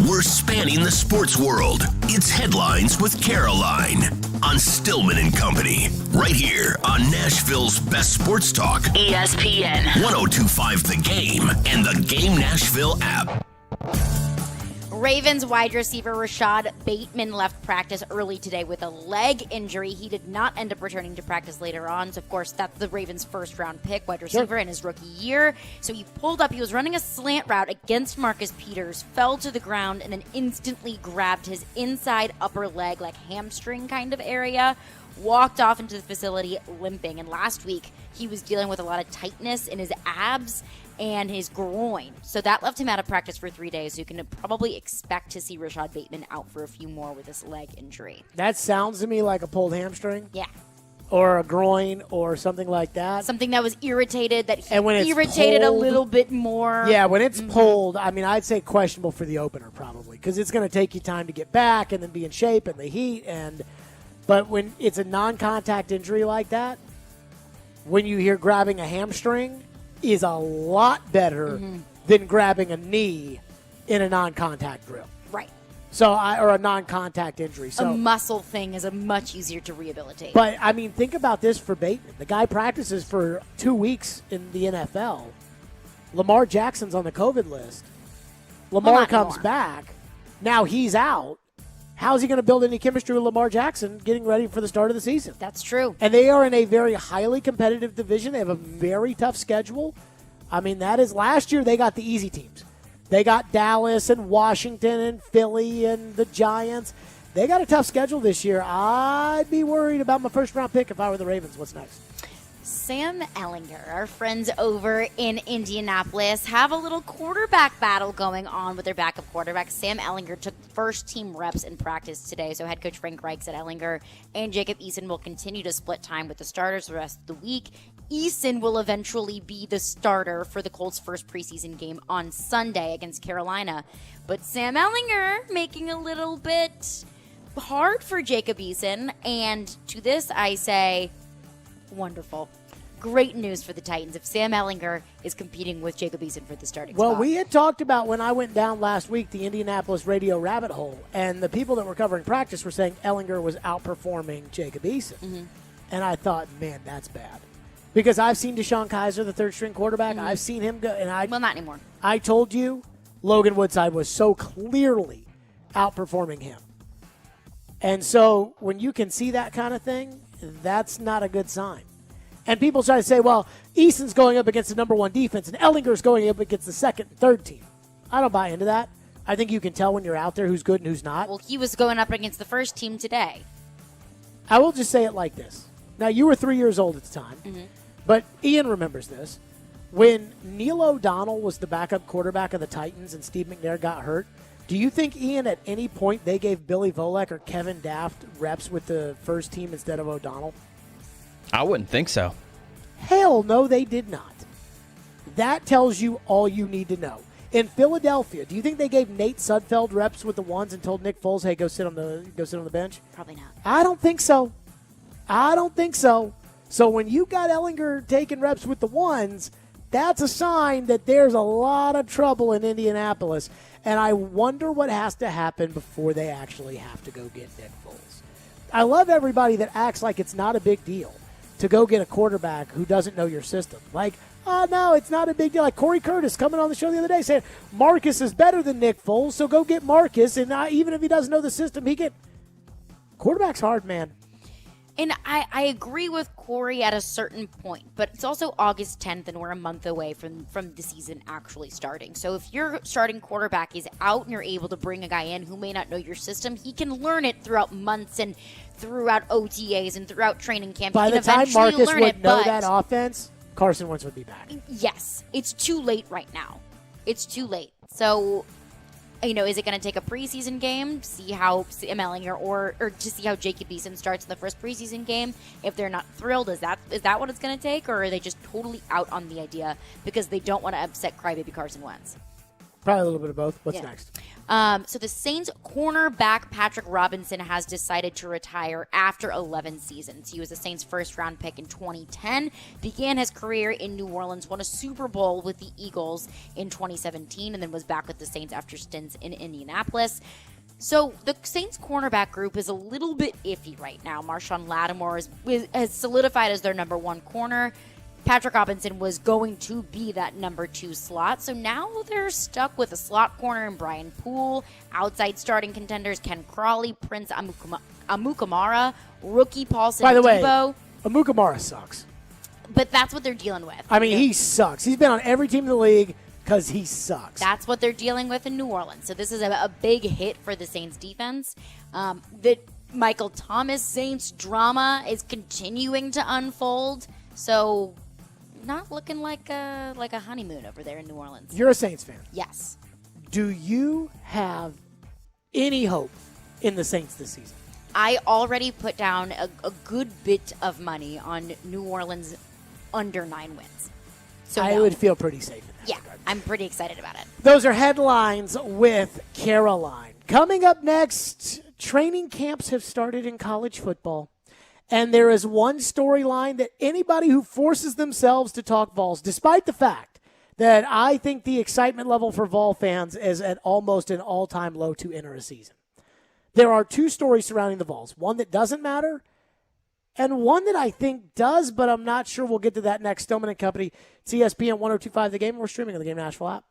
Speaker 11: We're spanning the sports world. It's Headlines with Caroline on Stillman and Company, right here on Nashville's best sports talk,
Speaker 12: ESPN
Speaker 11: 102.5 The Game and the Game Nashville app.
Speaker 2: Ravens wide receiver Rashad Bateman left practice early today with a leg injury. He did not end up returning to practice later on. So, of course, that's the Ravens' first-round pick, wide receiver in his rookie year. So he pulled up. He was running a slant route against Marcus Peters, fell to the ground, and then instantly grabbed his inside upper leg, like hamstring kind of area, walked off into the facility limping. And last week, he was dealing with a lot of tightness in his abs and his groin. So that left him out of practice for 3 days. So you can probably expect to see Rashad Bateman out for a few more with this leg injury.
Speaker 1: That sounds to me like a pulled hamstring.
Speaker 2: Yeah.
Speaker 1: Or a groin or something like that.
Speaker 2: Something that was irritated, that he
Speaker 1: And when it's
Speaker 2: irritated
Speaker 1: pulled,
Speaker 2: a little bit more.
Speaker 1: Yeah, when it's pulled, I mean, I'd say questionable for the opener probably because it's going to take you time to get back and then be in shape and the heat. But when it's a non-contact injury like that, when you hear grabbing a hamstring is a lot better than grabbing a knee in a non-contact drill.
Speaker 2: Right.
Speaker 1: So, or a non-contact injury. So,
Speaker 2: a muscle thing is much easier to rehabilitate.
Speaker 1: But, I mean, think about this for Bateman. The guy practices for 2 weeks in the NFL. Lamar Jackson's on the COVID list. Lamar comes back. Now he's out. How's he going to build any chemistry with Lamar Jackson getting ready for the start of the season?
Speaker 2: That's true.
Speaker 1: And they are in a very highly competitive division. They have a very tough schedule. I mean, that is last year they got the easy teams. They got Dallas and Washington and Philly and the Giants. They got a tough schedule this year. I'd be worried about my first-round pick if I were the Ravens. What's next?
Speaker 2: Sam Ellinger, our friends over in Indianapolis, have a little quarterback battle going on with their backup quarterback. Sam Ellinger took first-team reps in practice today, so head coach Frank Reich said Ellinger and Jacob Eason will continue to split time with the starters the rest of the week. Eason will eventually be the starter for the Colts' first preseason game on Sunday against Carolina. But Sam Ellinger making a little bit hard for Jacob Eason, and to this I say, wonderful. Great news for the Titans if Sam Ellinger is competing with Jacob Eason for the starting spot.
Speaker 1: Well, we had talked about when I went down last week the Indianapolis radio rabbit hole, and the people that were covering practice were saying Ellinger was outperforming Jacob Eason. And I thought, man, that's bad. Because I've seen Deshaun Kaiser, the third-string quarterback. I've seen him go. And
Speaker 2: well, not anymore.
Speaker 1: I told you Logan Woodside was so clearly outperforming him. And so when you can see that kind of thing, that's not a good sign. And people try to say, well, Eason's going up against the number one defense and Ellinger's going up against the second and third team. I don't buy into that. I think you can tell when you're out there who's good and who's not.
Speaker 2: Well, he was going up against the first team today.
Speaker 1: I will just say it like this. Now, you were 3 years old at the time, but Ian remembers this. When Neil O'Donnell was the backup quarterback of the Titans and Steve McNair got hurt, do you think, Ian, at any point they gave Billy Volek or Kevin Daft reps with the first team instead of O'Donnell?
Speaker 4: I wouldn't think so.
Speaker 1: Hell no, they did not. That tells you all you need to know. In Philadelphia, do you think they gave Nate Sudfeld reps with the ones and told Nick Foles, "Hey, go sit on the bench"?
Speaker 2: Probably not.
Speaker 1: I don't think so. So when you got Ellinger taking reps with the ones, that's a sign that there's a lot of trouble in Indianapolis. And I wonder what has to happen before they actually have to go get Nick Foles. I love everybody that acts like it's not a big deal to go get a quarterback who doesn't know your system. Like, oh, no, it's not a big deal. Like Corey Curtis coming on the show the other day saying Marcus is better than Nick Foles, so go get Marcus. And even if he doesn't know the system, he can. Quarterback's hard, man.
Speaker 2: And I agree with Corey at a certain point, but it's also August 10th, and we're a month away from the season actually starting. So if your starting quarterback is out and you're able to bring a guy in who may not know your system, he can learn it throughout months and throughout OTAs and throughout training camp.
Speaker 1: By
Speaker 2: he
Speaker 1: the
Speaker 2: can
Speaker 1: time
Speaker 2: eventually
Speaker 1: Marcus
Speaker 2: learn
Speaker 1: would
Speaker 2: it,
Speaker 1: know
Speaker 2: but
Speaker 1: that offense, Carson Wentz would be back.
Speaker 2: yes, it's too late right now. It's too late. So, is it going to take a preseason game, see how Sam Ehlinger or to see how Jacob Eason starts in the first preseason game? If they're not thrilled, is that what it's going to take, or are they just totally out on the idea because they don't want to upset crybaby Carson Wentz?
Speaker 1: Probably a little bit of both. What's next?
Speaker 2: So the Saints cornerback Patrick Robinson has decided to retire after 11 seasons. He was the Saints' first-round pick in 2010, began his career in New Orleans, won a Super Bowl with the Eagles in 2017, and then was back with the Saints after stints in Indianapolis. So the Saints cornerback group is a little bit iffy right now. Marshawn Lattimore has solidified as their number one corner. Patrick Robinson was going to be that number 2 slot. So now they're stuck with a slot corner in Brian Poole, outside starting contenders Ken Crawley, Prince Amukamara, rookie Paulson
Speaker 1: By the
Speaker 2: Debo.
Speaker 1: way, Amukamara sucks.
Speaker 2: But that's what they're dealing with.
Speaker 1: I mean, he sucks. He's been on every team in the league because he sucks.
Speaker 2: That's what they're dealing with in New Orleans. So this is a big hit for the Saints defense. The Michael Thomas Saints drama is continuing to unfold. So not looking like a honeymoon over there in New Orleans.
Speaker 1: You're a Saints fan.
Speaker 2: Yes.
Speaker 1: Do you have any hope in the Saints this season?
Speaker 2: I already put down a good bit of money on New Orleans under 9 wins. So
Speaker 1: I would feel pretty safe in that regard.
Speaker 2: I'm pretty excited about it.
Speaker 1: Those are headlines with Caroline. Coming up next, training camps have started in college football. And there is one storyline that anybody who forces themselves to talk Vols, despite the fact that I think the excitement level for Vol fans is at almost an all-time low to enter a season. There are 2 stories surrounding the Vols. One that doesn't matter, and one that I think does, but I'm not sure. We'll get to that next. Stillman and Company, it's ESPN 102.5 The Game. We're streaming on the Game Nashville app.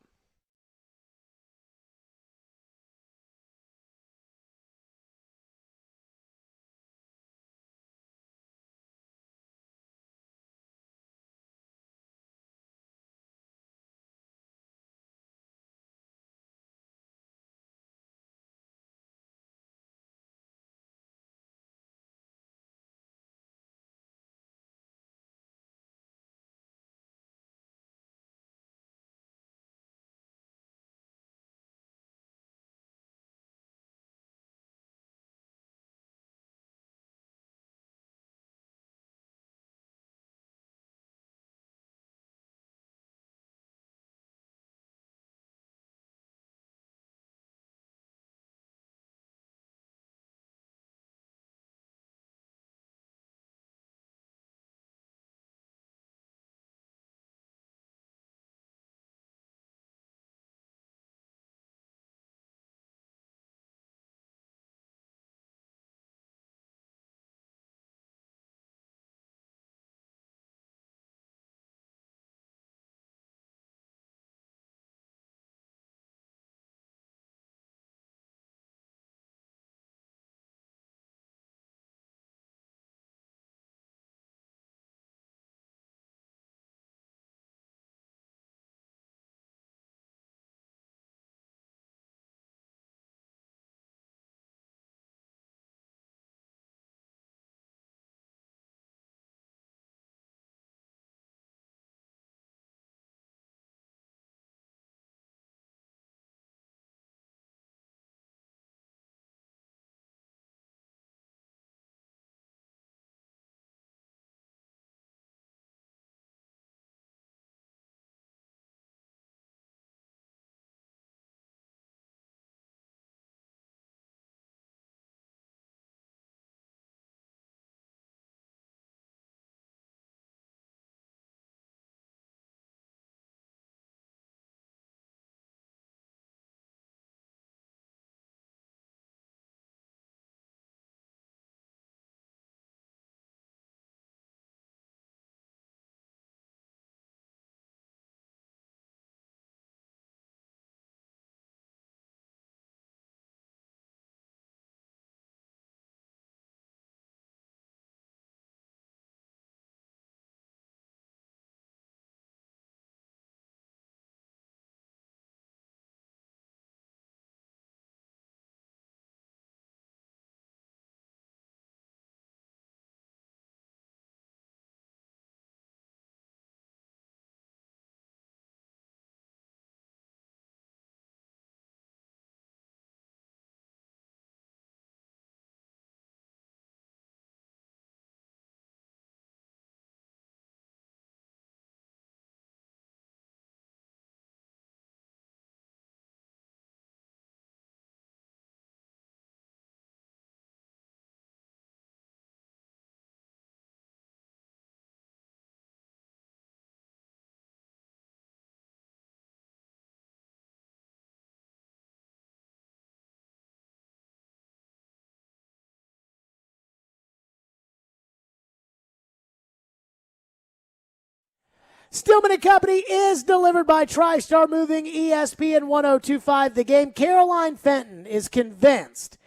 Speaker 1: Stillman and Company is delivered by TriStar Moving, ESPN 1025 The Game. Caroline Fenton is convinced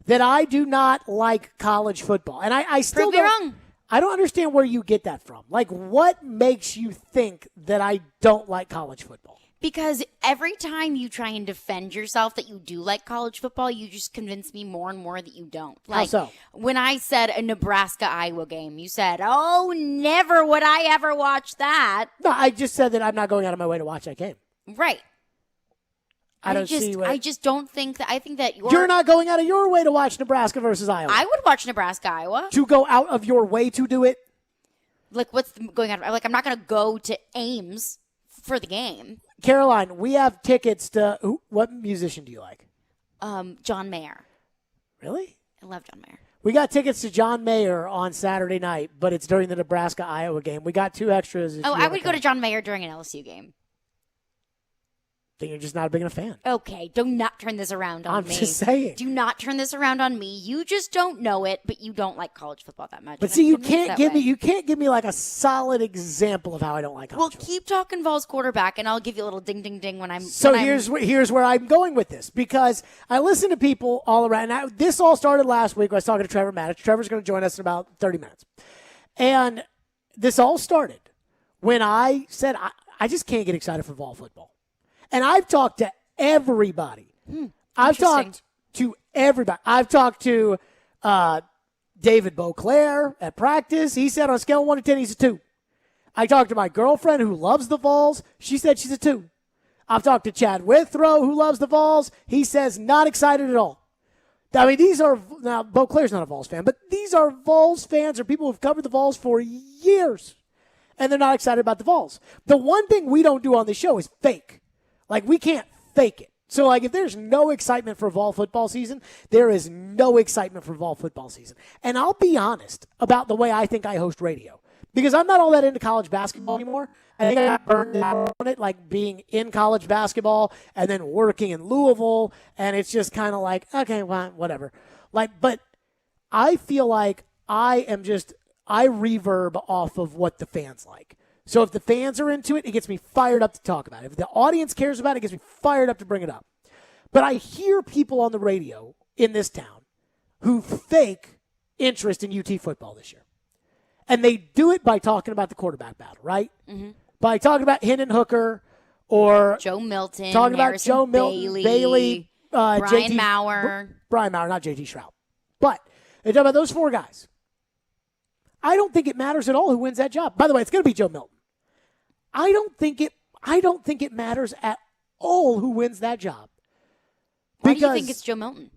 Speaker 1: that I do not like college football. And I still
Speaker 2: Prove me wrong.
Speaker 1: I don't understand where you get that from. Like, what makes you think that I don't like college football?
Speaker 2: Because every time you try and defend yourself that you do like college football, you just convince me more and more that you don't. Like,
Speaker 1: How so?
Speaker 2: When I said a Nebraska-Iowa game, you said, oh, never would I ever watch that.
Speaker 1: No, I just said that I'm not going out of my way to watch that game.
Speaker 2: Right. I just don't think that. I think that
Speaker 1: you're not going out of your way to watch Nebraska versus Iowa.
Speaker 2: I would watch Nebraska-Iowa.
Speaker 1: To go out of your way to do it?
Speaker 2: Like, what's going on? Like, I'm not going to go to Ames for the game.
Speaker 1: Caroline, we have tickets to what musician do you like?
Speaker 2: John Mayer.
Speaker 1: Really?
Speaker 2: I love John Mayer.
Speaker 1: We got tickets to John Mayer on Saturday night, but it's during the Nebraska-Iowa game. We got 2 extras.
Speaker 2: I would go to John Mayer during an LSU game.
Speaker 1: Then you're just not a big enough fan.
Speaker 2: Okay, do not turn this around on me.
Speaker 1: I'm just saying.
Speaker 2: Do not turn this around on me. You just don't know it, but you don't like college football that much.
Speaker 1: But see, you can't give me like a solid example of how I don't like college football.
Speaker 2: Keep talking Vols quarterback, and I'll give you a little ding, ding, ding when I'm.
Speaker 1: So here's where I'm going with this, because I listen to people all around. Now, this all started last week when I was talking to Trevor Maddox. Trevor's going to join us in about 30 minutes. And this all started when I said I just can't get excited for Vol football. And I've talked to everybody. I've talked to everybody. I've talked to David Beauclair at practice. He said on a scale of 1 to 10, he's a 2. I talked to my girlfriend who loves the Vols. She said she's a 2. I've talked to Chad Withrow who loves the Vols. He says not excited at all. I mean, now Beauclair's not a Vols fan, but these are Vols fans or people who've covered the Vols for years, and they're not excited about the Vols. The one thing we don't do on this show is fake. Like, we can't fake it. So, like, if there's no excitement for Vol football season, there is no excitement for Vol football season. And I'll be honest about the way I think I host radio, because I'm not all that into college basketball anymore. I think I got burned out on it, like being in college basketball and then working in Louisville, and it's just kind of like, okay, well, whatever. Like, but I feel like I reverb off of what the fans like. So if the fans are into it, it gets me fired up to talk about it. If the audience cares about it, it gets me fired up to bring it up. But I hear people on the radio in this town who fake interest in UT football this year. And they do it by talking about the quarterback battle, right? Mm-hmm. By talking about Hendon Hooker or
Speaker 2: Joe Milton,
Speaker 1: talking
Speaker 2: Harrison
Speaker 1: about Joe Milton, Bailey,
Speaker 2: Brian Maurer.
Speaker 1: Brian Maurer, not JT Shroud. But they talk about those 4 guys. I don't think it matters at all who wins that job. By the way, it's going to be Joe Milton. I don't think it matters at all who wins that job.
Speaker 2: Why do you think it's Joe Milton?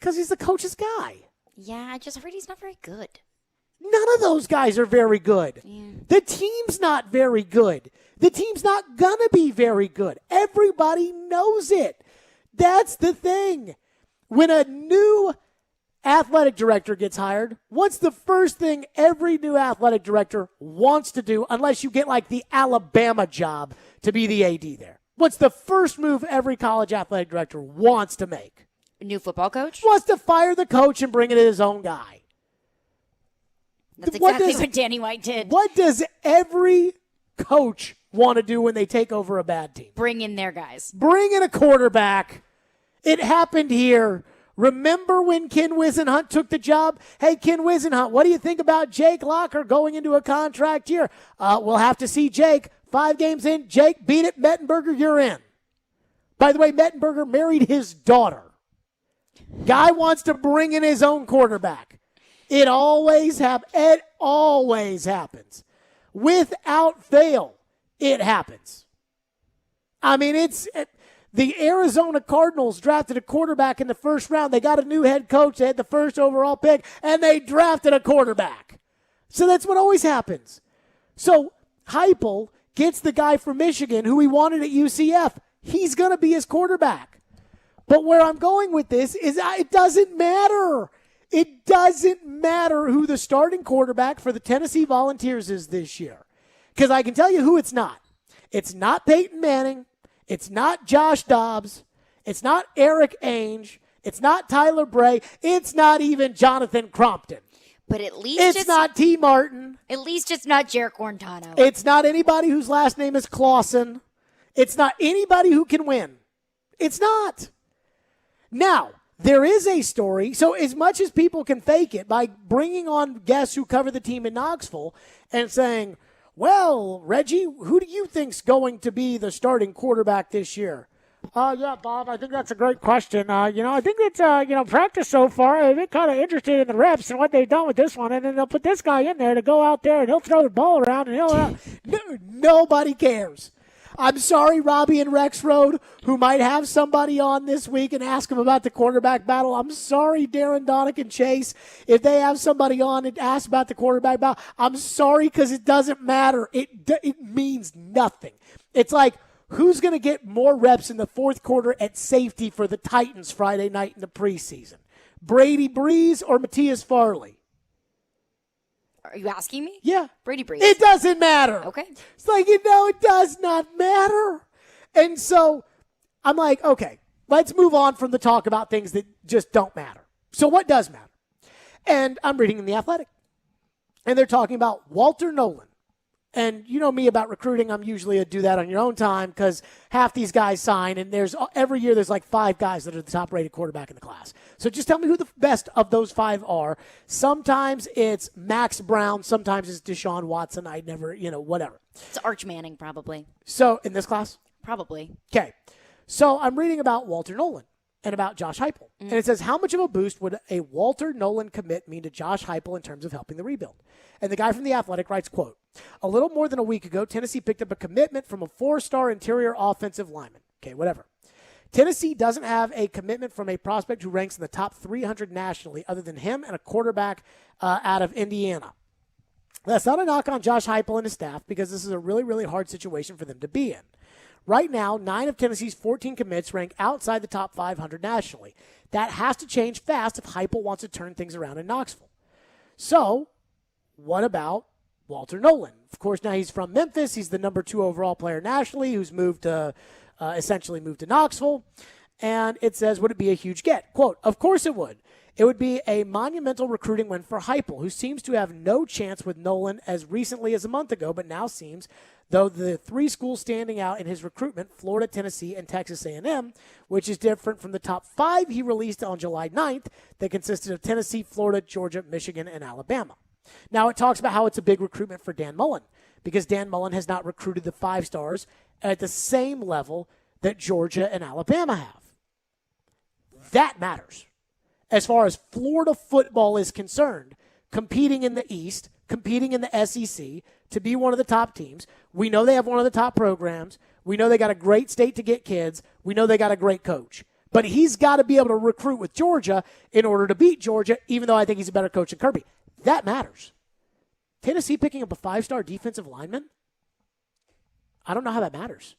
Speaker 1: Because he's the coach's guy.
Speaker 2: Yeah, I just heard he's not very good.
Speaker 1: None of those guys are very good. Yeah. The team's not very good. The team's not going to be very good. Everybody knows it. That's the thing. When a new athletic director gets hired, what's the first thing every new athletic director wants to do, unless you get like the Alabama job to be the AD there? What's the first move every college athletic director wants to make?
Speaker 2: A new football coach?
Speaker 1: Wants to fire the coach and bring in his own guy.
Speaker 2: That's exactly what Danny White did.
Speaker 1: What does every coach want to do when they take over a bad team?
Speaker 2: Bring in their guys.
Speaker 1: Bring in a quarterback. It happened here. Remember when Ken Wisenhunt took the job? Hey, Ken Wisenhunt, what do you think about Jake Locker going into a contract year? We'll have to see Jake. 5 games in, Jake, beat it. Mettenberger, you're in. By the way, Mettenberger married his daughter. Guy wants to bring in his own quarterback. It always happens. Without fail, it happens. I mean, the Arizona Cardinals drafted a quarterback in the first round. They got a new head coach. They had the first overall pick, and they drafted a quarterback. So that's what always happens. So Heupel gets the guy from Michigan who he wanted at UCF. He's going to be his quarterback. But where I'm going with this is it doesn't matter. It doesn't matter who the starting quarterback for the Tennessee Volunteers is this year. Because I can tell you who it's not. It's not Peyton Manning. It's not Josh Dobbs. It's not Eric Ainge. It's not Tyler Bray. It's not even Jonathan Crompton.
Speaker 2: But at least
Speaker 1: It's not T. Martin.
Speaker 2: At least it's not Jarek Quarantano.
Speaker 1: It's not anybody whose last name is Clausen. It's not anybody who can win. It's not. Now, there is a story. So as much as people can fake it by bringing on guests who cover the team in Knoxville and saying, well, Reggie, who do you think's going to be the starting quarterback this year? Yeah, Bob, I think that's a great question. I think it's, practice so far, I've been kind of interested in the reps and what they've done with this one. And then they'll put this guy in there to go out there and he'll throw the ball around and nobody cares. I'm sorry, Robbie and Rex Road, who might have somebody on this week and ask them about the quarterback battle. I'm sorry, Darren, Donick, and Chase, if they have somebody on and ask about the quarterback battle. I'm sorry because it doesn't matter. It means nothing. It's like, who's going to get more reps in the fourth quarter at safety for the Titans Friday night in the preseason? Brady Breeze or Matthias Farley?
Speaker 2: Are you asking me?
Speaker 1: Yeah.
Speaker 2: Brady Breeze.
Speaker 1: It doesn't matter.
Speaker 2: Okay.
Speaker 1: It's like, it does not matter. And so I'm like, okay, let's move on from the talk about things that just don't matter. So what does matter? And I'm reading in The Athletic. And they're talking about Walter Nolan. And you know me about recruiting. I'm usually a do that on your own time because half these guys sign, and every year there's like 5 guys that are the top-rated quarterback in the class. So just tell me who the best of those 5 are. Sometimes it's Max Brown. Sometimes it's Deshaun Watson. I never, whatever.
Speaker 2: It's Arch Manning, probably.
Speaker 1: So in this class?
Speaker 2: Probably.
Speaker 1: Okay. So I'm reading about Walter Nolan and about Josh Heupel. And it says, how much of a boost would a Walter Nolan commit mean to Josh Heupel in terms of helping the rebuild? And the guy from The Athletic writes, quote, a little more than a week ago, Tennessee picked up a commitment from a 4-star interior offensive lineman. Okay, whatever. Tennessee doesn't have a commitment from a prospect who ranks in the top 300 nationally other than him and a quarterback out of Indiana. That's not a knock on Josh Heupel and his staff because this is a really, really hard situation for them to be in. Right now, 9 of Tennessee's 14 commits rank outside the top 500 nationally. That has to change fast if Heupel wants to turn things around in Knoxville. So, what about Walter Nolan? Of course, now he's from Memphis. He's the number 2 overall player nationally who's essentially moved to Knoxville. And it says, would it be a huge get? Quote, of course it would. It would be a monumental recruiting win for Heupel, who seems to have no chance with Nolan as recently as a month ago, but now seems, though the 3 schools standing out in his recruitment, Florida, Tennessee, and Texas A&M, which is different from the top 5 he released on July 9th that consisted of Tennessee, Florida, Georgia, Michigan, and Alabama. Now it talks about how it's a big recruitment for Dan Mullen because Dan Mullen has not recruited the 5 stars at the same level that Georgia and Alabama have. That matters. As far as Florida football is concerned, competing in the East, competing in the SEC, to be one of the top teams, we know they have one of the top programs. We know they got a great state to get kids. We know they got a great coach. But he's got to be able to recruit with Georgia in order to beat Georgia, even though I think he's a better coach than Kirby. That matters. Tennessee picking up a 5-star defensive lineman? I don't know how that matters.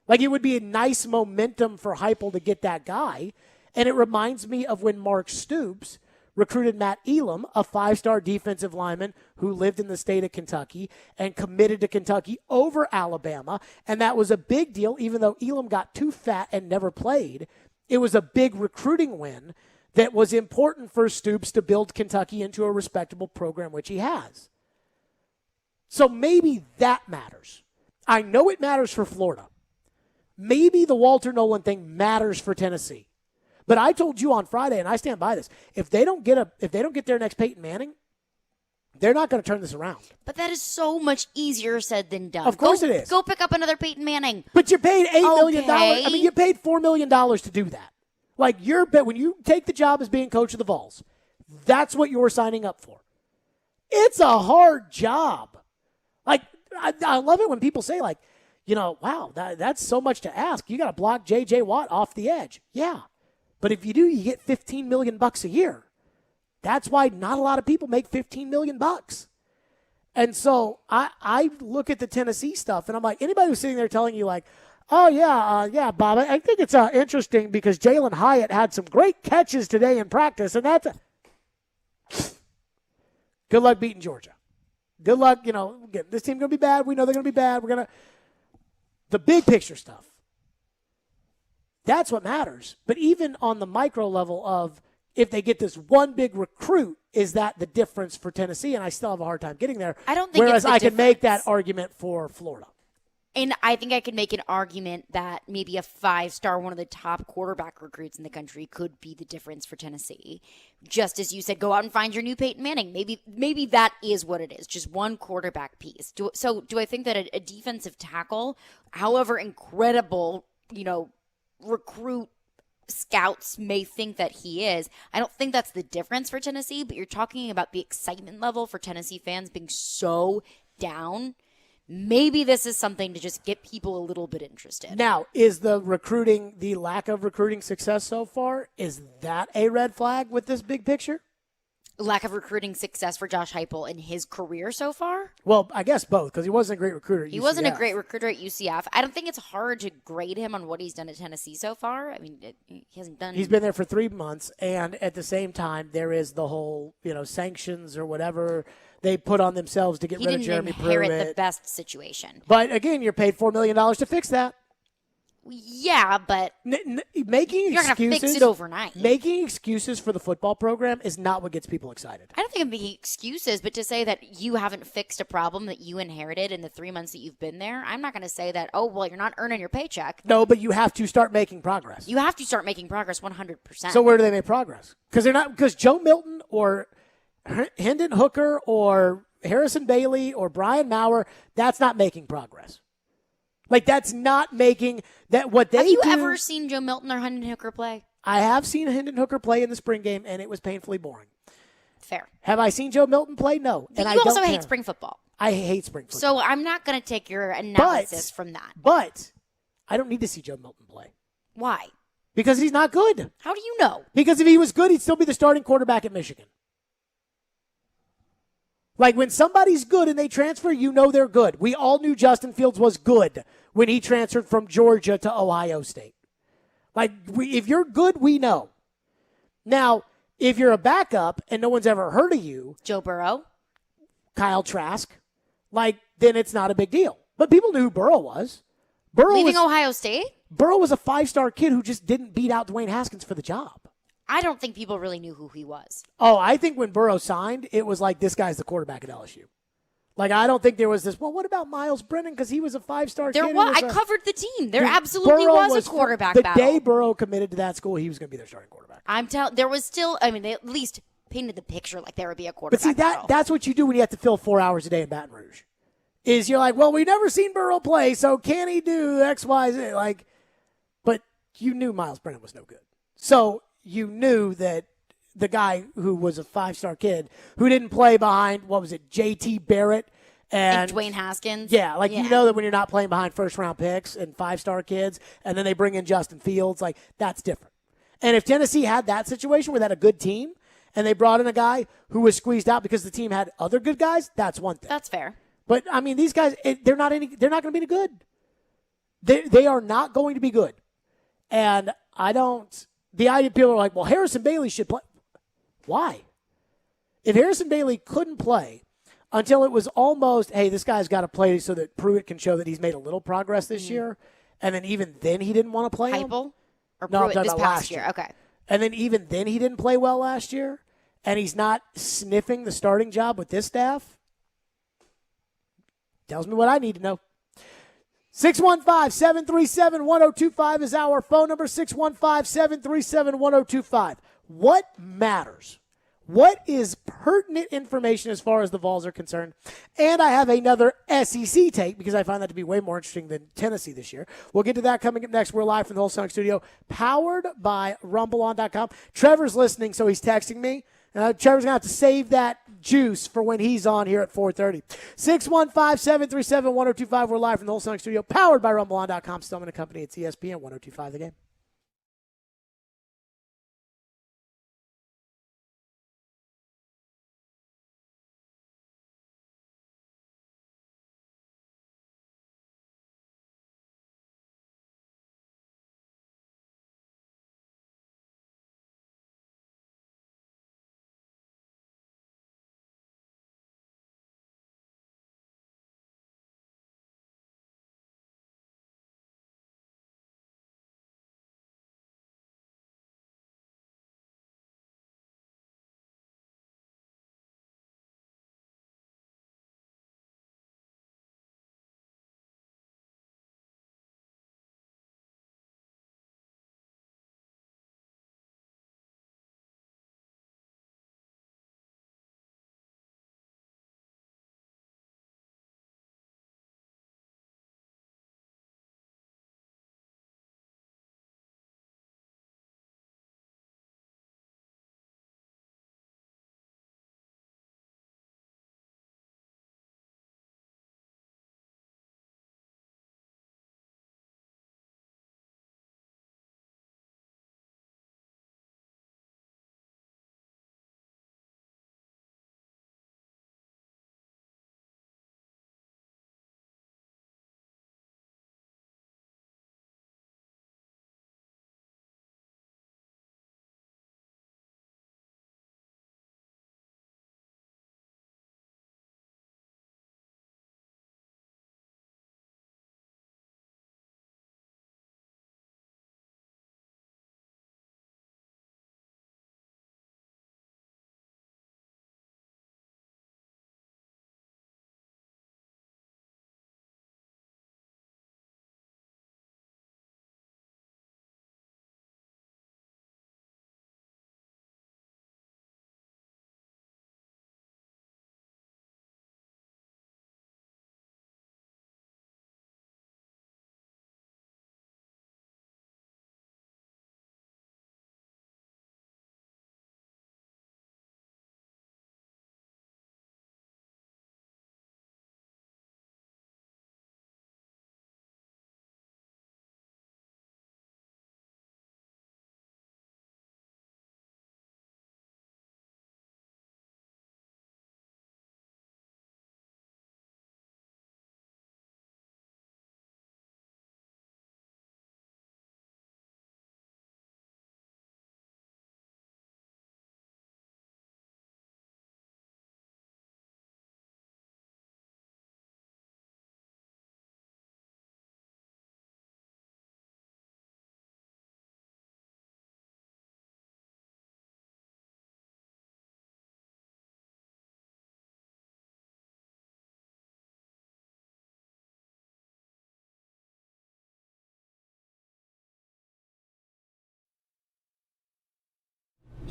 Speaker 1: Like, it would be a nice momentum for Heupel to get that guy. And it reminds me of when Mark Stoops recruited Matt Elam, a 5-star defensive lineman who lived in the state of Kentucky and committed to Kentucky over Alabama. And that was a big deal, even though Elam got too fat and never played. It was a big recruiting win that was important for Stoops to build Kentucky into a respectable program, which he has. So maybe that matters. I know it matters for Florida. Maybe the Walter Nolan thing matters for Tennessee. But I told you on Friday, and I stand by this, if they don't get their next Peyton Manning, they're not going to turn this around.
Speaker 2: But that is so much easier said than done.
Speaker 1: Of course it is.
Speaker 2: Go pick up another Peyton Manning.
Speaker 1: But you're paid $8 million.
Speaker 2: Okay.
Speaker 1: I mean, you paid $4 million to do that. Like, when you take the job as being coach of the Vols, that's what you're signing up for. It's a hard job. Like, I love it when people say, like, wow, that's so much to ask. You got to block J.J. Watt off the edge. Yeah. But if you do, you get $15 million a year. That's why not a lot of people make $15 million. And so I look at the Tennessee stuff, and I'm like, anybody who's sitting there telling you, like, oh, yeah, Bob, I think it's interesting because Jalen Hyatt had some great catches today in practice, and that's good luck beating Georgia. Good luck, this team going to be bad. We know they're going to be bad. The big picture stuff. That's what matters. But even on the micro level of if they get this one big recruit, is that the difference for Tennessee? And I still have a hard time getting there.
Speaker 2: I don't think
Speaker 1: Whereas
Speaker 2: it's the
Speaker 1: I can make that
Speaker 2: difference.
Speaker 1: argument for Florida.
Speaker 2: And I think I could make an argument that maybe a 5-star, one of the top quarterback recruits in the country, could be the difference for Tennessee. Just as you said, go out and find your new Peyton Manning. Maybe that is what it is, just one quarterback piece. Do I think that a defensive tackle, however incredible, recruit scouts may think that he is, I don't think that's the difference for Tennessee, but you're talking about the excitement level for Tennessee fans being so down. Maybe this is something to just get people a little bit interested.
Speaker 1: Now, is the lack of recruiting success so far, is that a red flag with this big picture?
Speaker 2: Lack of recruiting success for Josh Heupel in his career so far?
Speaker 1: Well, I guess both, because he wasn't a great recruiter at UCF.
Speaker 2: He wasn't a great recruiter at UCF. I don't think it's hard to grade him on what he's done at Tennessee so far. I mean, he hasn't done...
Speaker 1: He's been there for 3 months, and at the same time, there is the whole, sanctions or whatever they put on themselves to get rid of Jeremy
Speaker 2: He didn't inherit
Speaker 1: Pruitt.
Speaker 2: the best situation.
Speaker 1: But again, you're paid $4 million to fix that.
Speaker 2: Yeah, but
Speaker 1: Making
Speaker 2: you're going to fix it overnight.
Speaker 1: Making excuses for the football program is not what gets people excited.
Speaker 2: I don't think I'm making excuses, but to say that you haven't fixed a problem that you inherited in the 3 months that you've been there, I'm not going to say that, oh, well, you're not earning your paycheck.
Speaker 1: No, but you have to start making progress.
Speaker 2: You have to start making progress 100%.
Speaker 1: So where do they make progress? Because Joe Milton or Hendon Hooker or Harrison Bailey or Brian Maurer, that's not making progress. Like, that's not making that what they do.
Speaker 2: Have you ever seen Joe Milton or Hendon Hooker play?
Speaker 1: I have seen Hendon Hooker play in the spring game, and it was painfully boring.
Speaker 2: Fair.
Speaker 1: Have I seen Joe Milton play? No.
Speaker 2: But
Speaker 1: And
Speaker 2: you
Speaker 1: I
Speaker 2: also
Speaker 1: don't
Speaker 2: hate
Speaker 1: care.
Speaker 2: spring football.
Speaker 1: I hate spring football.
Speaker 2: So I'm not going to take your analysis from that.
Speaker 1: But I don't need to see Joe Milton play.
Speaker 2: Why?
Speaker 1: Because he's not good.
Speaker 2: How do you know?
Speaker 1: Because if he was good, he'd still be the starting quarterback at Michigan. Like, when somebody's good and they transfer, you know they're good. We all knew Justin Fields was good when he transferred from Georgia to Ohio State. Like, if you're good, we know. Now, if you're a backup and no one's ever heard of you,
Speaker 2: Joe Burrow,
Speaker 1: Kyle Trask, then it's not a big deal. But people knew who Burrow was.
Speaker 2: leaving Ohio State?
Speaker 1: Burrow was a 5-star kid who just didn't beat out Dwayne Haskins for the job.
Speaker 2: I don't think people really knew who he was.
Speaker 1: Oh, I think when Burrow signed, it was like, this guy's the quarterback at LSU. Like, I don't think there was this, well, what about Miles Brennan? Because he was a 5-star kid.
Speaker 2: I covered the team. There absolutely
Speaker 1: Burrow
Speaker 2: was a quarterback
Speaker 1: the
Speaker 2: battle.
Speaker 1: day Burrow committed to that school, he was going to be their starting quarterback.
Speaker 2: There was still, they at least painted the picture like there would be a
Speaker 1: But
Speaker 2: quarterback
Speaker 1: see,
Speaker 2: battle.
Speaker 1: that's what you do when you have to fill 4 hours a day in Baton Rouge. Is you're like, well, we've never seen Burrow play, so can he do X, Y, Z? But you knew Miles Brennan was no good. So you knew that the guy who was a 5-star kid who didn't play behind, J.T. Barrett and
Speaker 2: Dwayne Haskins.
Speaker 1: Yeah, you know that when you're not playing behind first-round picks and 5-star kids, and then they bring in Justin Fields, that's different. And if Tennessee had that situation where they had a good team and they brought in a guy who was squeezed out because the team had other good guys, that's one thing.
Speaker 2: That's fair.
Speaker 1: But, these guys, they're not going to be any good. They are not going to be good. And the idea people are like, well, Harrison Bailey should play. Why? If Harrison Bailey couldn't play until it was almost, hey, this guy's got to play so that Pruitt can show that he's made a little progress this year, and then even then he didn't want to play him?
Speaker 2: Heupel? Or
Speaker 1: No, I'm
Speaker 2: Pruitt
Speaker 1: talking
Speaker 2: this
Speaker 1: about
Speaker 2: past
Speaker 1: last
Speaker 2: year?
Speaker 1: year.
Speaker 2: Okay.
Speaker 1: And then even then he didn't play well last year, and he's not sniffing the starting job with this staff? Tells me what I need to know. 615-737-1025 is our phone number, 615-737-1025. What matters? What is pertinent information as far as the Vols are concerned? And I have another SEC take because I find that to be way more interesting than Tennessee this year. We'll get to that coming up next. We're live from the Wholesale Studio, powered by RumbleOn.com. Trevor's listening, so he's texting me. Trevor's going to have to save that juice for when he's on here at 4:30. 615-737-1025. We're live from the Wholesale Studio, powered by RumbleOn.com. Stillman and Company. It's ESPN 102.5 The Game.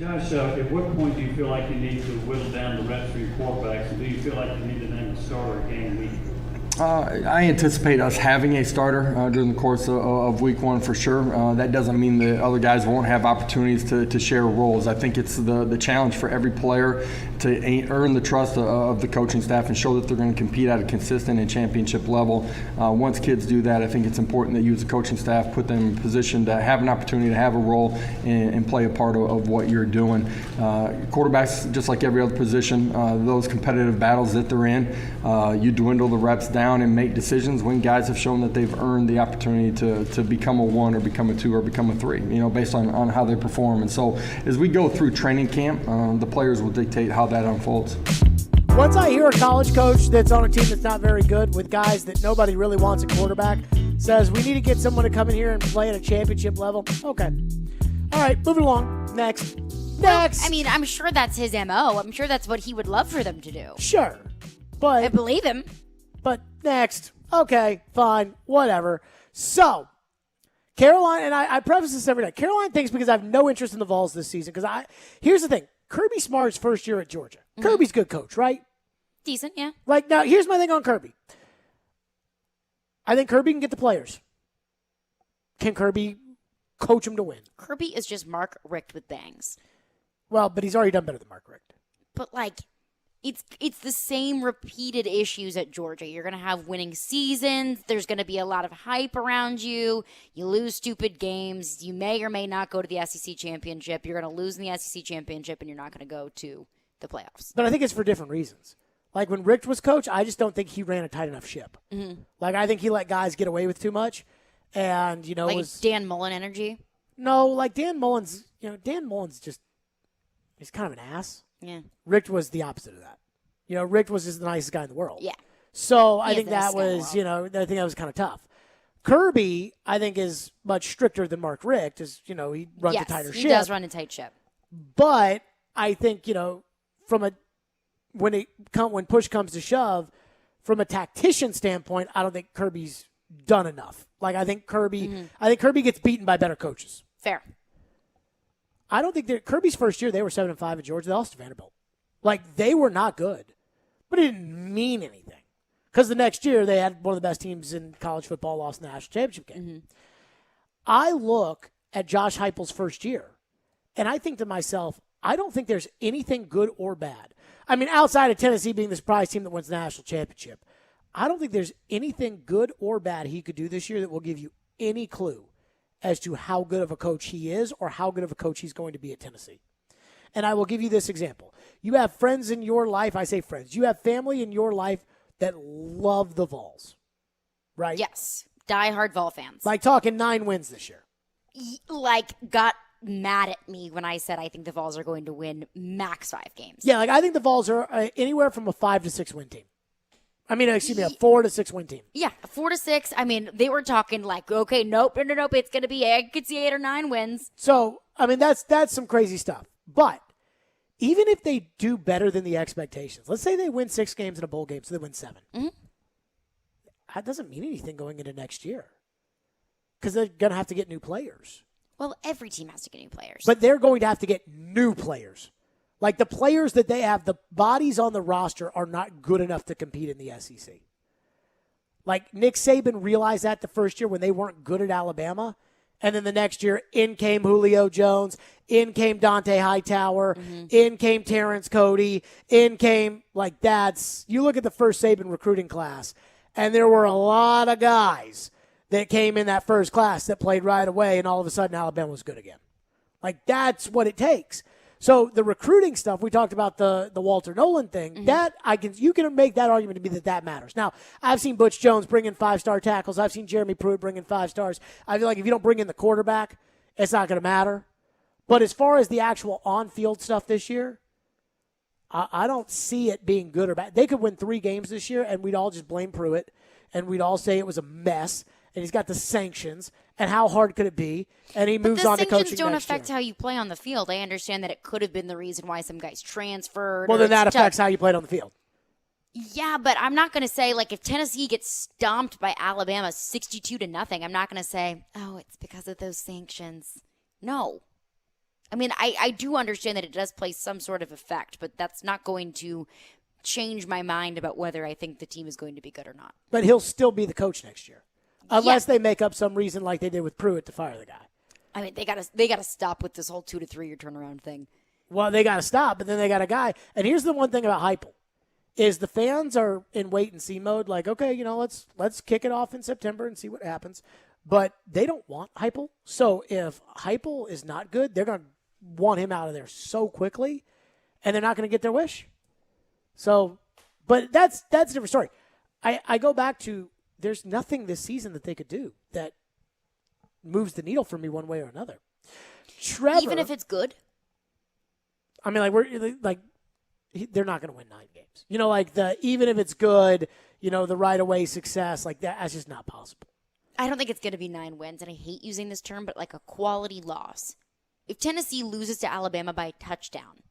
Speaker 12: Josh, at what point do you feel like you need to whittle down the reps for your quarterbacks, and do you feel like you need to name a starter a game week?
Speaker 13: I anticipate us having a starter during the course of week one for sure. That doesn't mean the other guys won't have opportunities to share roles. I think it's the challenge for every player to earn the trust of the coaching staff and show that they're going to compete at a consistent and championship level. Once kids do that, I think it's important that you as a coaching staff put them in a position to have an opportunity to have a role and play a part of what you're doing. Quarterbacks, just like every other position, those competitive battles that they're in, you dwindle the reps down and make decisions when guys have shown that they've earned the opportunity to become a 1 or become a 2 or become a 3, based on how they perform. And so as we go through training camp, the players will dictate how that unfolds.
Speaker 1: Once I hear a college coach that's on a team that's not very good with guys that nobody really wants a quarterback says, we need to get someone to come in here and play at a championship level. Okay. All right, moving along. Next.
Speaker 2: I mean, I'm sure that's his MO. I'm sure that's what he would love for them to do.
Speaker 1: Sure. But
Speaker 2: I believe him.
Speaker 1: But next. Okay, fine, whatever. So, Caroline, and I preface this every day. Caroline thinks because I have no interest in the Vols this season, because here's the thing. Kirby Smart's first year at Georgia. Mm-hmm. Kirby's a good coach, right?
Speaker 2: Decent, yeah.
Speaker 1: Now, here's my thing on Kirby. I think Kirby can get the players. Can Kirby coach them to win?
Speaker 2: Kirby is just Mark Richt with bangs.
Speaker 1: Well, but he's already done better than Mark Richt.
Speaker 2: But, it's the same repeated issues at Georgia. You're going to have winning seasons. There's going to be a lot of hype around you. You lose stupid games. You may or may not go to the SEC championship. You're going to lose in the SEC championship, and you're not going to go to the playoffs.
Speaker 1: But I think it's for different reasons. Like when Richt was coach, I just don't think he ran a tight enough ship. Mm-hmm. I think he let guys get away with too much. And,
Speaker 2: was Dan Mullen energy?
Speaker 1: No, Dan Mullen's, just, he's kind of an ass.
Speaker 2: Yeah.
Speaker 1: Richt was the opposite of that. Richt was just the nicest guy in the world.
Speaker 2: Yeah.
Speaker 1: So I think that was, I think that was kind of tough. Kirby, I think, is much stricter than Mark Richt. He runs a tighter ship.
Speaker 2: He does run a tight ship.
Speaker 1: But I think, when push comes to shove, from a tactician standpoint, I don't think Kirby's done enough. I think Kirby gets beaten by better coaches.
Speaker 2: Fair.
Speaker 1: I don't think Kirby's first year, they were 7-5 at Georgia. They lost to Vanderbilt. They were not good, but it didn't mean anything. Because the next year, they had one of the best teams in college football, lost the national championship game. Mm-hmm. I look at Josh Heupel's first year, and I think to myself, I don't think there's anything good or bad. I mean, outside of Tennessee being the surprise team that wins the national championship, I don't think there's anything good or bad he could do this year that will give you any clue as to how good of a coach he is or how good of a coach he's going to be at Tennessee. And I will give you this example. You have friends in your life, I say friends, you have family in your life that love the Vols, right?
Speaker 2: Yes, diehard Vol fans.
Speaker 1: Talking 9 wins this year.
Speaker 2: Got mad at me when I said I think the Vols are going to win max 5 games.
Speaker 1: Yeah, I think the Vols are anywhere from a 5 to 6 win team. A 4 to 6 win team.
Speaker 2: Yeah, 4 to 6. They were talking okay, nope, it's going to be, I could see 8 or 9 wins.
Speaker 1: So, that's some crazy stuff. But even if they do better than the expectations, let's say they win 6 games in a bowl game, so they win 7. Mm-hmm. That doesn't mean anything going into next year because they're going to have to get new players.
Speaker 2: Well, every team has to get new players.
Speaker 1: But they're going to have to get new players. The players that they have, the bodies on the roster are not good enough to compete in the SEC. Nick Saban realized that the first year when they weren't good at Alabama. And then the next year, in came Julio Jones, in came Dante Hightower, in came Terrence Cody, in came, you look at the first Saban recruiting class, and there were a lot of guys that came in that first class that played right away, and all of a sudden Alabama was good again. That's what it takes. So the recruiting stuff, we talked about the Walter Nolan thing, that you can make that argument to me that matters. Now, I've seen Butch Jones bring in 5-star tackles. I've seen Jeremy Pruitt bring in 5 stars. I feel like if you don't bring in the quarterback, it's not going to matter. But as far as the actual on-field stuff this year, I don't see it being good or bad. They could win 3 games this year, and we'd all just blame Pruitt, and we'd all say it was a mess, and he's got the sanctions, and how hard could it be? And he moves on to coaching next year.
Speaker 2: But the sanctions don't affect how you play on the field. I understand that it could have been the reason why some guys transferred.
Speaker 1: Well, then that affects how you played on the field.
Speaker 2: Yeah, but I'm not going to say, if Tennessee gets stomped by Alabama 62-0, I'm not going to say, oh, it's because of those sanctions. No. I mean, I do understand that it does play some sort of effect, but that's not going to change my mind about whether I think the team is going to be good or not.
Speaker 1: But he'll still be the coach next year, unless they make up some reason like they did with Pruitt to fire the guy.
Speaker 2: I mean, they gotta stop with this whole 2 to 3 year turnaround thing.
Speaker 1: Well, they got to stop, but then they got a guy. And here's the one thing about Heupel is the fans are in wait and see mode. Like, okay, let's kick it off in September and see what happens. But they don't want Heupel. So if Heupel is not good, they're going to want him out of there so quickly, and they're not going to get their wish. So, but that's a different story. I go back to there's nothing this season that they could do that moves the needle for me one way or another. Trevor,
Speaker 2: even if it's good.
Speaker 1: I mean, they're not going to win 9 games. Even if it's good, the right away success like that's just not possible.
Speaker 2: I don't think it's going to be 9 wins, and I hate using this term, but like a quality loss. If Tennessee loses to Alabama by a touchdown,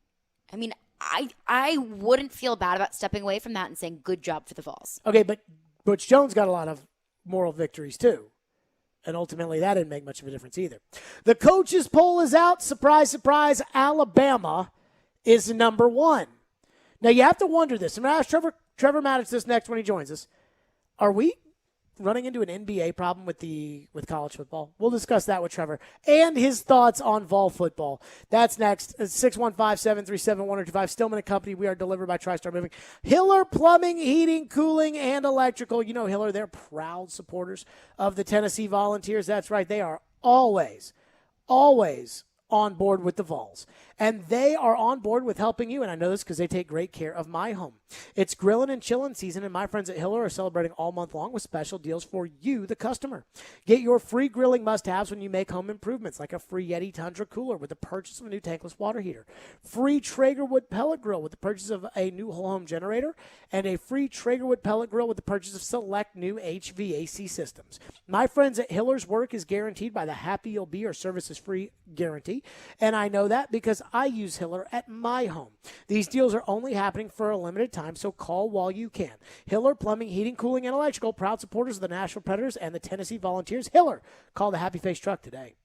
Speaker 2: I mean, I wouldn't feel bad about stepping away from that and saying good job for the Vols.
Speaker 1: Okay, but Butch Jones got a lot of moral victories too. And ultimately, that didn't make much of a difference either. The coaches' poll is out. Surprise, surprise, Alabama is number 1. Now, you have to wonder this. I'm going to ask Trevor Maddox this next when he joins us. Are we running into an NBA problem with college football? We'll discuss that with Trevor and his thoughts on Vol football. That's next. 615-737-1025. Stillman & Company. We are delivered by TriStar Moving. Hiller Plumbing, Heating, Cooling, and Electrical. You know Hiller, they're proud supporters of the Tennessee Volunteers. That's right. They are always on board with the Vols. And they are on board with helping you, and I know this because they take great care of my home. It's grilling and chilling season, and my friends at Hiller are celebrating all month long with special deals for you, the customer. Get your free grilling must-haves when you make home improvements, like a free Yeti Tundra cooler with the purchase of a new tankless water heater, free Traegerwood pellet grill with the purchase of a new whole home generator, and a free Traegerwood pellet grill with the purchase of select new HVAC systems. My friends at Hiller's work is guaranteed by the Happy You'll Be or Services Free guarantee, and I know that because I use Hiller at my home. These deals are only happening for a limited time, so call while you can. Hiller Plumbing, Heating, Cooling, and Electrical, proud supporters of the Nashville Predators and the Tennessee Volunteers. Hiller, call the Happy Face Truck today.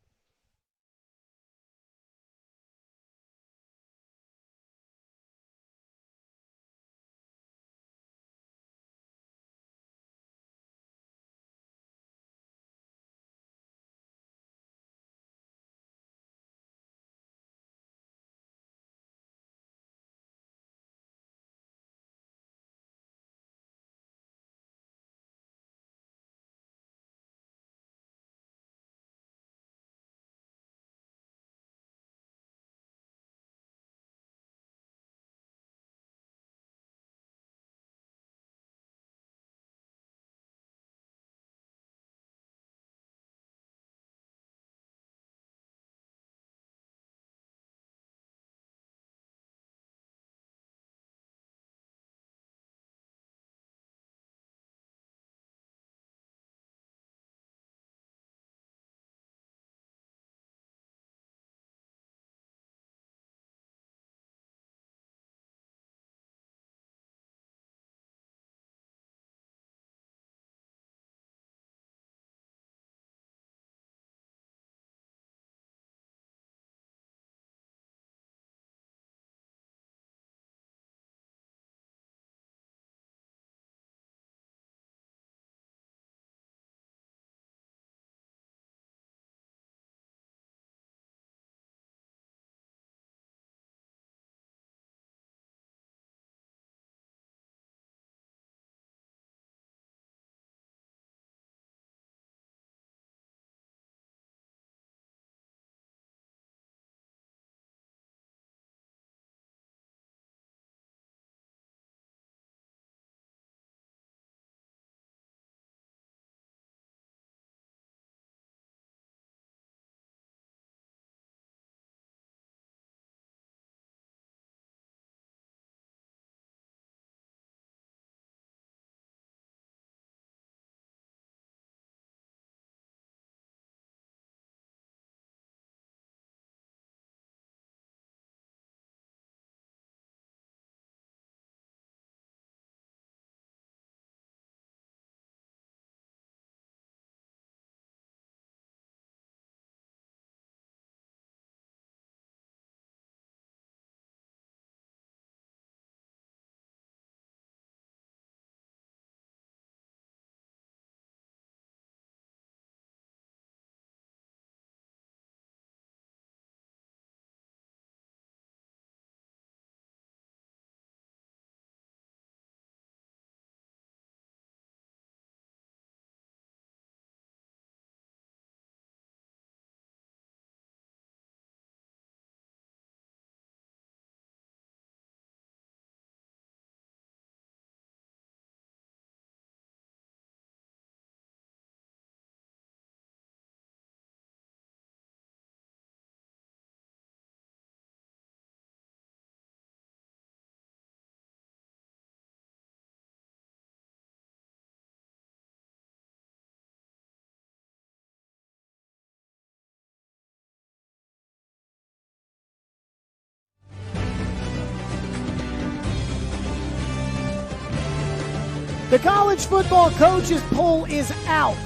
Speaker 1: The college football coaches poll is out.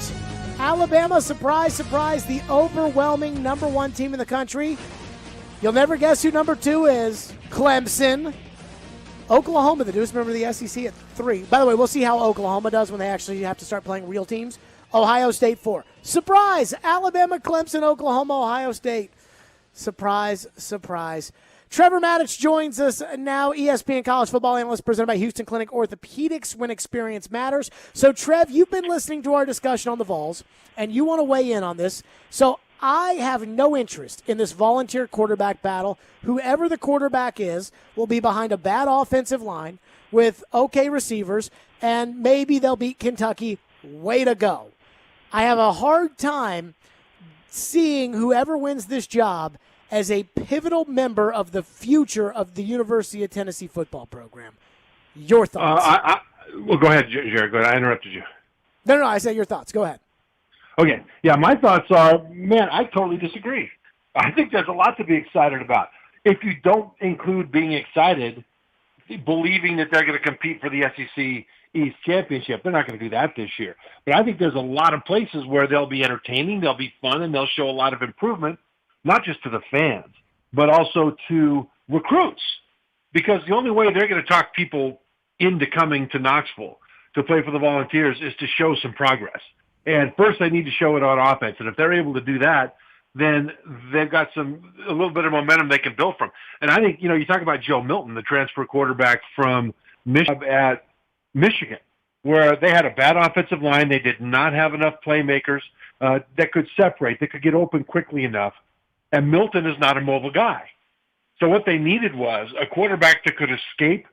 Speaker 1: Alabama, surprise, surprise, the overwhelming number 1 team in the country. You'll never guess who number 2 is. Clemson. Oklahoma, the newest member of the SEC, at 3. By the way, we'll see how Oklahoma does when they actually have to start playing real teams. Ohio State, 4. Surprise! Alabama, Clemson, Oklahoma, Ohio State. Surprise, surprise. Trevor Maddich joins us now, ESPN college football analyst presented by Houston Clinic Orthopedics, when experience matters. So, Trev, you've been listening to our discussion on the Vols, and you want to weigh in on this. So, I have no interest in this volunteer quarterback battle. Whoever the quarterback is will be behind a bad offensive line with okay receivers, and maybe they'll beat Kentucky. Way to go. I have a hard time seeing whoever wins this job as a pivotal member of the future of the University of Tennessee football program. Your thoughts?
Speaker 14: Well, go ahead, Jared. Go ahead. I interrupted you.
Speaker 1: No, I said your thoughts. Go ahead.
Speaker 14: Okay. Yeah, my thoughts are, man, I totally disagree. I think there's a lot to be excited about. If you don't include being excited, believing that they're going to compete for the SEC East Championship, they're not going to do that this year. But I think there's a lot of places where they'll be entertaining, they'll be fun, and they'll show a lot of improvement, not just to the fans, but also to recruits. Because the only way they're going to talk people into coming to Knoxville to play for the Volunteers is to show some progress. And first they need to show it on offense. And if they're able to do that, then they've got a little bit of momentum they can build from. And I think, you talk about Joe Milton, the transfer quarterback from Michigan, where they had a bad offensive line. They did not have enough playmakers that could separate, that could get open quickly enough. And Milton is not a mobile guy. So what they needed was a quarterback that could escape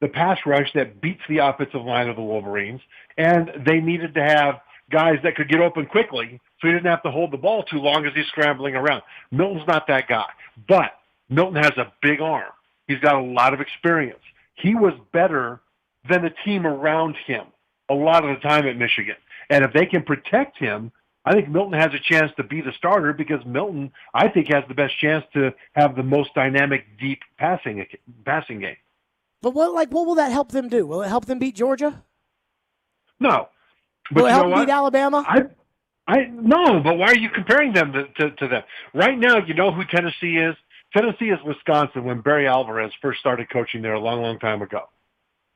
Speaker 14: the pass rush that beats the offensive line of the Wolverines. And they needed to have guys that could get open quickly so he didn't have to hold the ball too long as he's scrambling around. Milton's not that guy. But Milton has a big arm. He's got a lot of experience. He was better than the team around him a lot of the time at Michigan. And if they can protect him, I think Milton has a chance to be the starter because Milton, I think, has the best chance to have the most dynamic, deep passing game.
Speaker 1: But what will that help them do? Will it help them beat Georgia?
Speaker 14: No. But
Speaker 1: will it help them beat Alabama?
Speaker 14: No, but why are you comparing them to them? Right now, you know who Tennessee is? Tennessee is Wisconsin when Barry Alvarez first started coaching there a long, long time ago.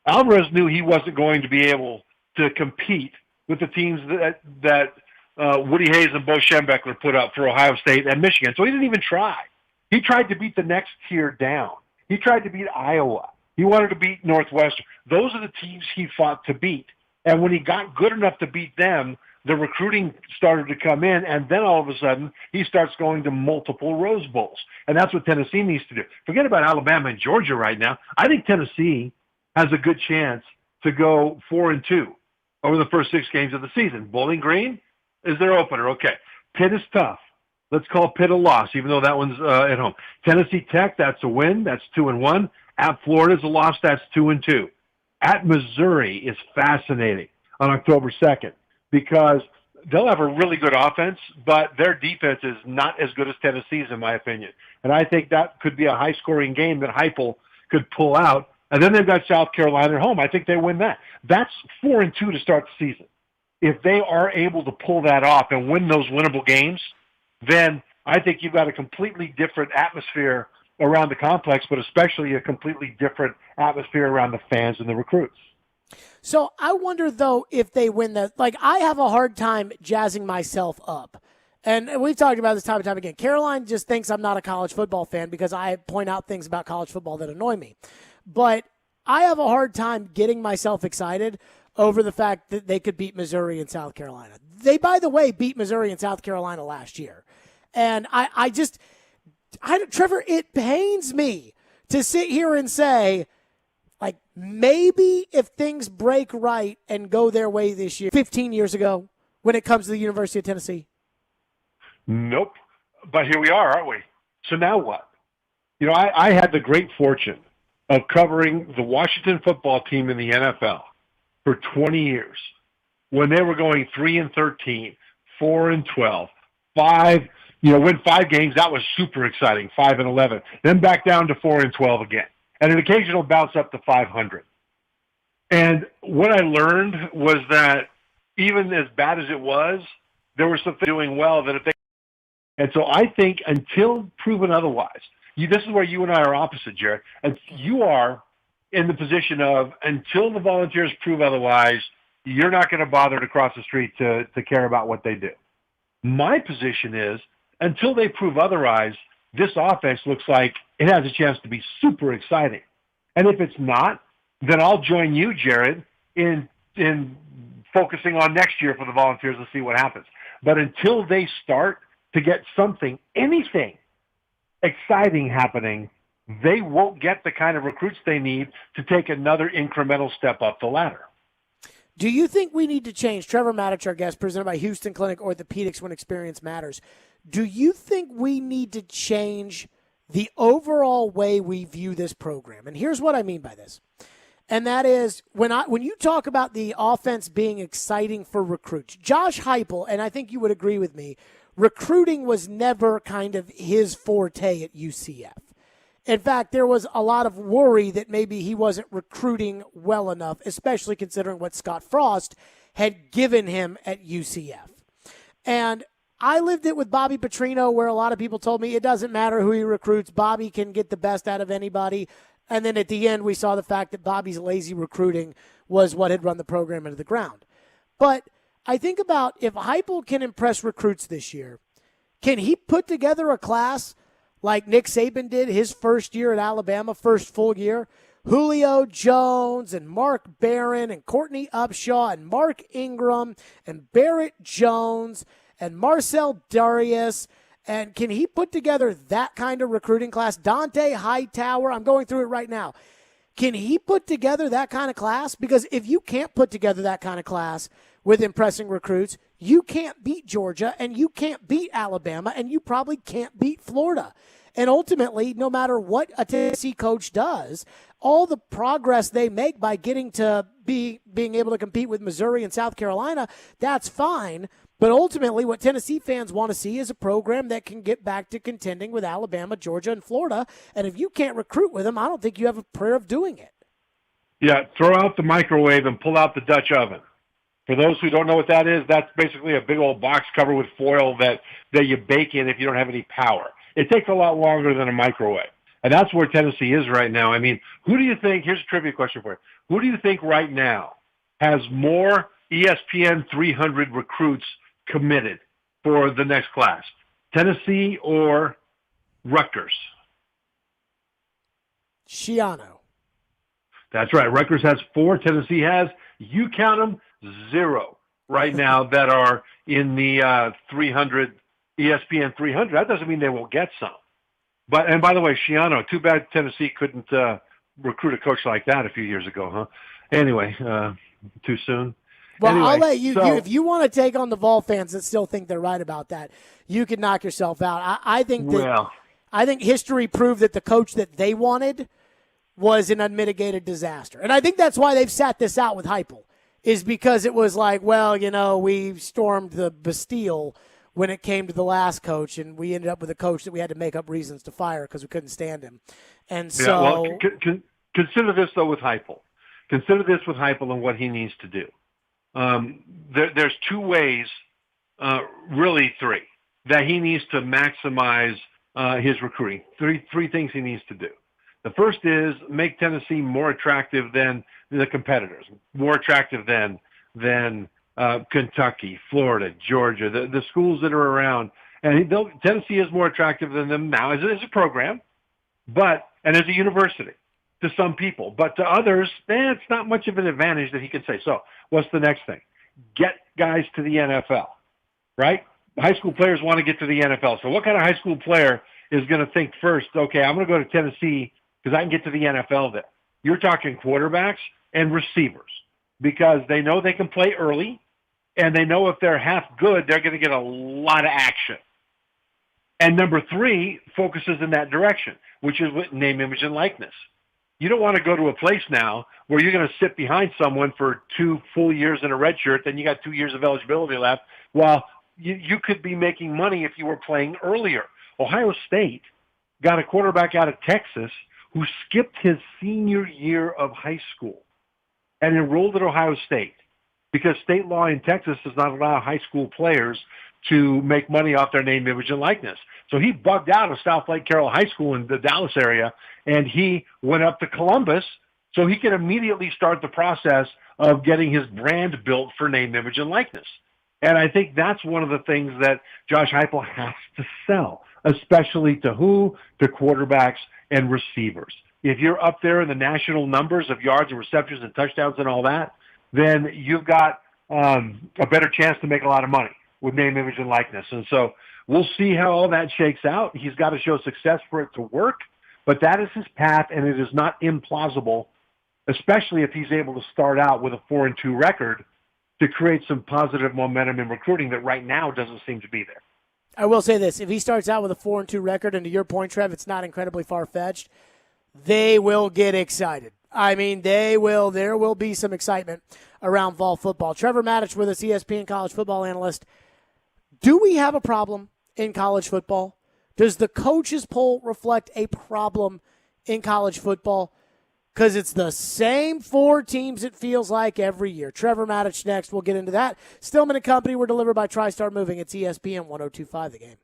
Speaker 14: Alvarez knew he wasn't going to be able to compete with the teams that Woody Hayes and Bo Schembechler put up for Ohio State and Michigan. So he didn't even try. He tried to beat the next tier down. He tried to beat Iowa. He wanted to beat Northwestern. Those are the teams he fought to beat. And when he got good enough to beat them, the recruiting started to come in, and then all of a sudden he starts going to multiple Rose Bowls. And that's what Tennessee needs to do. Forget about Alabama and Georgia right now. I think Tennessee has a good chance to go 4-2 over the first 6 games of the season. Bowling Green is their opener. Okay. Pitt is tough. Let's call Pitt a loss, even though that one's at home. Tennessee Tech, that's a win. That's 2-1. At Florida's a loss. That's 2-2. At Missouri is fascinating on October 2nd because they'll have a really good offense, but their defense is not as good as Tennessee's, in my opinion. And I think that could be a high-scoring game that Heupel could pull out. And then they've got South Carolina at home. I think they win that. That's 4-2 to start the season. If they are able to pull that off and win those winnable games, then I think you've got a completely different atmosphere around the complex, but especially a completely different atmosphere around the fans and the recruits.
Speaker 1: So I wonder, though, if they win that. Like, I have a hard time jazzing myself up. And we've talked about this time and time again. Caroline just thinks I'm not a college football fan because I point out things about college football that annoy me. But I have a hard time getting myself excited over the fact that they could beat Missouri and South Carolina. They, by the way, beat Missouri and South Carolina last year. And Trevor, it pains me to sit here and say, like, maybe if things break right and go their way this year, 15 years ago, when it comes to the University of Tennessee.
Speaker 14: Nope. But here we are, aren't we? So now what? I had the great fortune of covering the Washington football team in the NFL for 20 years when they were going 3-13, 4-12, win 5 games. That was super exciting, 5-11. Then back down to 4-12 again, and an occasional bounce up to 500. And what I learned was that even as bad as it was, there were some things doing well that if they. And so I think until proven otherwise, this is where you and I are opposite, Jared. And you are in the position of until the Volunteers prove otherwise, you're not going to bother to cross the street to care about what they do. My position is until they prove otherwise, this offense looks like it has a chance to be super exciting. And if it's not, then I'll join you, Jared, in focusing on next year for the Volunteers and see what happens. But until they start to get something, anything exciting happening, they won't get the kind of recruits they need to take another incremental step up the ladder.
Speaker 1: Do you think we need to change? Trevor Maddich, our guest, presented by Houston Clinic Orthopedics, when experience matters. Do you think we need to change the overall way we view this program? And here's what I mean by this. And that is, when you talk about the offense being exciting for recruits, Josh Heupel, and I think you would agree with me, recruiting was never kind of his forte at UCF. In fact, there was a lot of worry that maybe he wasn't recruiting well enough, especially considering what Scott Frost had given him at UCF. And I lived it with Bobby Petrino, where a lot of people told me it doesn't matter who he recruits. Bobby can get the best out of anybody. And then at the end, we saw the fact that Bobby's lazy recruiting was what had run the program into the ground. But I think about if Heupel can impress recruits this year, can he put together a class like Nick Saban did his first year at Alabama, first full year? Julio Jones and Mark Barron and Courtney Upshaw and Mark Ingram and Barrett Jones and Marcel Darius. And can he put together that kind of recruiting class? Dante Hightower, I'm going through it right now. Can he put together that kind of class? Because if you can't put together that kind of class with impressing recruits, you can't beat Georgia and you can't beat Alabama and you probably can't beat Florida. And ultimately, no matter what a Tennessee coach does, all the progress they make by getting to being able to compete with Missouri and South Carolina, that's fine. But ultimately, what Tennessee fans want to see is a program that can get back to contending with Alabama, Georgia, and Florida. And if you can't recruit with them, I don't think you have a prayer of doing it.
Speaker 14: Yeah, throw out the microwave and pull out the Dutch oven. For those who don't know what that is, that's basically a big old box covered with foil that you bake in if you don't have any power. It takes a lot longer than a microwave. And that's where Tennessee is right now. I mean, who do you think, here's a trivia question for you, who do you think right now has more ESPN 300 recruits committed for the next class, Tennessee or Rutgers?
Speaker 1: Schiano.
Speaker 14: That's right. Rutgers has 4. Tennessee has, you count them, 0 right now that are in the 300, ESPN 300. That doesn't mean they won't get some. And by the way, Schiano, too bad Tennessee couldn't recruit a coach like that a few years ago, huh? Anyway, too soon.
Speaker 1: Well,
Speaker 14: anyway,
Speaker 1: I'll let you if you want to take on the Vol fans that still think they're right about that, you can knock yourself out. I think history proved that the coach that they wanted was an unmitigated disaster. And I think that's why they've sat this out with Heupel, is because it was like, well, we stormed the Bastille when it came to the last coach, and we ended up with a coach that we had to make up reasons to fire because we couldn't stand him. And so,
Speaker 14: consider this though with Heupel. Consider this with Heupel and what he needs to do. There's 2 ways, really 3, that he needs to maximize his recruiting. Three things he needs to do. The first is make Tennessee more attractive than the competitors, more attractive than Kentucky, Florida, Georgia, the schools that are around. And Tennessee is more attractive than them now as a program, and as a university to some people. But to others, it's not much of an advantage that he can say. So what's the next thing? Get guys to the NFL, right? High school players want to get to the NFL. So what kind of high school player is going to think first, okay, I'm going to go to Tennessee because I can get to the NFL there? You're talking quarterbacks and receivers because they know they can play early, and they know if they're half good, they're going to get a lot of action. And number 3 focuses in that direction, which is with name, image, and likeness. You don't want to go to a place now where you're going to sit behind someone for 2 full years in a red shirt, then you got 2 years of eligibility left, while you could be making money if you were playing earlier. Ohio State got a quarterback out of Texas who skipped his senior year of high school. and enrolled at Ohio State because state law in Texas does not allow high school players to make money off their name, image, and likeness. So he bugged out of South Lake Carroll High School in the Dallas area, and he went up to Columbus so he could immediately start the process of getting his brand built for name, image, and likeness. And I think that's one of the things that Josh Heupel has to sell, especially to who? To quarterbacks and receivers. If you're up there in the national numbers of yards and receptions and touchdowns and all that, then you've got a better chance to make a lot of money with name, image, and likeness. And so we'll see how all that shakes out. He's got to show success for it to work, but that is his path, and it is not implausible, especially if he's able to start out with a 4-2 record to create some positive momentum in recruiting that right now doesn't seem to be there.
Speaker 1: I will say this. If he starts out with a 4-2 record, and to your point, Trev, it's not incredibly far-fetched, they will get excited. I mean, they will. There will be some excitement around fall football. Trevor Maddich with us, ESPN college football analyst. Do we have a problem in college football? Does the coaches poll reflect a problem in college football? Because it's the same 4 teams, it feels like, every year. Trevor Maddich next. We'll get into that. Stillman and Company were delivered by TriStar Moving. It's ESPN 102.5 The Game.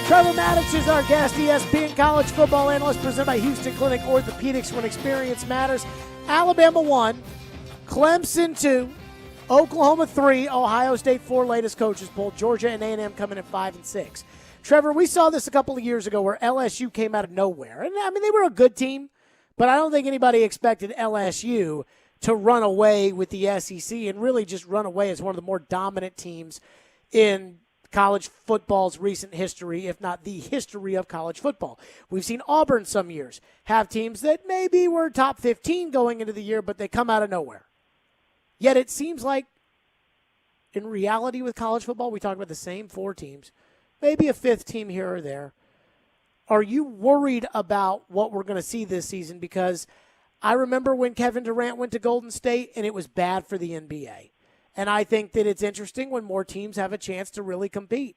Speaker 1: Trevor Maddich is our guest, ESPN college football analyst, presented by Houston Clinic Orthopedics, when experience matters. Alabama 1, Clemson 2, Oklahoma 3, Ohio State 4 latest coaches poll. Georgia and A&M coming at 5 and 6. Trevor, we saw this a couple of years ago where LSU came out of nowhere. And, I mean, they were a good team, but I don't think anybody expected LSU to run away with the SEC and really just run away as one of the more dominant teams in college football's recent history, if not the history of college football. We've seen Auburn some years have teams that maybe were top 15 going into the year, but they come out of nowhere. Yet it seems like in reality with college football, we talk about the same 4 teams, maybe a 5th team here or there. Are you worried about what we're going to see this season? Because I remember when Kevin Durant went to Golden State and it was bad for the NBA. And I think that it's interesting when more teams have a chance to really compete.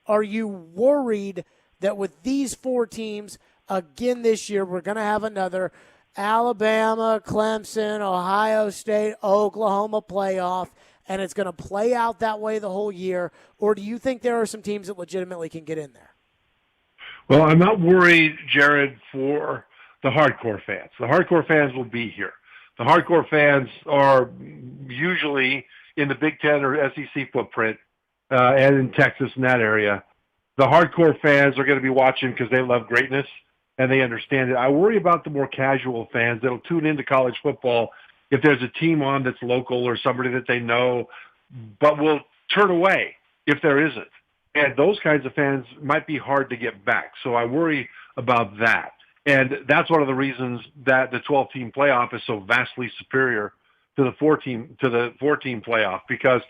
Speaker 1: Are you worried that with these 4 teams, again this year, we're going to have another Alabama, Clemson, Ohio State, Oklahoma playoff, and it's going to play out that way the whole year? Or do you think there are some teams that legitimately can get in there?
Speaker 14: Well, I'm not worried, Jared, for the hardcore fans. The hardcore fans will be here. The hardcore fans are usually in the Big Ten or SEC footprint and in Texas and that area. The hardcore fans are going to be watching because they love greatness and they understand it. I worry about the more casual fans that'll tune into college football if there's a team on that's local or somebody that they know, but will turn away if there isn't. And those kinds of fans might be hard to get back. So I worry about that. And that's one of the reasons that the 12-team playoff is so vastly superior to the 4-team playoff, because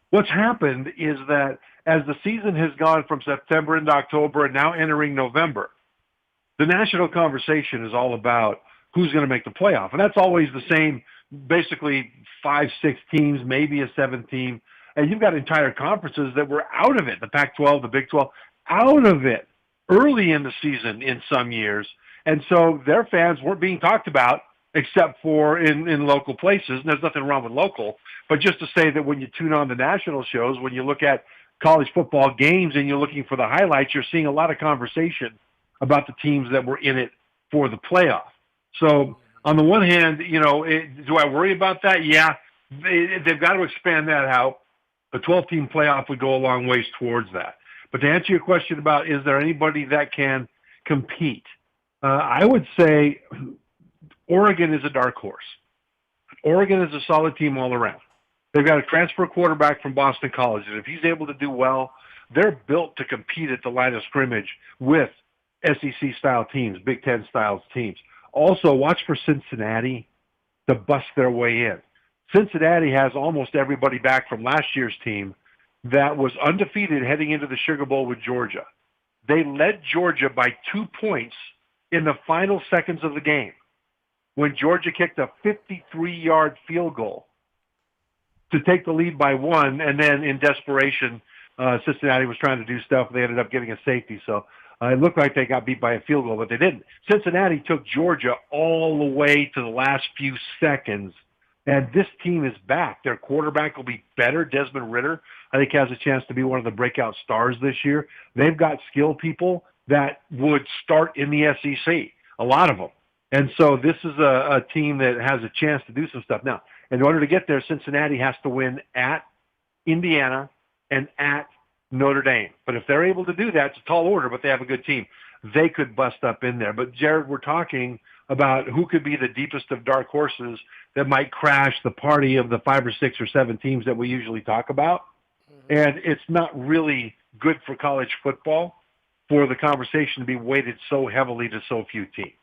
Speaker 14: what's happened is that as the season has gone from September into October and now entering November, the national conversation is all about who's going to make the playoff. And that's always the same, basically 5, 6 teams, maybe a 7th team. And you've got entire conferences that were out of it, the Pac-12, the Big 12, out of it early in the season in some years. And so their fans weren't being talked about except for in local places. And there's nothing wrong with local. But just to say that when you tune on the national shows, when you look at college football games and you're looking for the highlights, you're seeing a lot of conversation about the teams that were in it for the playoff. So on the one hand, do I worry about that? Yeah, they've got to expand that out. The 12-team playoff would go a long ways towards that. But to answer your question about is there anybody that can compete, I would say Oregon is a dark horse. Oregon is a solid team all around. They've got a transfer quarterback from Boston College, and if he's able to do well, they're built to compete at the line of scrimmage with SEC-style teams, Big Ten-style teams. Also, watch for Cincinnati to bust their way in. Cincinnati has almost everybody back from last year's team that was undefeated heading into the Sugar Bowl with Georgia. They led Georgia by 2 points in the final seconds of the game when Georgia kicked a 53-yard field goal to take the lead by 1, and then in desperation, Cincinnati was trying to do stuff. They ended up getting a safety, so it looked like they got beat by a field goal, but they didn't. Cincinnati took Georgia all the way to the last few seconds, and this team is back. Their quarterback will be better. Desmond Ridder, I think, has a chance to be one of the breakout stars this year. They've got skill people that would start in the SEC, a lot of them. And so this is a team that has a chance to do some stuff. Now, in order to get there, Cincinnati has to win at Indiana and at Notre Dame. But if they're able to do that, it's a tall order, but they have a good team. They could bust up in there. But, Jared, we're talking about who could be the deepest of dark horses that might crash the party of the 5 or 6 or 7 teams that we usually talk about. And it's not really good for college football for the conversation to be weighted so heavily to so few teams.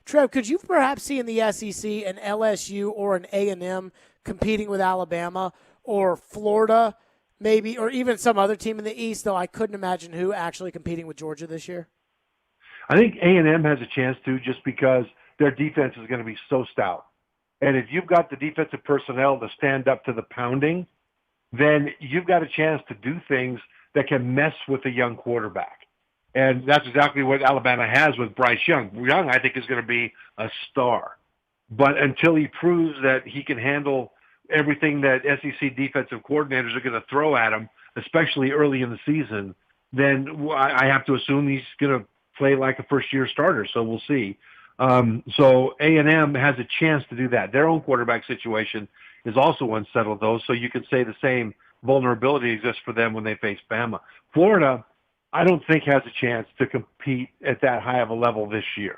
Speaker 1: Trev, could you perhaps see in the SEC an LSU or an A&M competing with Alabama or Florida maybe, or even some other team in the East, though I couldn't imagine who actually competing with Georgia this year?
Speaker 14: I think A&M has a chance to, just because their defense is going to be so stout. And if you've got the defensive personnel to stand up to the pounding, then you've got a chance to do things that can mess with a young quarterback. And that's exactly what Alabama has with Bryce Young. Young, I think, is going to be a star. But until he proves that he can handle everything that SEC defensive coordinators are going to throw at him, especially early in the season, then I have to assume he's going to play like a first-year starter. So we'll see. So A&M has a chance to do that. Their own quarterback situation is also unsettled, though, so you could say the same vulnerability exists for them when they face Bama. Florida, I don't think has a chance to compete at that high of a level this year.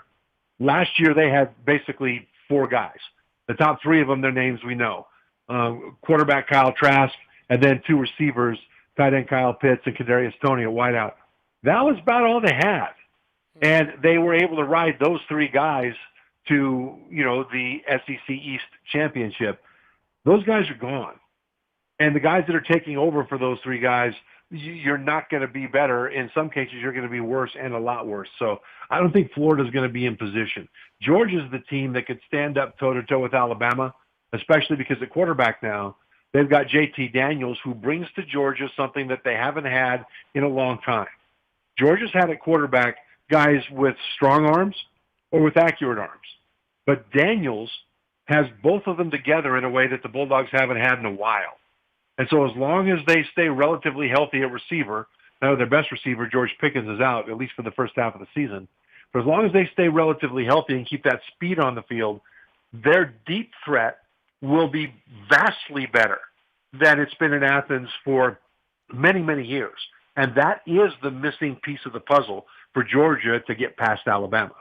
Speaker 14: Last year, they had basically 4 guys. The top 3 of them, their names we know. Quarterback Kyle Trask, and then 2 receivers, tight end Kyle Pitts and Kadarius Toney at wideout. That was about all they had. And they were able to ride those 3 guys to, the SEC East championship. Those guys are gone. And the guys that are taking over for those 3 guys, you're not going to be better. In some cases, you're going to be worse and a lot worse. So I don't think Florida's going to be in position. Georgia's the team that could stand up toe-to-toe with Alabama, especially because at quarterback now, they've got JT Daniels, who brings to Georgia something that they haven't had in a long time. Georgia's had at quarterback guys with strong arms or with accurate arms. But Daniels has both of them together in a way that the Bulldogs haven't had in a while. And so as long as they stay relatively healthy at receiver, now their best receiver, George Pickens, is out, at least for the first half of the season. But as long as they stay relatively healthy and keep that speed on the field, their deep threat will be vastly better than it's been in Athens for many, many years. And that is the missing piece of the puzzle for Georgia to get past Alabama.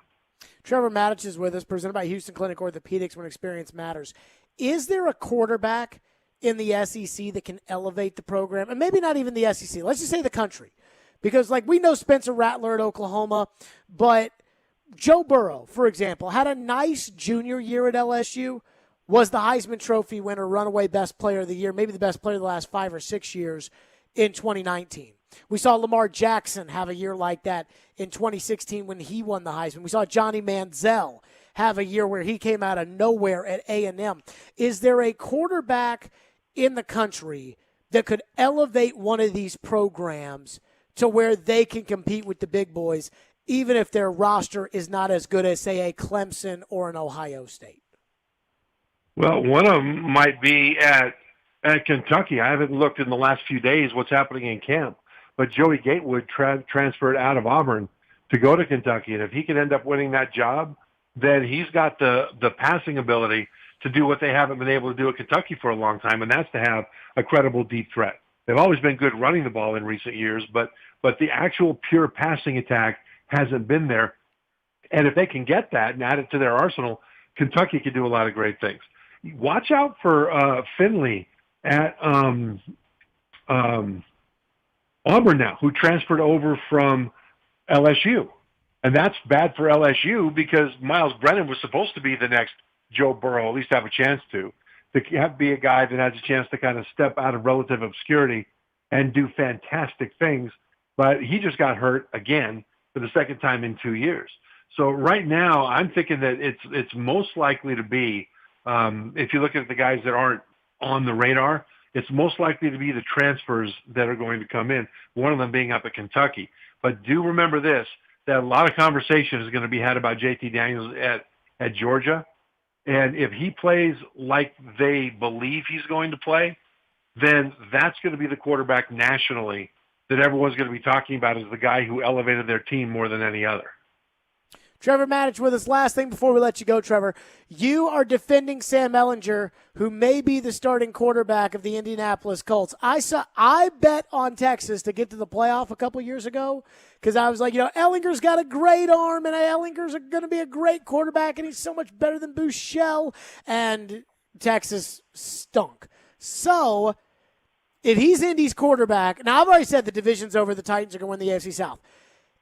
Speaker 1: Trevor Matich is with us, presented by Houston Clinic Orthopedics, when experience matters. Is there a quarterback in the SEC that can elevate the program? And maybe not even the SEC. Let's just say the country. Because, we know Spencer Rattler at Oklahoma, but Joe Burrow, for example, had a nice junior year at LSU, was the Heisman Trophy winner, runaway best player of the year, maybe the best player of the last 5 or 6 years in 2019. We saw Lamar Jackson have a year like that in 2016 when he won the Heisman. We saw Johnny Manziel have a year where he came out of nowhere at A&M. Is there a quarterback in the country that could elevate one of these programs to where they can compete with the big boys, even if their roster is not as good as, say, a Clemson or an Ohio State?
Speaker 14: Well, one of them might be at Kentucky. I haven't looked in the last few days what's happening in camp, but Joey Gatewood transferred out of Auburn to go to Kentucky, and if he can end up winning that job, then he's got the passing ability to do what they haven't been able to do at Kentucky for a long time, and that's to have a credible deep threat. They've always been good running the ball in recent years, but the actual pure passing attack hasn't been there. And if they can get that and add it to their arsenal, Kentucky could do a lot of great things. Watch out for Finley at Auburn now, who transferred over from LSU. And that's bad for LSU because Miles Brennan was supposed to be the next Joe Burrow, at least have a chance to be a guy that has a chance to kind of step out of relative obscurity and do fantastic things. But he just got hurt again for the second time in 2 years. So right now, I'm thinking that it's most likely to be, if you look at the guys that aren't on the radar, it's most likely to be the transfers that are going to come in, one of them being up at Kentucky. But do remember this, that a lot of conversation is going to be had about JT Daniels at Georgia. And if he plays like they believe he's going to play, then that's going to be the quarterback nationally that everyone's going to be talking about as the guy who elevated their team more than any other.
Speaker 1: Trevor Matich with us. Last thing before we let you go, Trevor. You are defending Sam Ehlinger, who may be the starting quarterback of the Indianapolis Colts. I bet on Texas to get to the playoff a couple years ago because I was like, Ehlinger's got a great arm, and Ehlinger's going to be a great quarterback, and he's so much better than Buechele. And Texas stunk. So if he's Indy's quarterback, now I've already said the division's over, the Titans are going to win the AFC South.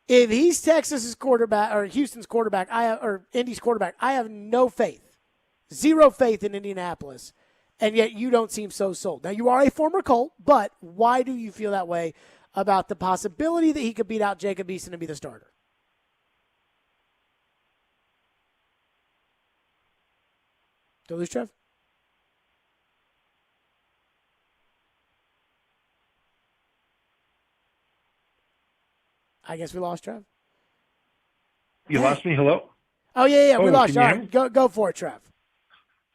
Speaker 1: If he's Texas's quarterback or Houston's quarterback, or Indy's quarterback, I have no faith, zero faith in Indianapolis, and yet you don't seem so sold. Now, you are a former Colt, but why do you feel that way about the possibility that he could beat out Jacob Eason and be the starter? Did I lose Trev? I guess we lost Trev.
Speaker 14: You lost me? Hello?
Speaker 1: Oh, yeah, we lost you. All
Speaker 14: Hear
Speaker 1: right, go for it, Trev.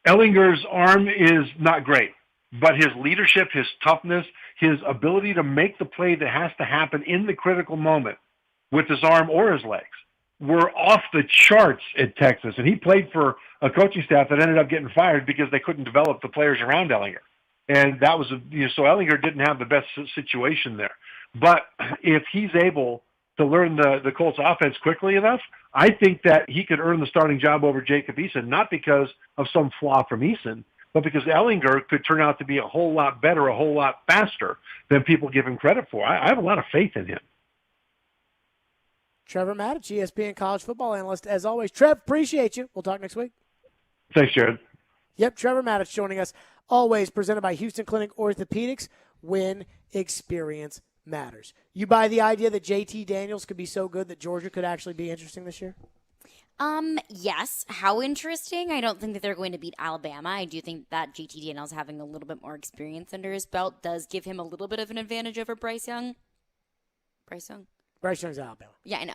Speaker 14: Ehlinger's arm is not great, but his leadership, his toughness, his ability to make the play that has to happen in the critical moment with his arm or his legs, were off the charts at Texas, and he played for a coaching staff that ended up getting fired because they couldn't develop the players around Ellinger. And that was, so Ellinger didn't have the best situation there. But if he's able to learn the Colts offense quickly enough, I think that he could earn the starting job over Jacob Eason, not because of some flaw from Eason, but because Ellinger could turn out to be a whole lot better, a whole lot faster than people give him credit for. I have a lot of faith in him.
Speaker 1: Trevor Maddich, ESPN college football analyst, as always. Trev, appreciate you. We'll talk next week.
Speaker 14: Thanks, Jared.
Speaker 1: Yep, Trevor Maddich joining us, always presented by Houston Clinic Orthopedics, when experience matters. You buy the idea that JT Daniels could be so good that Georgia could actually be interesting this year?
Speaker 2: Yes. How interesting? I don't think that they're going to beat Alabama. I do think that JT Daniels having a little bit more experience under his belt does give him a little bit of an advantage over Bryce Young. Bryce Young's
Speaker 1: Alabama.
Speaker 2: Yeah, I know.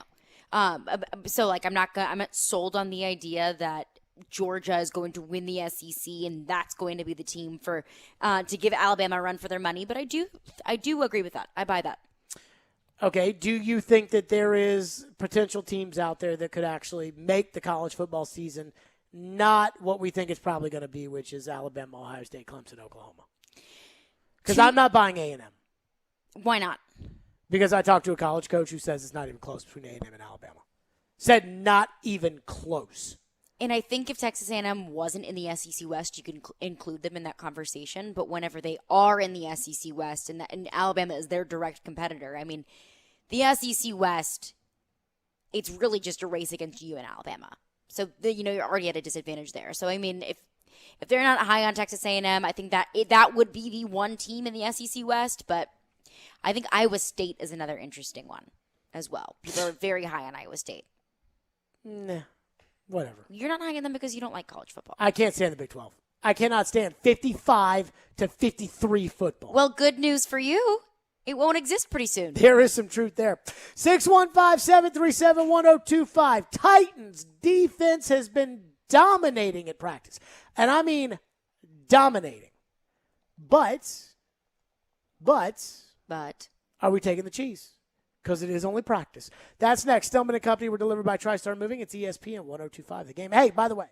Speaker 2: So I'm not sold on the idea that Georgia is going to win the SEC and that's going to be the team for to give Alabama a run for their money. But I do agree with that. I buy that.
Speaker 1: Okay, do you think that there is potential teams out there that could actually make the college football season not what we think it's probably going to be, which is Alabama, Ohio State, Clemson, Oklahoma? Because I'm not buying A&M.
Speaker 2: Why not?
Speaker 1: Because I talked to a college coach who says it's not even close between A&M and Alabama. Said not even close.
Speaker 2: And I think if Texas A&M wasn't in the SEC West, you could include them in that conversation. But whenever they are in the SEC West and Alabama is their direct competitor, I mean, the SEC West, it's really just a race against you and Alabama. So you're already at a disadvantage there. So I mean, if they're not high on Texas A&M, I think that would be the one team in the SEC West. But I think Iowa State is another interesting one as well. People are very high on Iowa State.
Speaker 1: Nah. Whatever.
Speaker 2: You're not high on them because you don't like college football.
Speaker 1: I can't stand the Big 12. I cannot stand 55 to 53 football.
Speaker 2: Well, good news for you. It won't exist pretty soon.
Speaker 1: There is some truth there. 615-737-1025. Titans defense has been dominating at practice. And I mean dominating. But are we taking the cheese? Because it is only practice. That's next. Stillman and Company were delivered by TriStar Moving. It's ESPN 1025 The Game. Hey, by the way,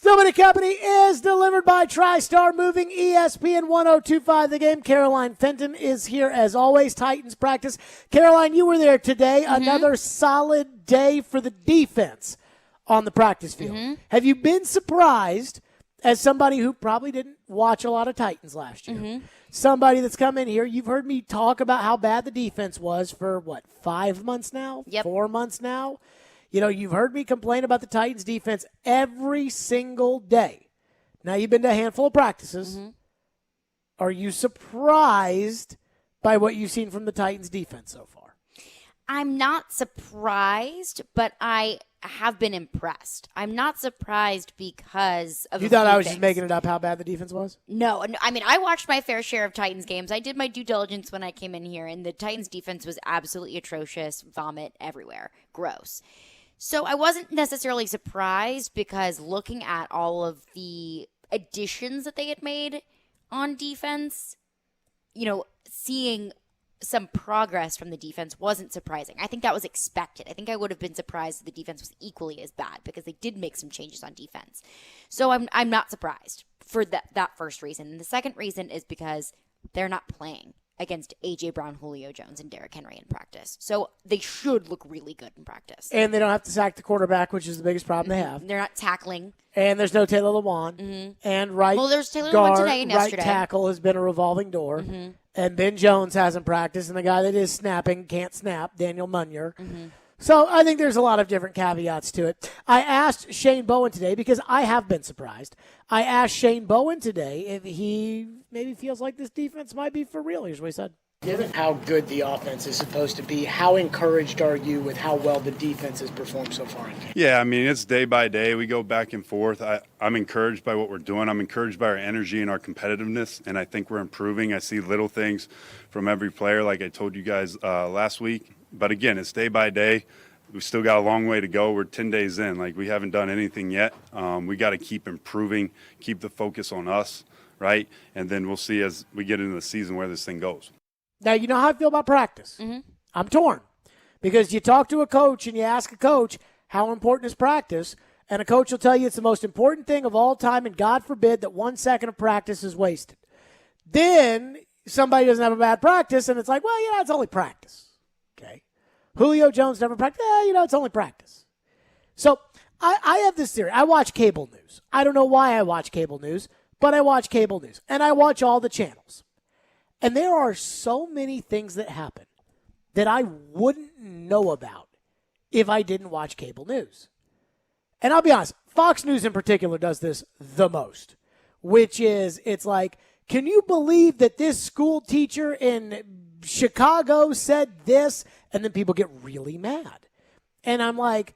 Speaker 1: Stillman and Company is delivered by TriStar Moving, ESPN 102.5 The Game. Caroline Fenton is here as always. Titans practice. Caroline, you were there today. Another solid day for the defense on the practice field. Have you been surprised, as somebody who probably didn't watch a lot of Titans last year, somebody that's come in here, you've heard me talk about how bad the defense was for, 5 months now?
Speaker 2: Yep.
Speaker 1: 4 months now? You've heard me complain about the Titans defense every single day. Now, you've been to a handful of practices. Are you surprised by what you've seen from the Titans defense so far?
Speaker 2: I'm not surprised, but I have been impressed. I'm not surprised because of
Speaker 1: You
Speaker 2: a
Speaker 1: thought
Speaker 2: few
Speaker 1: I was
Speaker 2: things.
Speaker 1: just making it up how bad the defense was?
Speaker 2: No, I mean, I watched my fair share of Titans games. I did my due diligence when I came in here, and the Titans defense was absolutely atrocious, vomit everywhere, gross. So I wasn't necessarily surprised because looking at all of the additions that they had made on defense, seeing some progress from the defense wasn't surprising. I think that was expected. I think I would have been surprised if the defense was equally as bad because they did make some changes on defense. So I'm not surprised for that first reason. And the second reason is because they're not playing against A.J. Brown, Julio Jones, and Derrick Henry in practice. So they should look really good in practice.
Speaker 1: And they don't have to sack the quarterback, which is the biggest problem they have.
Speaker 2: They're not tackling.
Speaker 1: And there's no Taylor Lewan. And
Speaker 2: There's Taylor
Speaker 1: guard,
Speaker 2: Lewan today and
Speaker 1: right
Speaker 2: yesterday.
Speaker 1: tackle has been a revolving door. And Ben Jones hasn't practiced. And the guy that is snapping can't snap, Daniel Munyer. So I think there's a lot of different caveats to it. I asked Shane Bowen today, because I have been surprised. I asked Shane Bowen today if he maybe feels like this defense might be for real. Here's what he said. Given how good the offense is supposed to be, how encouraged are you with how well the defense has performed so far?
Speaker 3: Yeah, I mean, it's day by day. We go back and forth. I'm encouraged by what we're doing. I'm encouraged by our energy and our competitiveness, and I think we're improving. I see little things from every player, like I told you guys last week. But again, it's day by day. We've still got a long way to go. We're 10 days in. We haven't done anything yet. We got to keep improving, keep the focus on us, right? And then we'll see as we get into the season where this thing goes.
Speaker 1: Now, you know how I feel about practice. I'm torn, because you talk to a coach and you ask a coach how important is practice, and a coach will tell you it's the most important thing of all time, and God forbid that 1 second of practice is wasted. Then somebody doesn't have a bad practice, and it's like, well, it's only practice. Okay. Julio Jones never practiced. It's only practice. So I have this theory. I watch cable news. I don't know why I watch cable news, but I watch cable news, and I watch all the channels. And there are so many things that happen that I wouldn't know about if I didn't watch cable news. And I'll be honest, Fox News in particular does this the most, which is, it's like, can you believe that this school teacher in Chicago said this? And then people get really mad. And I'm like,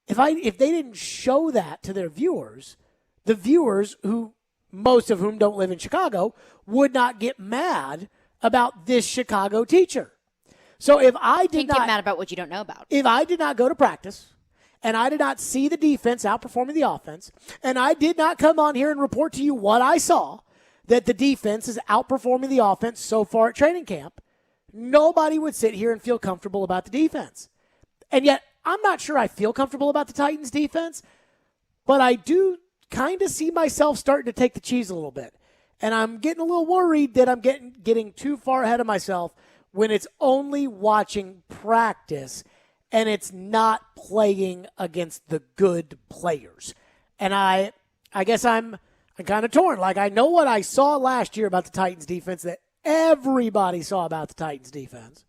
Speaker 1: if they didn't show that to their viewers, the viewers, who most of whom don't live in Chicago, would not get mad about this Chicago teacher. So if I did not
Speaker 2: get mad about what you don't know about.
Speaker 1: If I did not go to practice, and I did not see the defense outperforming the offense, and I did not come on here and report to you what I saw, that the defense is outperforming the offense so far at training camp, nobody would sit here and feel comfortable about the defense. And yet, I'm not sure I feel comfortable about the Titans defense, but I do kind of see myself starting to take the cheese a little bit. And I'm getting a little worried that I'm getting too far ahead of myself when it's only watching practice and it's not playing against the good players. And I guess I'm kind of torn. I know what I saw last year about the Titans defense that everybody saw about the Titans defense.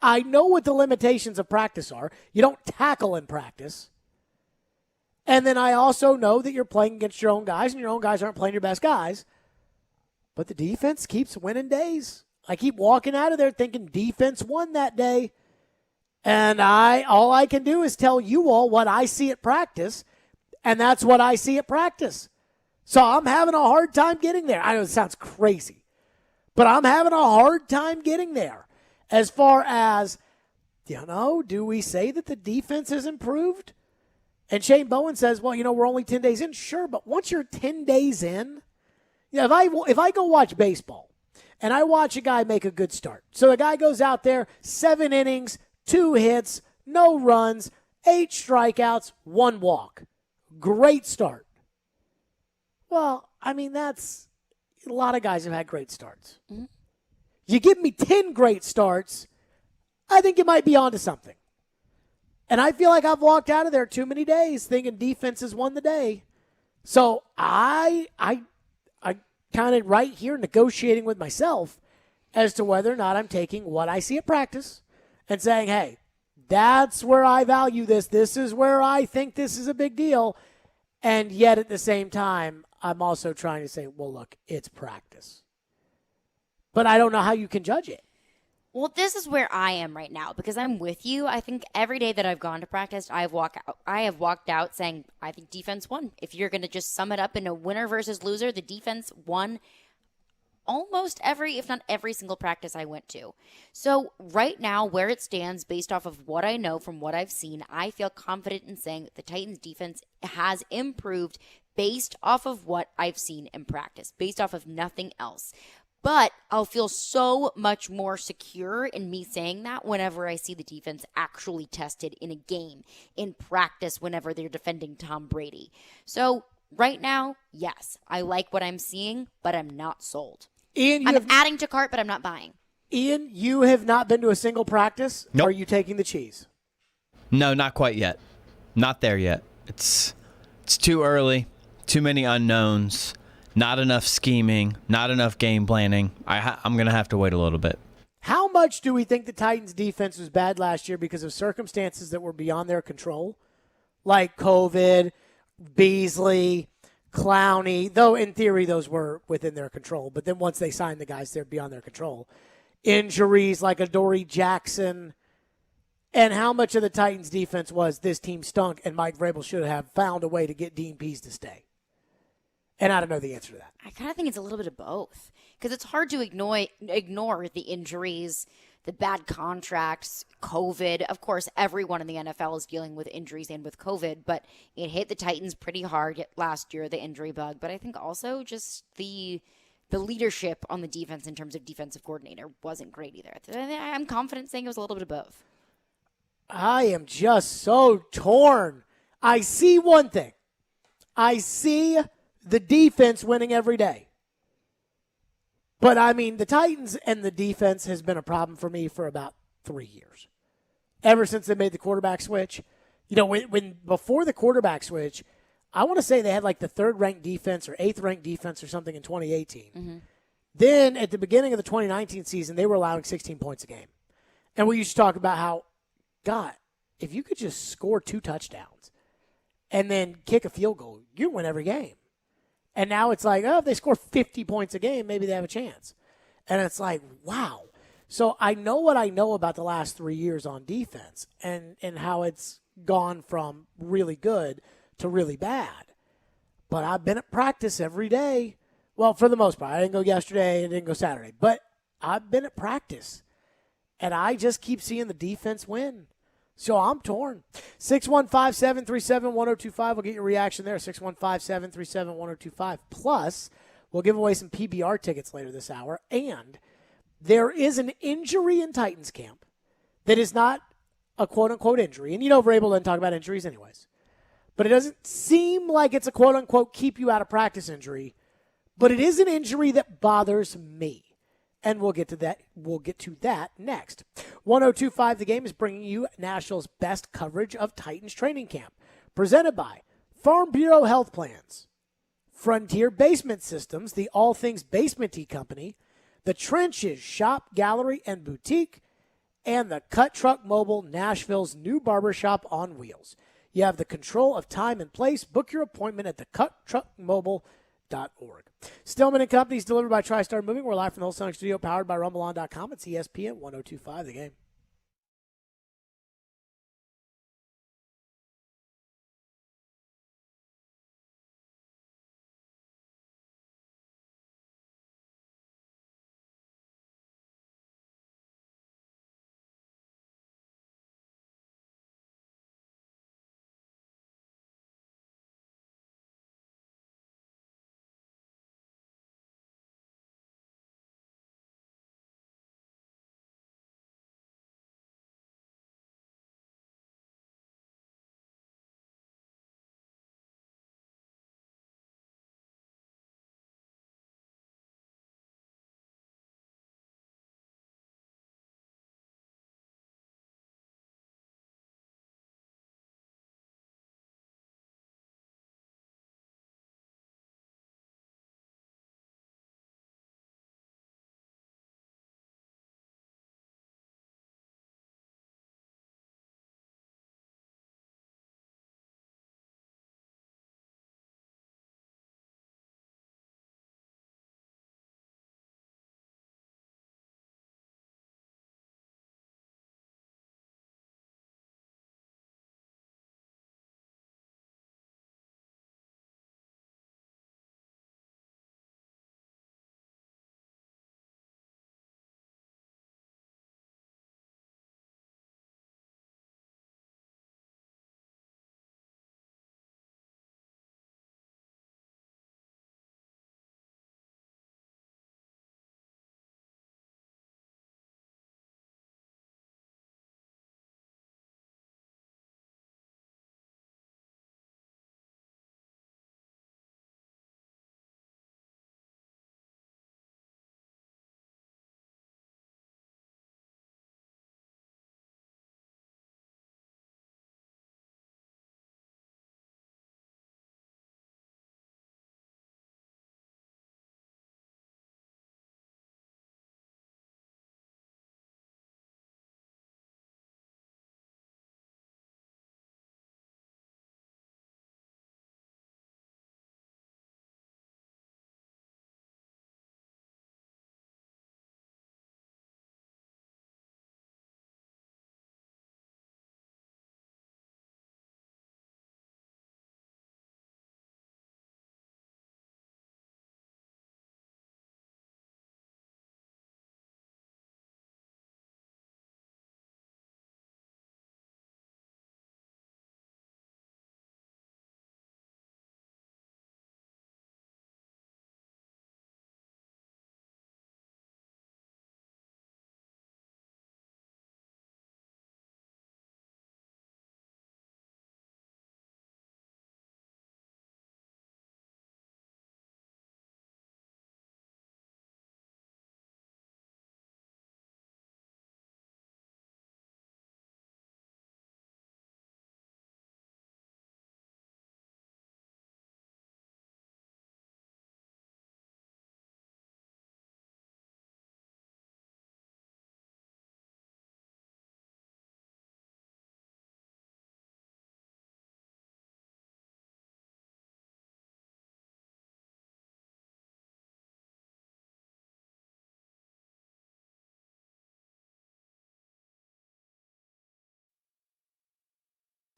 Speaker 1: I know what the limitations of practice are. You don't tackle in practice. And then I also know that you're playing against your own guys, and your own guys aren't playing your best guys. But the defense keeps winning days. I keep walking out of there thinking defense won that day. And all I can do is tell you all what I see at practice, and that's what I see at practice. So I'm having a hard time getting there. I know it sounds crazy, but I'm having a hard time getting there. As far as, do we say that the defense has improved? And Shane Bowen says, well, we're only 10 days in. Sure, but once you're 10 days in, if I go watch baseball and I watch a guy make a good start. So the guy goes out there, 7 innings, 2 hits, no runs, 8 strikeouts, 1 walk. Great start. Well, I mean, that's a lot of guys have had great starts. You give me 10 great starts, I think you might be onto something. And I feel like I've walked out of there too many days thinking defense has won the day. So I kind of right here negotiating with myself as to whether or not I'm taking what I see at practice and saying, hey, that's where I value this. This is where I think this is a big deal. And yet at the same time, I'm also trying to say, well, look, it's practice. But I don't know how you can judge it.
Speaker 2: Well, this is where I am right now because I'm with you. I think every day that I've gone to practice, I have walked out saying, I think defense won. If you're going to just sum it up in a winner versus loser, the defense won almost every, if not every single practice I went to. So right now, where it stands based off of what I know from what I've seen, I feel confident in saying that the Titans defense has improved based off of what I've seen in practice, based off of nothing else. But I'll feel so much more secure in me saying that whenever I see the defense actually tested in a game, in practice, whenever they're defending Tom Brady. So right now, yes, I like what I'm seeing, but I'm not sold.
Speaker 1: Ian,
Speaker 2: I'm adding to cart, but I'm not buying.
Speaker 1: Ian, you have not been to a single practice?
Speaker 4: Nope.
Speaker 1: Are you taking the cheese?
Speaker 4: No, not quite yet. Not there yet. It's too early, too many unknowns. Not enough scheming, not enough game planning. I'm going to have to wait a little bit.
Speaker 1: How much do we think the Titans' defense was bad last year because of circumstances that were beyond their control? Like COVID, Beasley, Clowney, though in theory those were within their control. But then once they signed the guys, they're beyond their control. Injuries like Adoree Jackson. And how much of the Titans' defense was this team stunk and Mike Vrabel should have found a way to get Dean Pease to stay? And I don't know the answer to that.
Speaker 2: I kind of think it's a little bit of both because it's hard to ignore the injuries, the bad contracts, COVID. Of course, everyone in the NFL is dealing with injuries and with COVID, but it hit the Titans pretty hard last year, the injury bug. But I think also just the leadership on the defense in terms of defensive coordinator wasn't great either. I'm confident saying it was a little bit of both.
Speaker 1: I am just so torn. I see one thing. I see the defense winning every day. But, I mean, the Titans and the defense has been a problem for me for about 3 years. Ever since they made the quarterback switch. You know, when before the quarterback switch, I want to say they had like the 3rd-ranked defense or 8th-ranked defense or something in 2018. Mm-hmm. Then at the beginning of the 2019 season, they were allowing 16 points a game. And we used to talk about how, God, if you could just score 2 touchdowns and then kick a field goal, you win every game. And now it's like, oh, if they score 50 points a game, maybe they have a chance. And it's like, wow. So I know what I know about the last 3 years on defense and how it's gone from really good to really bad. But I've been at practice every day. Well, for the most part. I didn't go yesterday and didn't go Saturday. But I've been at practice. And I just keep seeing the defense win. So I'm torn. 615-737-1025. We'll get your reaction there. 615-737-1025. Plus, we'll give away some PBR tickets later this hour. And there is an injury in Titans camp that is not a quote-unquote injury. And you know Vrabel doesn't talk about injuries anyways. But it doesn't seem like it's a quote-unquote keep you out of practice injury. But it is an injury that bothers me. And we'll get to that. We'll get to that next. 1025 The Game is bringing you Nashville's best coverage of Titans training camp. Presented by Farm Bureau Health Plans, Frontier Basement Systems, the All Things Basement-y Company, the Trenches Shop, Gallery, and Boutique, and the Cut Truck Mobile, Nashville's new barbershop on wheels. You have the control of time and place. Book your appointment at thecutTruckMobile.org. Stillman and Company is delivered by TriStar Moving. We're live from the Wholesaling Studio, powered by RumbleOn.com. It's ESPN 1025 The Game.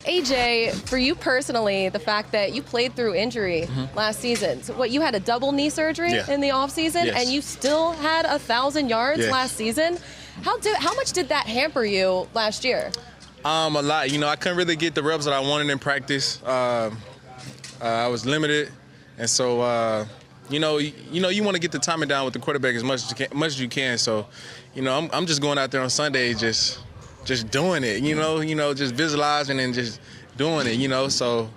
Speaker 15: AJ, for you personally, the fact that you played through injury last season, so you had a double knee surgery in the offseason, and you still had 1,000 yards last season. How much did that hamper you last year?
Speaker 5: A lot. I couldn't really get the reps that I wanted in practice. I was limited, and so you want to get the timing down with the quarterback as much as you can. So, I'm just going out there on Sunday just doing it. Just visualizing and just doing it. So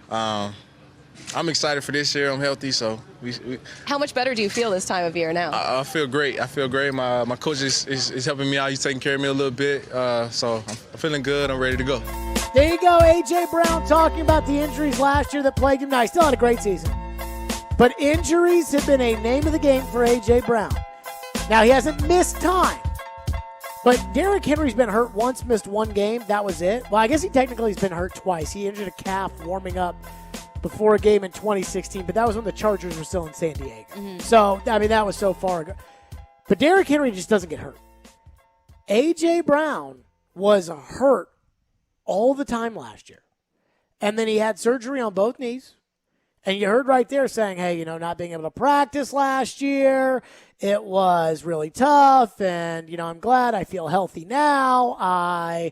Speaker 5: I'm excited for this year. I'm healthy, so
Speaker 15: How much better do you feel this time of year now?
Speaker 5: I feel great. My coach is helping me out. He's taking care of me a little bit. So I'm feeling good. I'm ready to go.
Speaker 1: There you go, A.J. Brown talking about the injuries last year that plagued him. Now, he still had a great season. But injuries have been a name of the game for A.J. Brown. Now, he hasn't missed time. But Derrick Henry's been hurt once, missed one game. That was it. Well, I guess he technically has been hurt twice. He injured a calf warming up before a game in 2016, but that was when the Chargers were still in San Diego. So, that was so far ago. But Derrick Henry just doesn't get hurt. A.J. Brown was hurt all the time last year. And then he had surgery on both knees. And you heard right there saying, hey, not being able to practice last year, it was really tough, and, I'm glad I feel healthy now.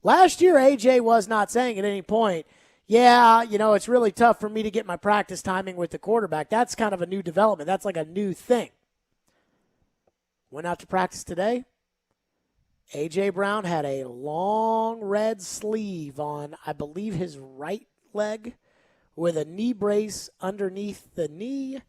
Speaker 1: Last year, A.J. was not saying at any point, yeah, it's really tough for me to get my practice timing with the quarterback. That's kind of a new development. That's like a new thing. Went out to practice today. A.J. Brown had a long red sleeve on, I believe, his right leg with a knee brace underneath the knee.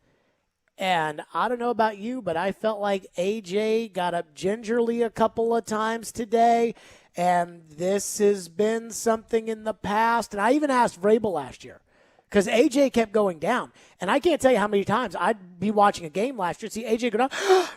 Speaker 1: And I don't know about you, but I felt like A.J. got up gingerly a couple of times today. And this has been something in the past. And I even asked Vrabel last year because A.J. kept going down. And I can't tell you how many times I'd be watching a game last year, see A.J. go down,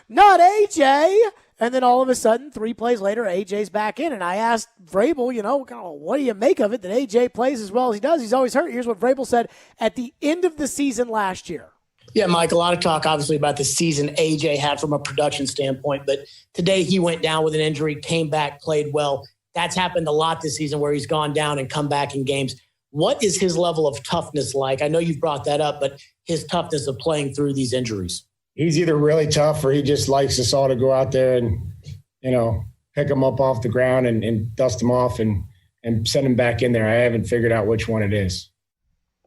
Speaker 1: not A.J. And then all of a sudden, 3 plays later, A.J.'s back in. And I asked Vrabel, what do you make of it that A.J. plays as well as he does? He's always hurt. Here's what Vrabel said at the end of the season last year.
Speaker 16: Yeah, Mike, a lot of talk, obviously, about the season A.J. had from a production standpoint. But today he went down with an injury, came back, played well. That's happened a lot this season where he's gone down and come back in games. What is his level of toughness like? I know you've brought that up, but his toughness of playing through these injuries.
Speaker 17: He's either really tough or he just likes us all to go out there and, pick him up off the ground and dust him off and send him back in there. I haven't figured out which one it is.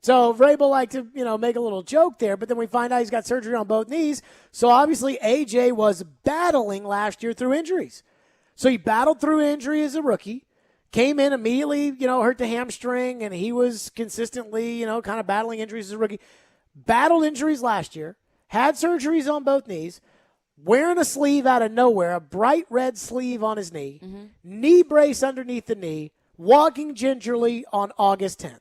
Speaker 1: So Vrabel liked to, make a little joke there, but then we find out he's got surgery on both knees. So obviously A.J. was battling last year through injuries. So he battled through injury as a rookie, came in immediately, hurt the hamstring, and he was consistently, kind of battling injuries as a rookie. Battled injuries last year, had surgeries on both knees, wearing a sleeve out of nowhere, a bright red sleeve on his knee, knee brace underneath the knee, walking gingerly on August 10th.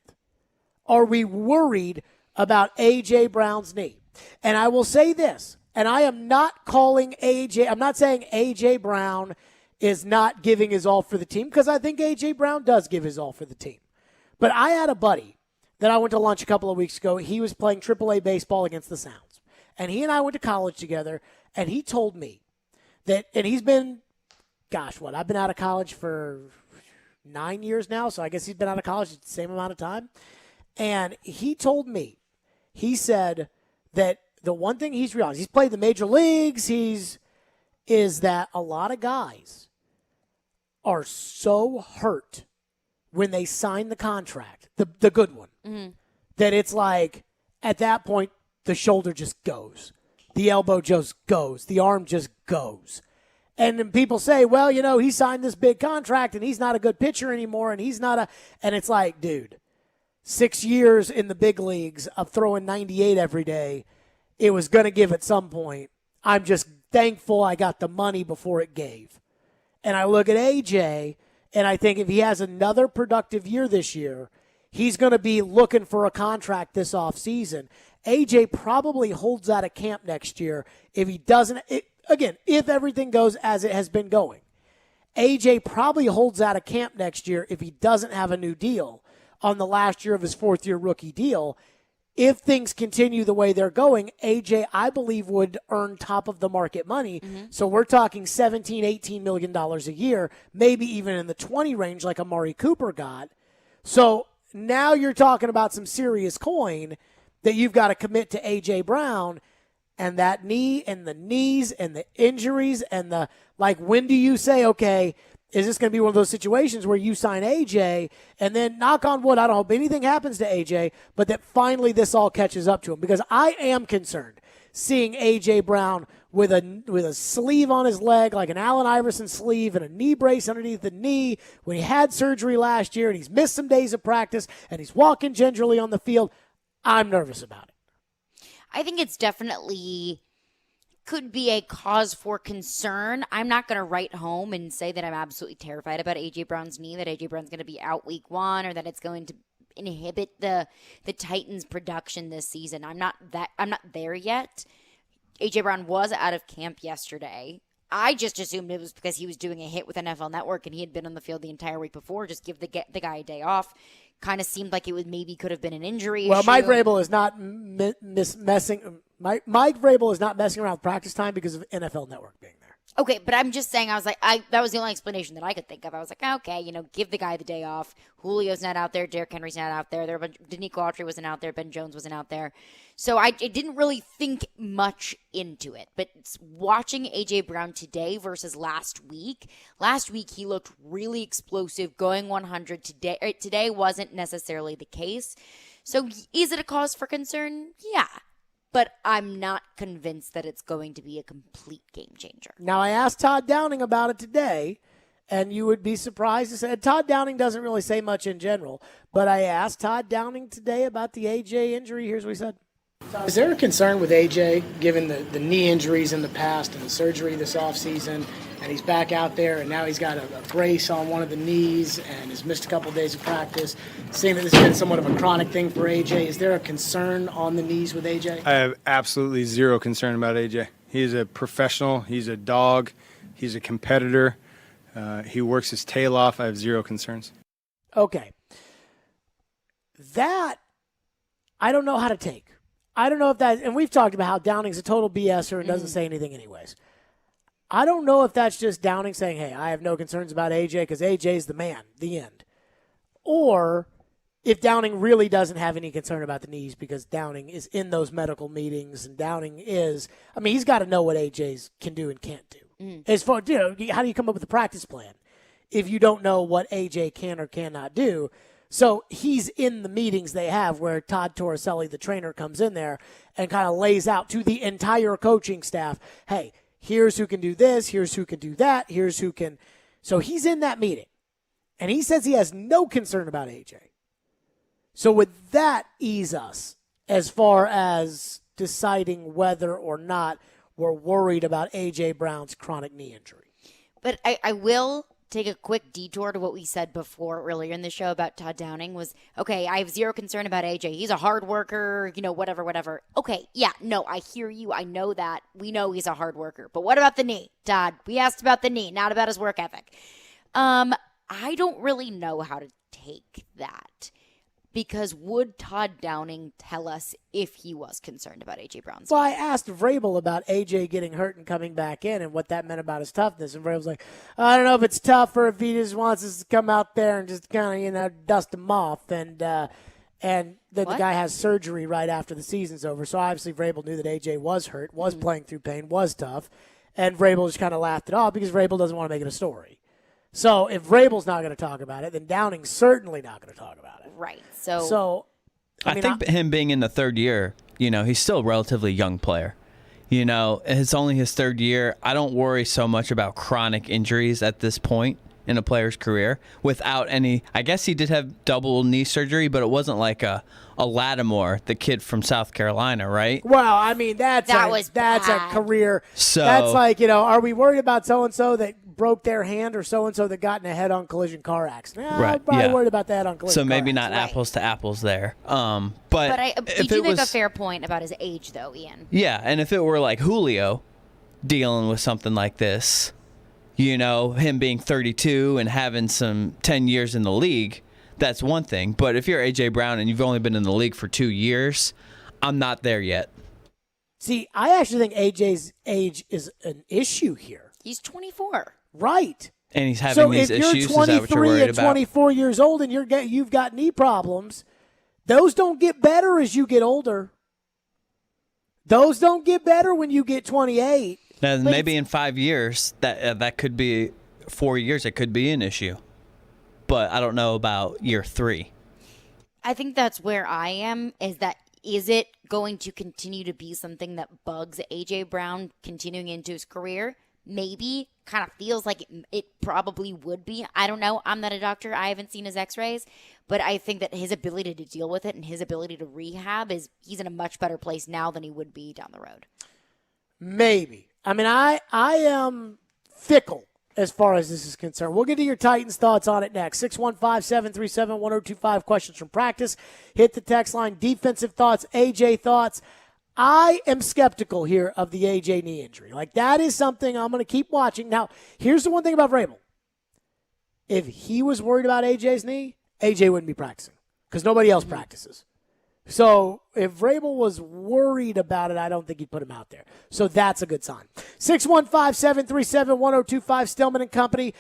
Speaker 1: Are we worried about A.J. Brown's knee? And I will say this, and I am not calling A.J., I'm not saying A.J. Brown is not giving his all for the team, because I think A.J. Brown does give his all for the team. But I had a buddy that I went to lunch a couple of weeks ago. He was playing AAA baseball against the Sounds. And he and I went to college together, and he told me that, and he's been, I've been out of college for 9 years now, so I guess he's been out of college the same amount of time. And he told me, he said that the one thing he's realized, he's played the major leagues, is that a lot of guys are so hurt when they sign the contract, the good one, that it's like at that point the shoulder just goes, the elbow just goes, the arm just goes. And then people say, well, he signed this big contract and he's not a good pitcher anymore and he's not and it's like, dude, 6 years in the big leagues of throwing 98 every day, it was going to give at some point. I'm just thankful I got the money before it gave. And I look at A.J., and I think if he has another productive year this year, he's going to be looking for a contract this offseason. A.J. probably holds out of camp next year if he doesn't. If everything goes as it has been going. A.J. probably holds out of camp next year if he doesn't have a new deal on the last year of his fourth-year rookie deal. If things continue the way they're going, A.J., I believe, would earn top-of-the-market money. So we're talking $17, $18 million a year, maybe even in the 20 range like Amari Cooper got. So now you're talking about some serious coin that you've got to commit to A.J. Brown, and that knee and the knees and the injuries and the, like, when do you say, okay, is this going to be one of those situations where you sign A.J. and then, knock on wood, I don't hope anything happens to A.J., but that finally this all catches up to him? Because I am concerned seeing A.J. Brown with a sleeve on his leg, like an Allen Iverson sleeve, and a knee brace underneath the knee when he had surgery last year and he's missed some days of practice and he's walking gingerly on the field. I'm nervous about it.
Speaker 2: I think it's definitely could be a cause for concern. I'm not going to write home and say that I'm absolutely terrified about A.J. Brown's knee, that A.J. Brown's going to be out week 1, or that it's going to inhibit the Titans' production this season. I'm not there yet. A.J. Brown was out of camp yesterday. I just assumed it was because he was doing a hit with NFL Network and he had been on the field the entire week before. Just give the guy a day off. Kind of seemed like could have been an injury issue.
Speaker 1: Mike Vrabel is not Mike Vrabel is not messing around with practice time because of NFL Network being there.
Speaker 2: Okay, but I'm just saying, I was like, that was the only explanation that I could think of. I was like, okay, give the guy the day off. Julio's not out there. Derrick Henry's not out there. Danico Autry wasn't out there. Ben Jones wasn't out there. So I didn't really think much into it. But watching A.J. Brown today versus last week he looked really explosive, going 100. Today wasn't necessarily the case. So is it a cause for concern? Yeah. But I'm not convinced that it's going to be a complete game changer.
Speaker 1: Now, I asked Todd Downing about it today, and you would be surprised to say Todd Downing doesn't really say much in general, but I asked Todd Downing today about the A.J. injury. Here's what he said.
Speaker 16: Is there a concern with A.J., given the knee injuries in the past and the surgery this offseason, and he's back out there, and now he's got a brace on one of the knees and has missed a couple of days of practice, seeing that this has been somewhat of a chronic thing for A.J.? Is there a concern on the knees with A.J.?
Speaker 9: I have absolutely zero concern about A.J. He's a professional. He's a dog. He's a competitor. He works his tail off. I have zero concerns.
Speaker 1: Okay. That, I don't know how to take. I don't know if that, and we've talked about how Downing's a total BSer and doesn't say anything anyways. I don't know if that's just Downing saying, hey, I have no concerns about A.J. because A.J.'s the man, the end. Or if Downing really doesn't have any concern about the knees because Downing is in those medical meetings and Downing is, he's got to know what A.J.'s can do and can't do. As far, how do you come up with a practice plan if you don't know what A.J. can or cannot do? So he's in the meetings they have where Todd Torricelli, the trainer, comes in there and kind of lays out to the entire coaching staff, hey, here's who can do this, here's who can do that, here's who can. So he's in that meeting. And he says he has no concern about A.J. So would that ease us as far as deciding whether or not we're worried about A.J. Brown's chronic knee injury?
Speaker 2: But I will take a quick detour to what we said before earlier in the show about Todd Downing was, okay, I have zero concern about AJ. He's a hard worker, whatever. Okay, yeah, no, I hear you. I know that. We know he's a hard worker. But what about the knee, Todd? We asked about the knee, not about his work ethic. I don't really know how to take that. Because would Todd Downing tell us if he was concerned about A.J. Brown's?
Speaker 1: Well, I asked Vrabel about A.J. getting hurt and coming back in and what that meant about his toughness. And Vrabel's like, I don't know if it's tough or if he just wants us to come out there and just kind of, dust him off. And then the guy has surgery right after the season's over. So obviously Vrabel knew that A.J. was hurt, was playing through pain, was tough. And Vrabel just kind of laughed it off because Vrabel doesn't want to make it a story. So if Vrabel's not going to talk about it, then Downing's certainly not going to talk about it.
Speaker 2: Right.
Speaker 4: So I think him being in the third year, he's still a relatively young player. It's only his third year. I don't worry so much about chronic injuries at this point in a player's career without any. I guess he did have double knee surgery, but it wasn't like a Lattimore, the kid from South Carolina, right?
Speaker 1: Well, that's a career. So that's like, are we worried about so-and-so that broke their hand or so-and-so that got in a head-on collision car accident?
Speaker 4: Right.
Speaker 1: I'm probably worried about that on collision
Speaker 4: So maybe
Speaker 1: car
Speaker 4: not
Speaker 1: accident.
Speaker 4: apples to apples there. But
Speaker 2: you do make a fair point about his age, though, Ian.
Speaker 4: Yeah, and if it were like Julio dealing with something like this, him being 32 and having some 10 years in the league, that's one thing. But if you're A.J. Brown and you've only been in the league for 2 years, I'm not there yet.
Speaker 1: See, I actually think A.J.'s age is an issue here.
Speaker 2: He's 24.
Speaker 1: Right.
Speaker 4: And he's having these issues.
Speaker 1: So if you're 23 and 24 years old and you've got knee problems, those don't get better as you get older. Those don't get better when you get 28.
Speaker 4: Now, maybe in 5 years, that could be 4 years. It could be an issue, but I don't know about year 3.
Speaker 2: I think that's where I am. Is it going to continue to be something that bugs AJ Brown continuing into his career? Maybe. Kind of feels like it probably would be. I don't know. I'm not a doctor. I haven't seen his x-rays. But I think that his ability to deal with it and his ability to rehab he's in a much better place now than he would be down the road.
Speaker 1: Maybe. I mean, I am fickle as far as this is concerned. We'll get to your Titans thoughts on it next. 615-737-1025, questions from practice. Hit the text line. Defensive thoughts, AJ thoughts. I am skeptical here of the AJ knee injury. Like, that is something I'm going to keep watching. Now, here's the one thing about Vrabel. If he was worried about AJ's knee, AJ wouldn't be practicing because nobody else practices. So if Vrabel was worried about it, I don't think he'd put him out there. So that's a good sign. 615-737-1025, Stillman and Company,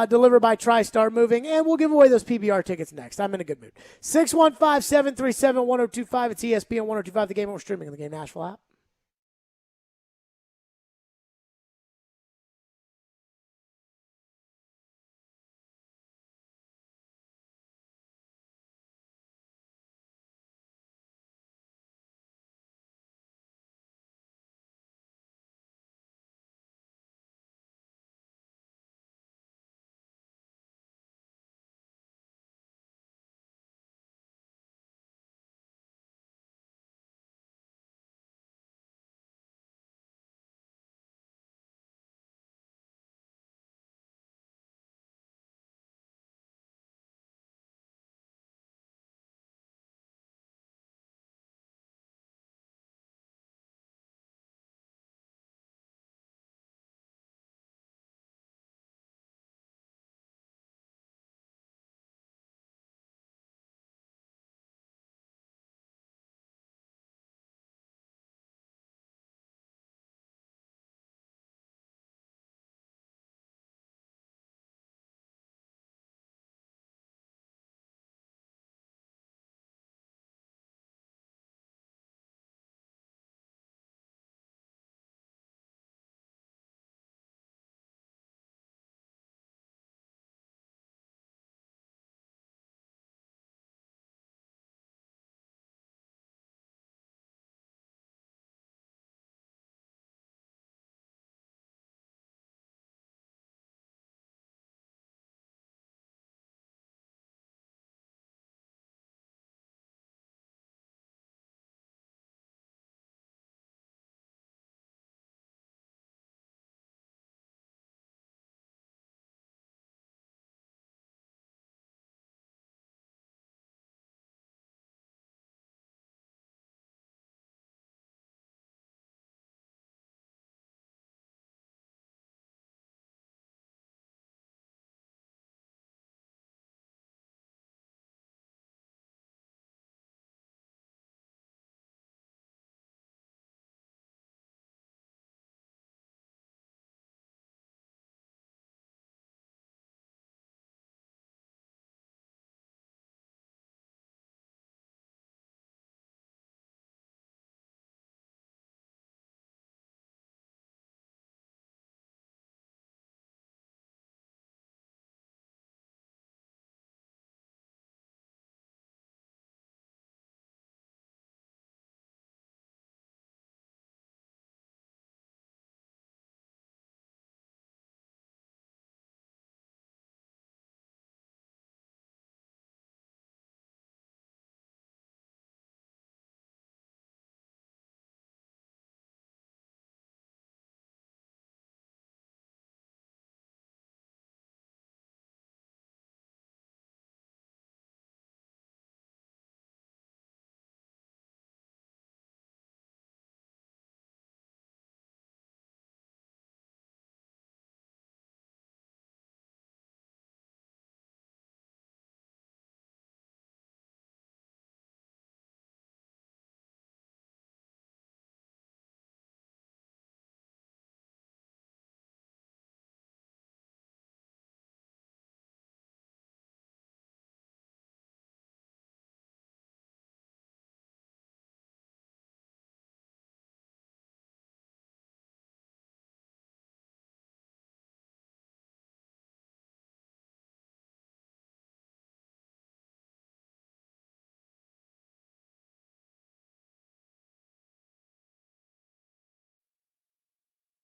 Speaker 1: delivered by TriStar Moving. And we'll give away those PBR tickets next. I'm in a good mood. 615-737-1025. It's ESPN 1025, The Game. We're streaming on the Game Nashville app.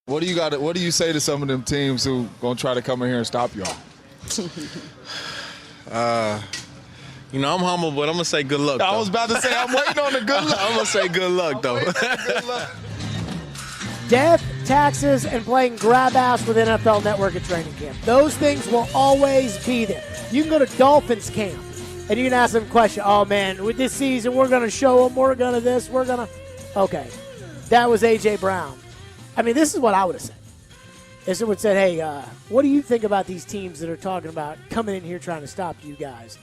Speaker 18: What do you say to some of them teams who gonna try to come in here and stop y'all?
Speaker 19: I'm humble, but I'm gonna say good luck.
Speaker 18: I was about to say I'm waiting on the good luck.
Speaker 19: I'm gonna say good luck though.
Speaker 18: Good luck.
Speaker 1: Death, taxes, and playing grab ass with NFL Network at training camp. Those things will always be there. You can go to Dolphins camp, and you can ask them a question. Oh, man, with this season, we're going to show them. We're going to this. We're going to. Okay. That was A.J. Brown. I mean, this is what I would have said. If someone said, hey, what do you think about these teams that are talking about coming in here trying to stop you guys?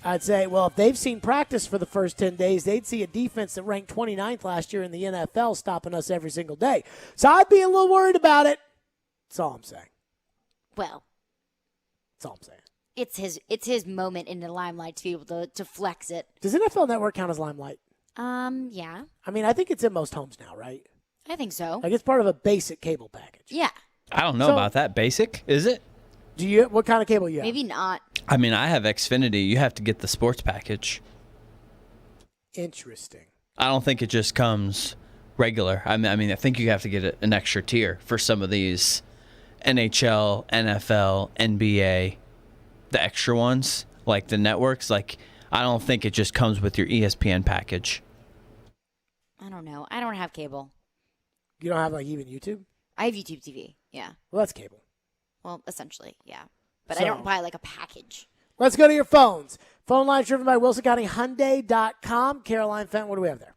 Speaker 1: I'd say, well, if they've seen practice for the first 10 days, they'd see a defense that ranked 29th last year in the NFL stopping us every single day. So I'd be a little worried about it. That's all I'm saying.
Speaker 2: Well,
Speaker 1: that's all I'm saying.
Speaker 2: It's his moment in the limelight to be able to flex it.
Speaker 1: Does NFL Network count as limelight?
Speaker 2: Yeah.
Speaker 1: I mean, I think it's in most homes now, right?
Speaker 2: I think so.
Speaker 1: Like it's part of a basic cable package.
Speaker 2: Yeah.
Speaker 4: I don't know about that. Basic, is it?
Speaker 1: What kind of cable you have?
Speaker 2: Maybe not.
Speaker 4: I mean, I have Xfinity. You have to get the sports package.
Speaker 1: Interesting.
Speaker 4: I don't think it just comes regular. I mean, I think you have to get an extra tier for some of these NHL, NFL, NBA, the extra ones, like the networks. Like, I don't think it just comes with your ESPN package.
Speaker 2: I don't know. I don't have cable.
Speaker 1: You don't have, like, even YouTube?
Speaker 2: I have YouTube TV, yeah.
Speaker 1: Well, that's cable.
Speaker 2: Well, essentially, yeah. But I don't buy, like, a package.
Speaker 1: Let's go to your phones. Phone line driven by WilsonCountyHyundai.com. Caroline Fenton, what do we have there?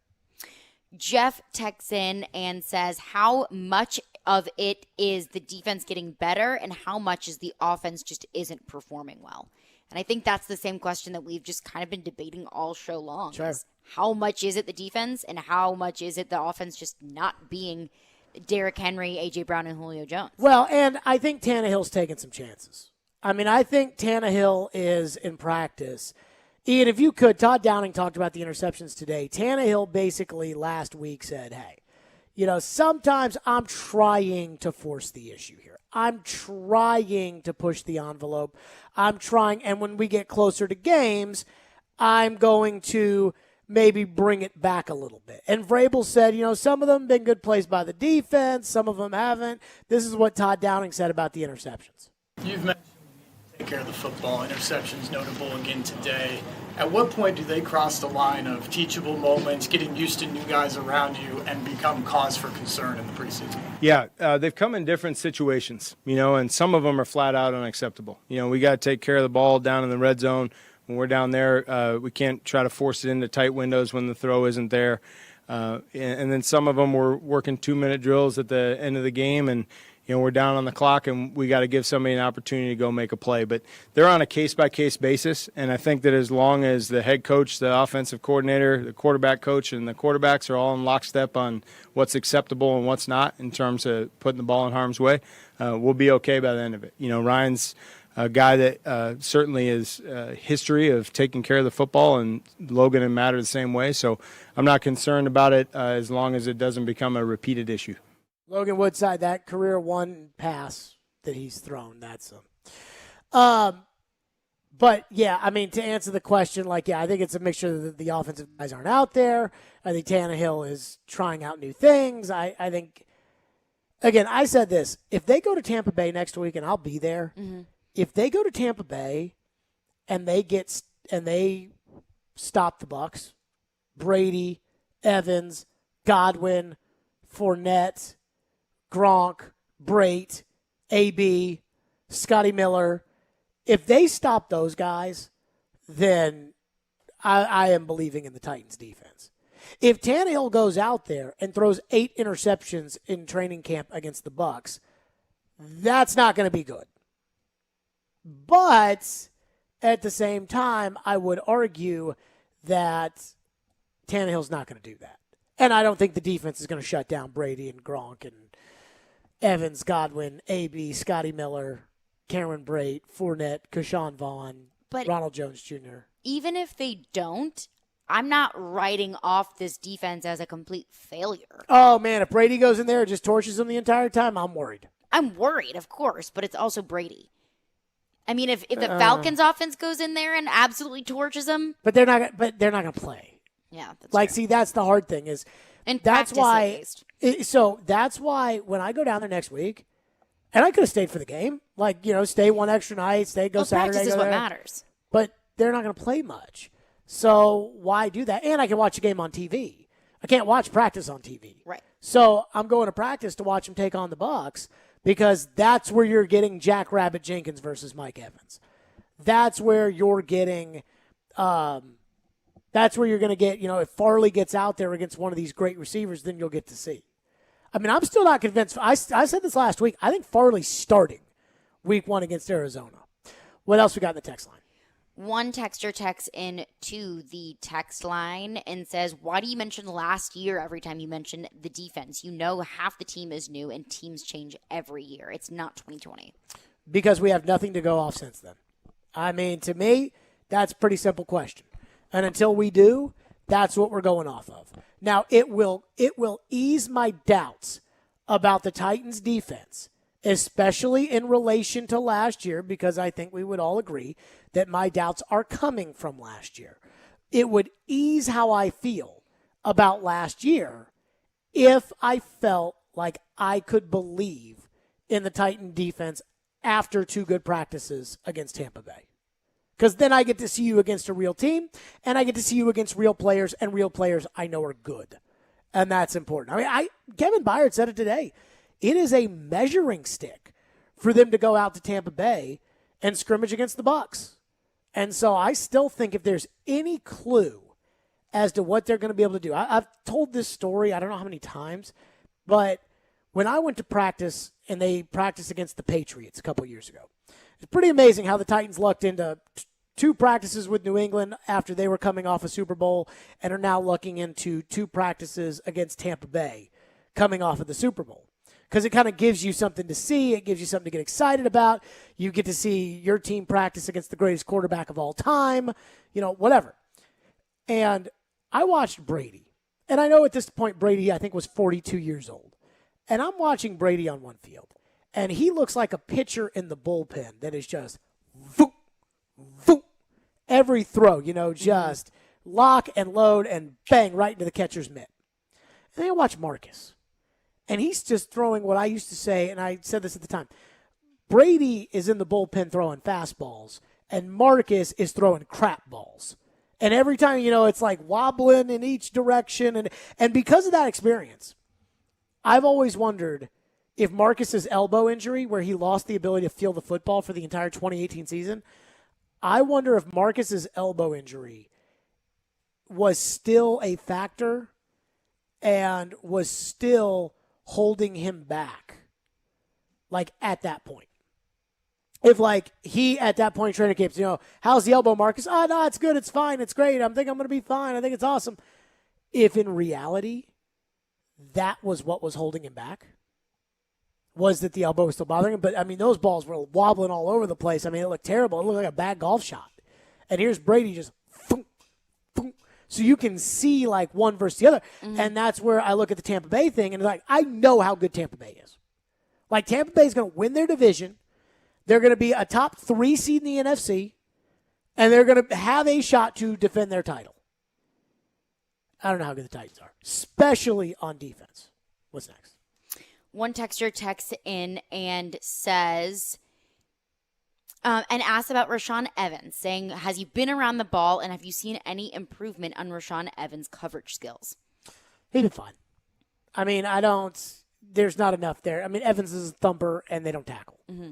Speaker 2: Jeff texts in and says, how much of it is the defense getting better and how much is the offense just isn't performing well? And I think that's the same question that we've just kind of been debating all show long.
Speaker 1: Sure.
Speaker 2: How much is it the defense and how much is it the offense just not being Derrick Henry, A.J. Brown, and Julio Jones?
Speaker 1: Well, and I think Tannehill's taking some chances. I mean, I think Tannehill is in practice. Ian, if you could, Todd Downing talked about the interceptions today. Tannehill basically last week said, hey, sometimes I'm trying to force the issue here. I'm trying to push the envelope. I'm trying, and when we get closer to games, I'm going to maybe bring it back a little bit. And Vrabel said, some of them have been good plays by the defense, some of them haven't. This is what Todd Downing said about the interceptions.
Speaker 20: You've mentioned take care of the football, interceptions notable again today. At what point do they cross the line of teachable moments, getting used to new guys around you, and become cause for concern in the preseason?
Speaker 9: Yeah, they've come in different situations, and some of them are flat out unacceptable. We got to take care of the ball down in the red zone. When we're down there, we can't try to force it into tight windows when the throw isn't there. And then some of them we're working 2-minute drills at the end of the game, and we're down on the clock, and we got to give somebody an opportunity to go make a play. But they're on a case-by-case basis, and I think that as long as the head coach, the offensive coordinator, the quarterback coach, and the quarterbacks are all in lockstep on what's acceptable and what's not in terms of putting the ball in harm's way, we'll be okay by the end of it. Ryan's a guy that certainly is history of taking care of the football, and Logan and Matt are the same way. So I'm not concerned about it as long as it doesn't become a repeated issue.
Speaker 1: Logan Woodside, that career one pass that he's thrown, that's but, yeah, I mean, to answer the question, I think it's a mixture that the offensive guys aren't out there. I think Tannehill is trying out new things. I think, again, I said this. If they go to Tampa Bay next week, and I'll be there, if they go to Tampa Bay and they stop the Bucs, Brady, Evans, Godwin, Fournette, Gronk, Brait, AB, Scotty Miller, if they stop those guys, then I am believing in the Titans defense. If Tannehill goes out there and throws 8 interceptions in training camp against the Bucs, that's not going to be good. But at the same time, I would argue that Tannehill's not going to do that. And I don't think the defense is going to shut down Brady and Gronk and Evans, Godwin, AB, Scotty Miller, Cameron Brate, Fournette, Keshawn Vaughn, Ronald Jones Jr.
Speaker 2: Even if they don't, I'm not writing off this defense as a complete failure.
Speaker 1: Oh, man, if Brady goes in there and just torches them the entire time, I'm worried.
Speaker 2: I'm worried, of course, but it's also Brady. I mean, if the Falcons offense goes in there and absolutely torches them.
Speaker 1: But they're not going to play.
Speaker 2: Yeah, that's true.
Speaker 1: See, that's the hard thing is
Speaker 2: and
Speaker 1: that's why So that's why when I go down there next week, and I could have stayed for the game, stay one extra night, go Saturday.
Speaker 2: Practice is
Speaker 1: go
Speaker 2: what
Speaker 1: there.
Speaker 2: matters.
Speaker 1: But they're not going to play much. So why do that? And I can watch a game on TV. I can't watch practice on TV.
Speaker 2: Right.
Speaker 1: So I'm going to practice to watch them take on the Bucs because that's where you're getting Jackrabbit Jenkins versus Mike Evans. That's where you're getting that's where you're going to get, if Farley gets out there against one of these great receivers, then you'll get to see. I mean, I'm still not convinced. I said this last week. I think Farley's starting week 1 against Arizona. What else we got in the text line?
Speaker 2: One texter texts in to the text line and says, why do you mention last year every time you mention the defense? You know half the team is new and teams change every year. It's not 2020.
Speaker 1: Because we have nothing to go off since then. I mean, to me, that's a pretty simple question. And until we do, that's what we're going off of. Now, it will ease my doubts about the Titans' defense, especially in relation to last year, because I think we would all agree that my doubts are coming from last year. It would ease how I feel about last year if I felt like I could believe in the Titan defense after 2 good practices against Tampa Bay. Because then I get to see you against a real team, and I get to see you against real players, and real players I know are good. And that's important. I mean, Kevin Byard said it today. It is a measuring stick for them to go out to Tampa Bay and scrimmage against the Bucs. And so I still think if there's any clue as to what they're going to be able to do, I've told this story I don't know how many times, but when I went to practice and they practiced against the Patriots a couple years ago, it's pretty amazing how the Titans lucked into 2 practices with New England after they were coming off a Super Bowl and are now looking into 2 practices against Tampa Bay coming off of the Super Bowl. Because it kind of gives you something to see. It gives you something to get excited about. You get to see your team practice against the greatest quarterback of all time, whatever. And I watched Brady. And I know at this point Brady, I think, was 42 years old. And I'm watching Brady on one field. And he looks like a pitcher in the bullpen that is just voop, voop, every throw, just lock and load and bang right into the catcher's mitt. And then I watch Marcus. And he's just throwing what I used to say, and I said this at the time. Brady is in the bullpen throwing fastballs, and Marcus is throwing crap balls. And every time, it's like wobbling in each direction. And because of that experience, I've always wondered if Marcus's elbow injury, where he lost the ability to feel the football for the entire 2018 season, I wonder if Marcus's elbow injury was still a factor and was still holding him back, at that point. If, he, at that point, training camps, how's the elbow, Marcus? Oh, no, it's good, it's fine, it's great, I think I'm going to be fine, I think it's awesome. If in reality, that was what was holding him back, was that the elbow was still bothering him. But, those balls were wobbling all over the place. It looked terrible. It looked like a bad golf shot. And here's Brady just boom, boom. So you can see, one versus the other. Mm-hmm. And that's where I look at the Tampa Bay thing, and I know how good Tampa Bay is. Tampa Bay is going to win their division. They're going to be a top 3 seed in the NFC, and they're going to have a shot to defend their title. I don't know how good the Titans are, especially on defense. What's next?
Speaker 2: One texter texts in and says, and asks about Rashaan Evans, saying, has he been around the ball, and have you seen any improvement on Rashaan Evans' coverage skills?
Speaker 1: He's been fine. There's not enough there. Evans is a thumper, and they don't tackle. Mm-hmm.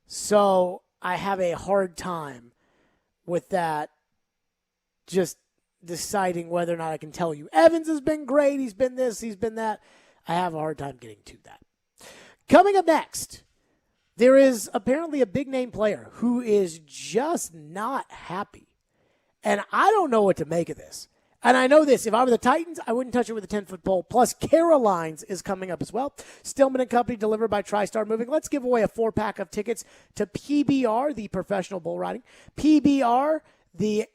Speaker 1: So I have a hard time with that, just deciding whether or not I can tell you. Evans has been great. He's been this. He's been that. I have a hard time getting to that. Coming up next, there is apparently a big-name player who is just not happy. And I don't know what to make of this. And I know this. If I were the Titans, I wouldn't touch it with a 10-foot pole. Plus, Caroline's is coming up as well. Stillman and Company, delivered by TriStar Moving. Let's give away a 4-pack of tickets to PBR, the professional bull riding. PBR, the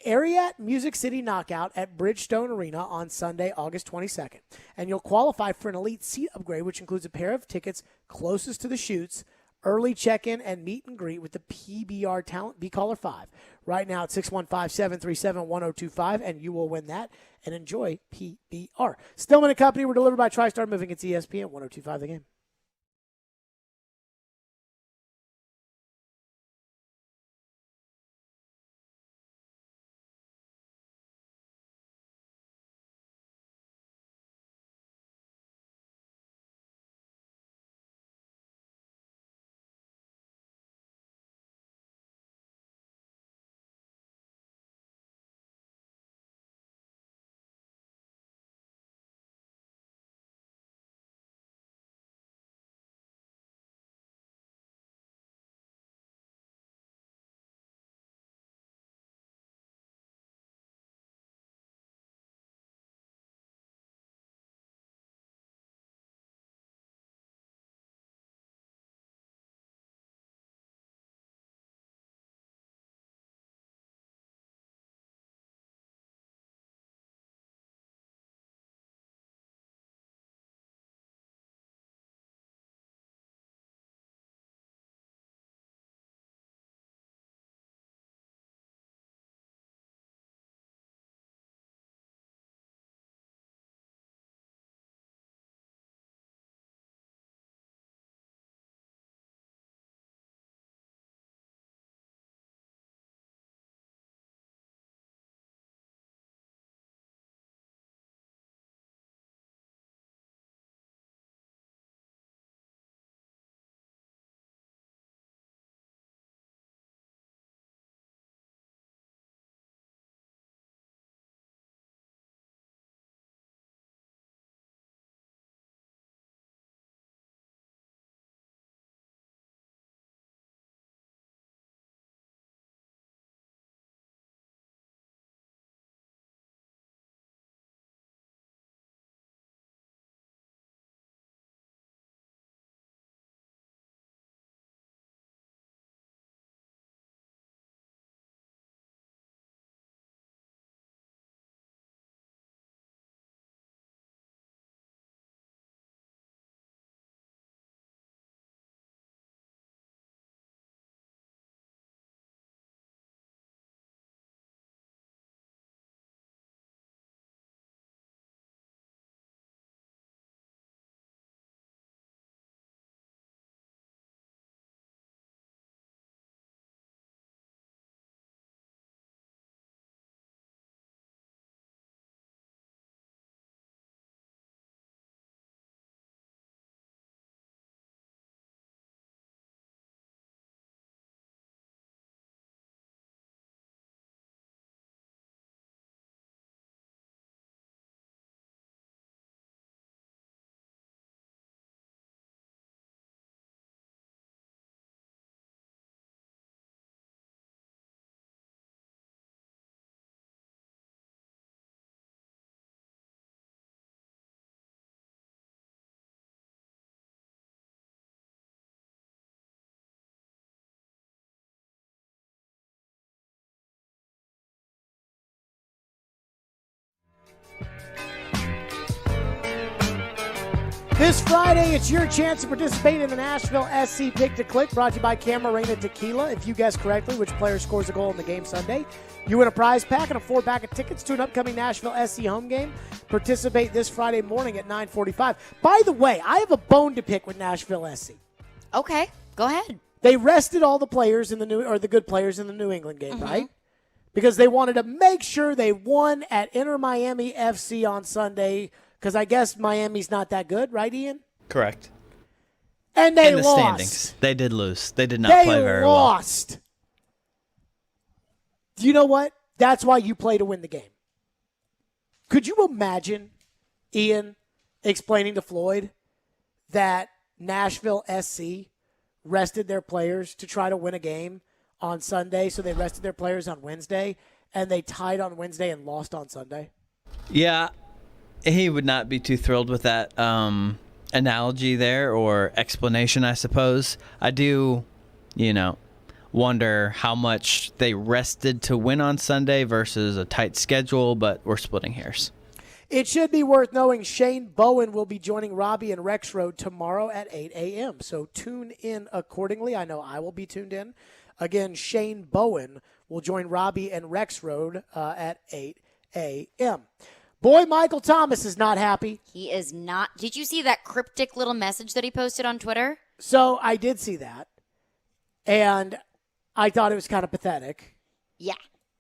Speaker 1: Ariat Music City Knockout at Bridgestone Arena on Sunday, August 22nd. And you'll qualify for an elite seat upgrade, which includes a pair of tickets closest to the chutes, early check-in and meet and greet with the PBR talent. Be caller 5 right now at 615-737-1025, and you will win that and enjoy PBR. Stillman and Company were delivered by TriStar Moving. It's ESPN 102.5 The Game. This Friday, it's your chance to participate in the Nashville SC Pick to Click, brought to you by Camarena Tequila. If you guess correctly which player scores a goal in the game Sunday, you win a prize pack and a 4-pack of tickets to an upcoming Nashville SC home game. Participate this Friday morning at 9:45. By the way, I have a bone to pick with Nashville SC.
Speaker 2: Okay, go ahead.
Speaker 1: They rested all the players in the good players in the New England game, right? Because they wanted to make sure they won at Inter Miami FC on Sunday. Because I guess Miami's not that good, right, Ian?
Speaker 4: Correct.
Speaker 1: And they
Speaker 4: in the
Speaker 1: lost.
Speaker 4: standings. They did lose. They did not play very well.
Speaker 1: They lost. Do you know what? That's why you play to win the game. Could you imagine Ian explaining to Floyd that Nashville SC rested their players to try to win a game on Sunday, so they rested their players on Wednesday, and they tied on Wednesday and lost on Sunday?
Speaker 4: Yeah. He would not be too thrilled with that analogy there, or explanation, I suppose. I do, wonder how much they rested to win on Sunday versus a tight schedule, but we're splitting hairs.
Speaker 1: It should be worth knowing Shane Bowen will be joining Robbie and Rexroad tomorrow at 8 a.m. So tune in accordingly. I know I will be tuned in. Again, Shane Bowen will join Robbie and Rexroad at 8 a.m. Boy, Michael Thomas is not happy.
Speaker 2: He is not. Did you see that cryptic little message that he posted on Twitter?
Speaker 1: So I did see that, and I thought it was kind of pathetic.
Speaker 2: Yeah.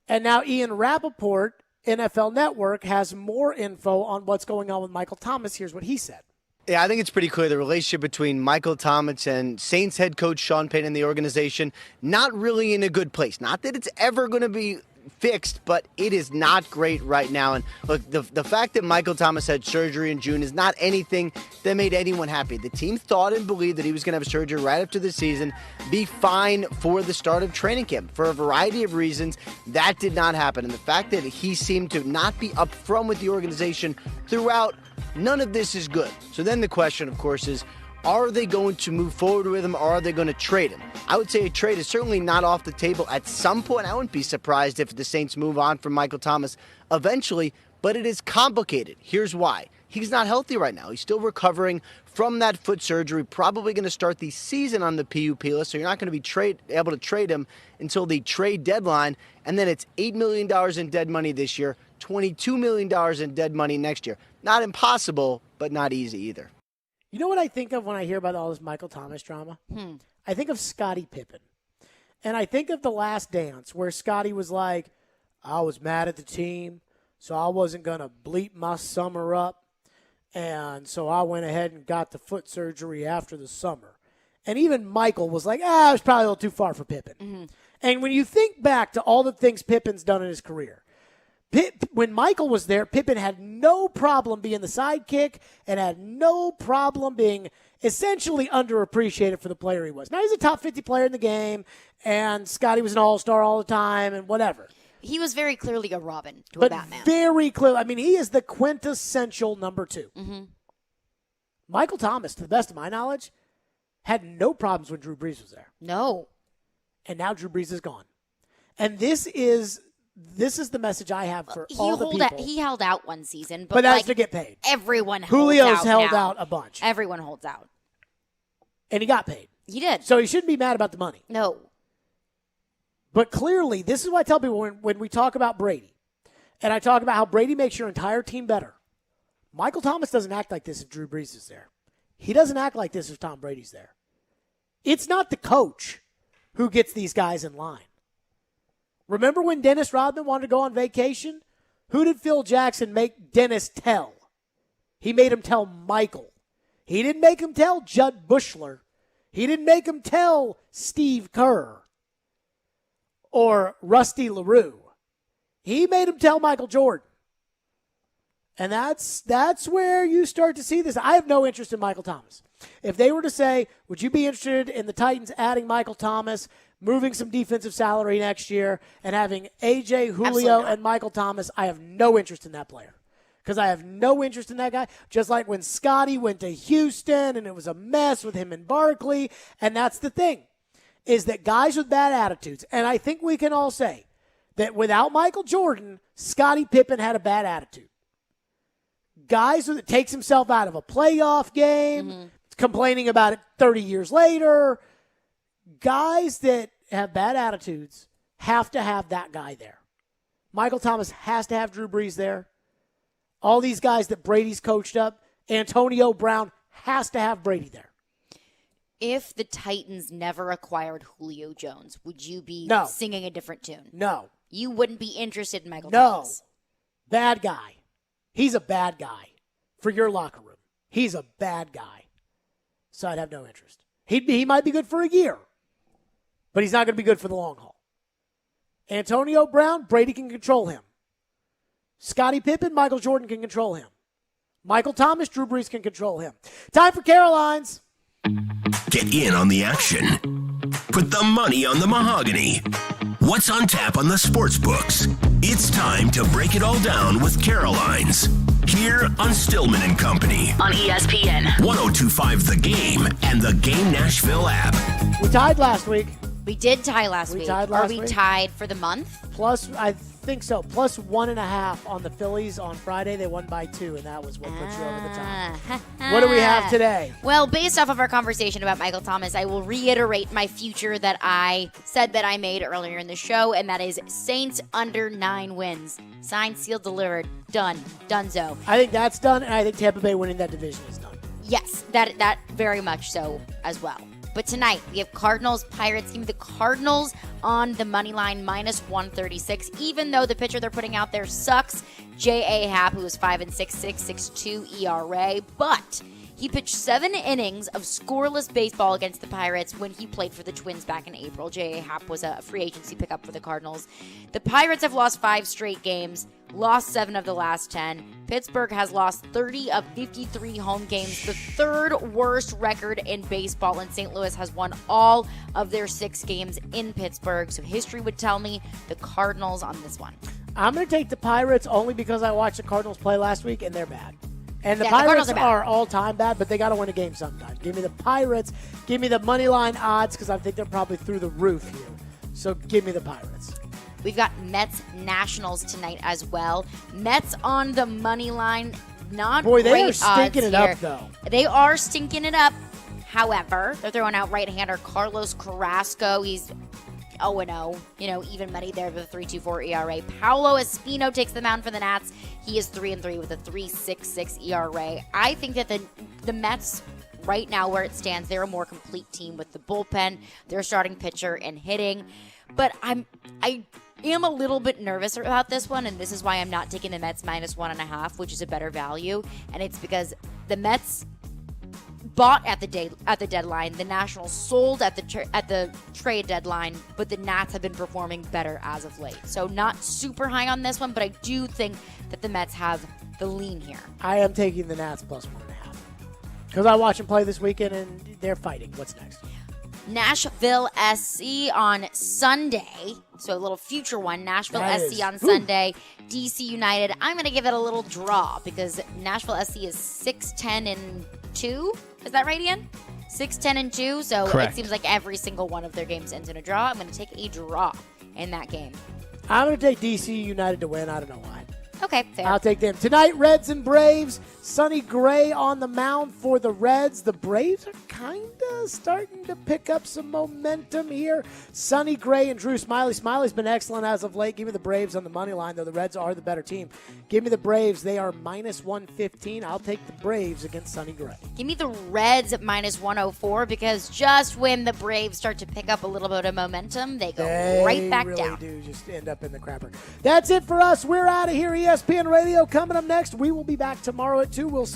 Speaker 1: And now Ian Rappaport, NFL Network, has more info on what's going on with Michael Thomas. Here's what he said.
Speaker 21: Yeah, I think it's pretty clear the relationship between Michael Thomas and Saints head coach Sean Payton and the organization, not really in a good place. Not that it's ever going to be fixed, but it is not great right now. And look, the fact that Michael Thomas had surgery in June is not anything that made anyone happy. The team thought and believed that he was going to have surgery right after the season, be fine for the start of training camp. For a variety of reasons, that did not happen. And the fact that he seemed to not be upfront with the organization throughout, none of this is good. So then the question, of course, is, are they going to move forward with him, or are they going to trade him? I would say a trade is certainly not off the table at some point. I wouldn't be surprised if the Saints move on from Michael Thomas eventually, but it is complicated. Here's why. He's not healthy right now. He's still recovering from that foot surgery, probably going to start the season on the PUP list, so you're not going to be able to trade him until the trade deadline, and then it's $8 million in dead money this year, $22 million in dead money next year. Not impossible, but not easy either.
Speaker 1: You know what I think of when I hear about all this Michael Thomas drama? I think of Scottie Pippen. And I think of The Last Dance, where Scottie was like, I was mad at the team, so I wasn't going to bleep my summer up. And so I went ahead and got the foot surgery after the summer. And even Michael was like, it was probably a little too far for Pippen.
Speaker 2: Mm-hmm.
Speaker 1: And when you think back to all the things Pippen's done in his career, when Michael was there, Pippen had no problem being the sidekick and had no problem being essentially underappreciated for the player he was. Now, he's a top 50 player in the game, and Scottie was an all-star all the time and whatever.
Speaker 2: He was very clearly a Robin to
Speaker 1: But
Speaker 2: a Batman.
Speaker 1: very clear. I mean, he is the quintessential number 2.
Speaker 2: Mm-hmm.
Speaker 1: Michael Thomas, to the best of my knowledge, had no problems when Drew Brees was there.
Speaker 2: No.
Speaker 1: And now Drew Brees is gone. And this is the message I have for all the people.
Speaker 2: He held out one season,
Speaker 1: but that's to get paid.
Speaker 2: Everyone
Speaker 1: Julio's
Speaker 2: holds out
Speaker 1: held
Speaker 2: now.
Speaker 1: out a bunch.
Speaker 2: Everyone holds out.
Speaker 1: And he got paid.
Speaker 2: He did.
Speaker 1: So he shouldn't be mad about the money.
Speaker 2: No.
Speaker 1: But clearly, this is what I tell people when we talk about Brady, and I talk about how Brady makes your entire team better. Michael Thomas doesn't act like this if Drew Brees is there. He doesn't act like this if Tom Brady's there. It's not the coach who gets these guys in line. Remember when Dennis Rodman wanted to go on vacation? Who did Phil Jackson make Dennis tell? He made him tell Michael. He didn't make him tell Judd Bushler. He didn't make him tell Steve Kerr or Rusty LaRue. He made him tell Michael Jordan. And that's where you start to see this. I have no interest in Michael Thomas. If they were to say, would you be interested in the Titans adding Michael Thomas, moving some defensive salary next year, and having A.J. Julio and Michael Thomas, I have no interest in that player. Because I have no interest in that guy. Just like when Scottie went to Houston and it was a mess with him and Barkley. And that's the thing, is that guys with bad attitudes, and I think we can all say that without Michael Jordan, Scottie Pippen had a bad attitude. Guys that takes himself out of a playoff game, complaining about it 30 years later. Guys that have bad attitudes have to have that guy there. Michael Thomas has to have Drew Brees there. All these guys that Brady's coached up, Antonio Brown has to have Brady there.
Speaker 2: If the Titans never acquired Julio Jones, would you be singing a different tune?
Speaker 1: No.
Speaker 2: You wouldn't be interested in Michael Thomas?
Speaker 1: No. Bad guy. He's a bad guy for your locker room. He's a bad guy. So I'd have no interest. He might be good for a year, but he's not going to be good for the long haul. Antonio Brown, Brady can control him. Scottie Pippen, Michael Jordan can control him. Michael Thomas, Drew Brees can control him. Time for Caroline's.
Speaker 11: Get in on the action. Put the money on the mahogany. What's on tap on the sports books? It's time to break it all down with Caroline's. Here on Stillman and Company.
Speaker 22: On ESPN.
Speaker 11: 102.5 The Game and the Game Nashville app.
Speaker 1: We tied last week.
Speaker 2: We did tie last week.
Speaker 1: Tied last
Speaker 2: Are we
Speaker 1: week.
Speaker 2: tied for the month?
Speaker 1: Plus, I think so. Plus 1.5 on the Phillies on Friday. They won by 2, and that was what put you over the top. What do we have today?
Speaker 2: Well, based off of our conversation about Michael Thomas, I will reiterate my future that I said that I made earlier in the show, and that is Saints under 9 wins. Signed, sealed, delivered. Done. Donezo.
Speaker 1: I think that's done, and I think Tampa Bay winning that division is done.
Speaker 2: Yes, that very much so as well. But tonight, we have Cardinals, Pirates. Give me the Cardinals on the money line, minus 136. Even though the pitcher they're putting out there sucks, J.A. Happ, who is 5-6, 6.62 ERA. But he pitched 7 innings of scoreless baseball against the Pirates when he played for the Twins back in April. J.A. Happ was a free agency pickup for the Cardinals. The Pirates have lost 5 straight games, lost 7 of the last 10. Pittsburgh has lost 30 of 53 home games, the 3rd worst record in baseball, and St. Louis has won all of their 6 games in Pittsburgh. So history would tell me the Cardinals on this one.
Speaker 1: I'm going to take the Pirates only because I watched the Cardinals play last week, and they're bad. And the
Speaker 2: Yeah,
Speaker 1: Pirates
Speaker 2: the Cardinals
Speaker 1: are all-time bad, but they got to win a game sometime. Give me the Pirates. Give me the money line odds because I think they're probably through the roof here. So give me the Pirates.
Speaker 2: We've got Mets Nationals tonight as well. Mets on the money line. Not
Speaker 1: Boy, they
Speaker 2: great
Speaker 1: are stinking
Speaker 2: odds
Speaker 1: it up,
Speaker 2: here.
Speaker 1: though.
Speaker 2: They are stinking it up. However, they're throwing out right-hander Carlos Carrasco. He's 0-0, even money there with a 3.24 ERA. Paolo Espino takes the mound for the Nats. He is 3-3 with a 3.66 ERA. I think that the Mets right now, where it stands, they're a more complete team with the bullpen, their starting pitcher, and hitting. But I am a little bit nervous about this one, and this is why I'm not taking the Mets minus 1.5, which is a better value. And it's because the Mets bought at the deadline, the Nationals sold at the trade deadline, but the Nats have been performing better as of late. So not super high on this one, but I do think that the Mets have the lean here.
Speaker 1: I am taking the Nats plus 1.5 because I watched them play this weekend, and they're fighting. What's next?
Speaker 2: Nashville SC on Sunday. So a little future one. Nashville SC on Sunday. DC United. I'm going to give it a little draw because Nashville SC is 6-10-2. Is that right, Ian? 6-10-2. So
Speaker 4: Correct.
Speaker 2: It seems like every single one of their games ends in a draw. I'm going to take a draw in that game.
Speaker 1: I'm going to take DC United to win. I don't know why.
Speaker 2: Okay, fair.
Speaker 1: I'll take them. Tonight, Reds and Braves. Sonny Gray on the mound for the Reds. The Braves are kind of starting to pick up some momentum here. Sonny Gray and Drew Smiley. Smiley's been excellent as of late. Give me the Braves on the money line, though the Reds are the better team. Give me the Braves. They are minus 115. I'll take the Braves against Sonny Gray.
Speaker 2: Give me the Reds at minus 104 because just when the Braves start to pick up a little bit of momentum, they go right back down.
Speaker 1: They really do just end up in the crapper. That's it for us. We're out of here. ESPN Radio coming up next. We will be back tomorrow at 2. We'll see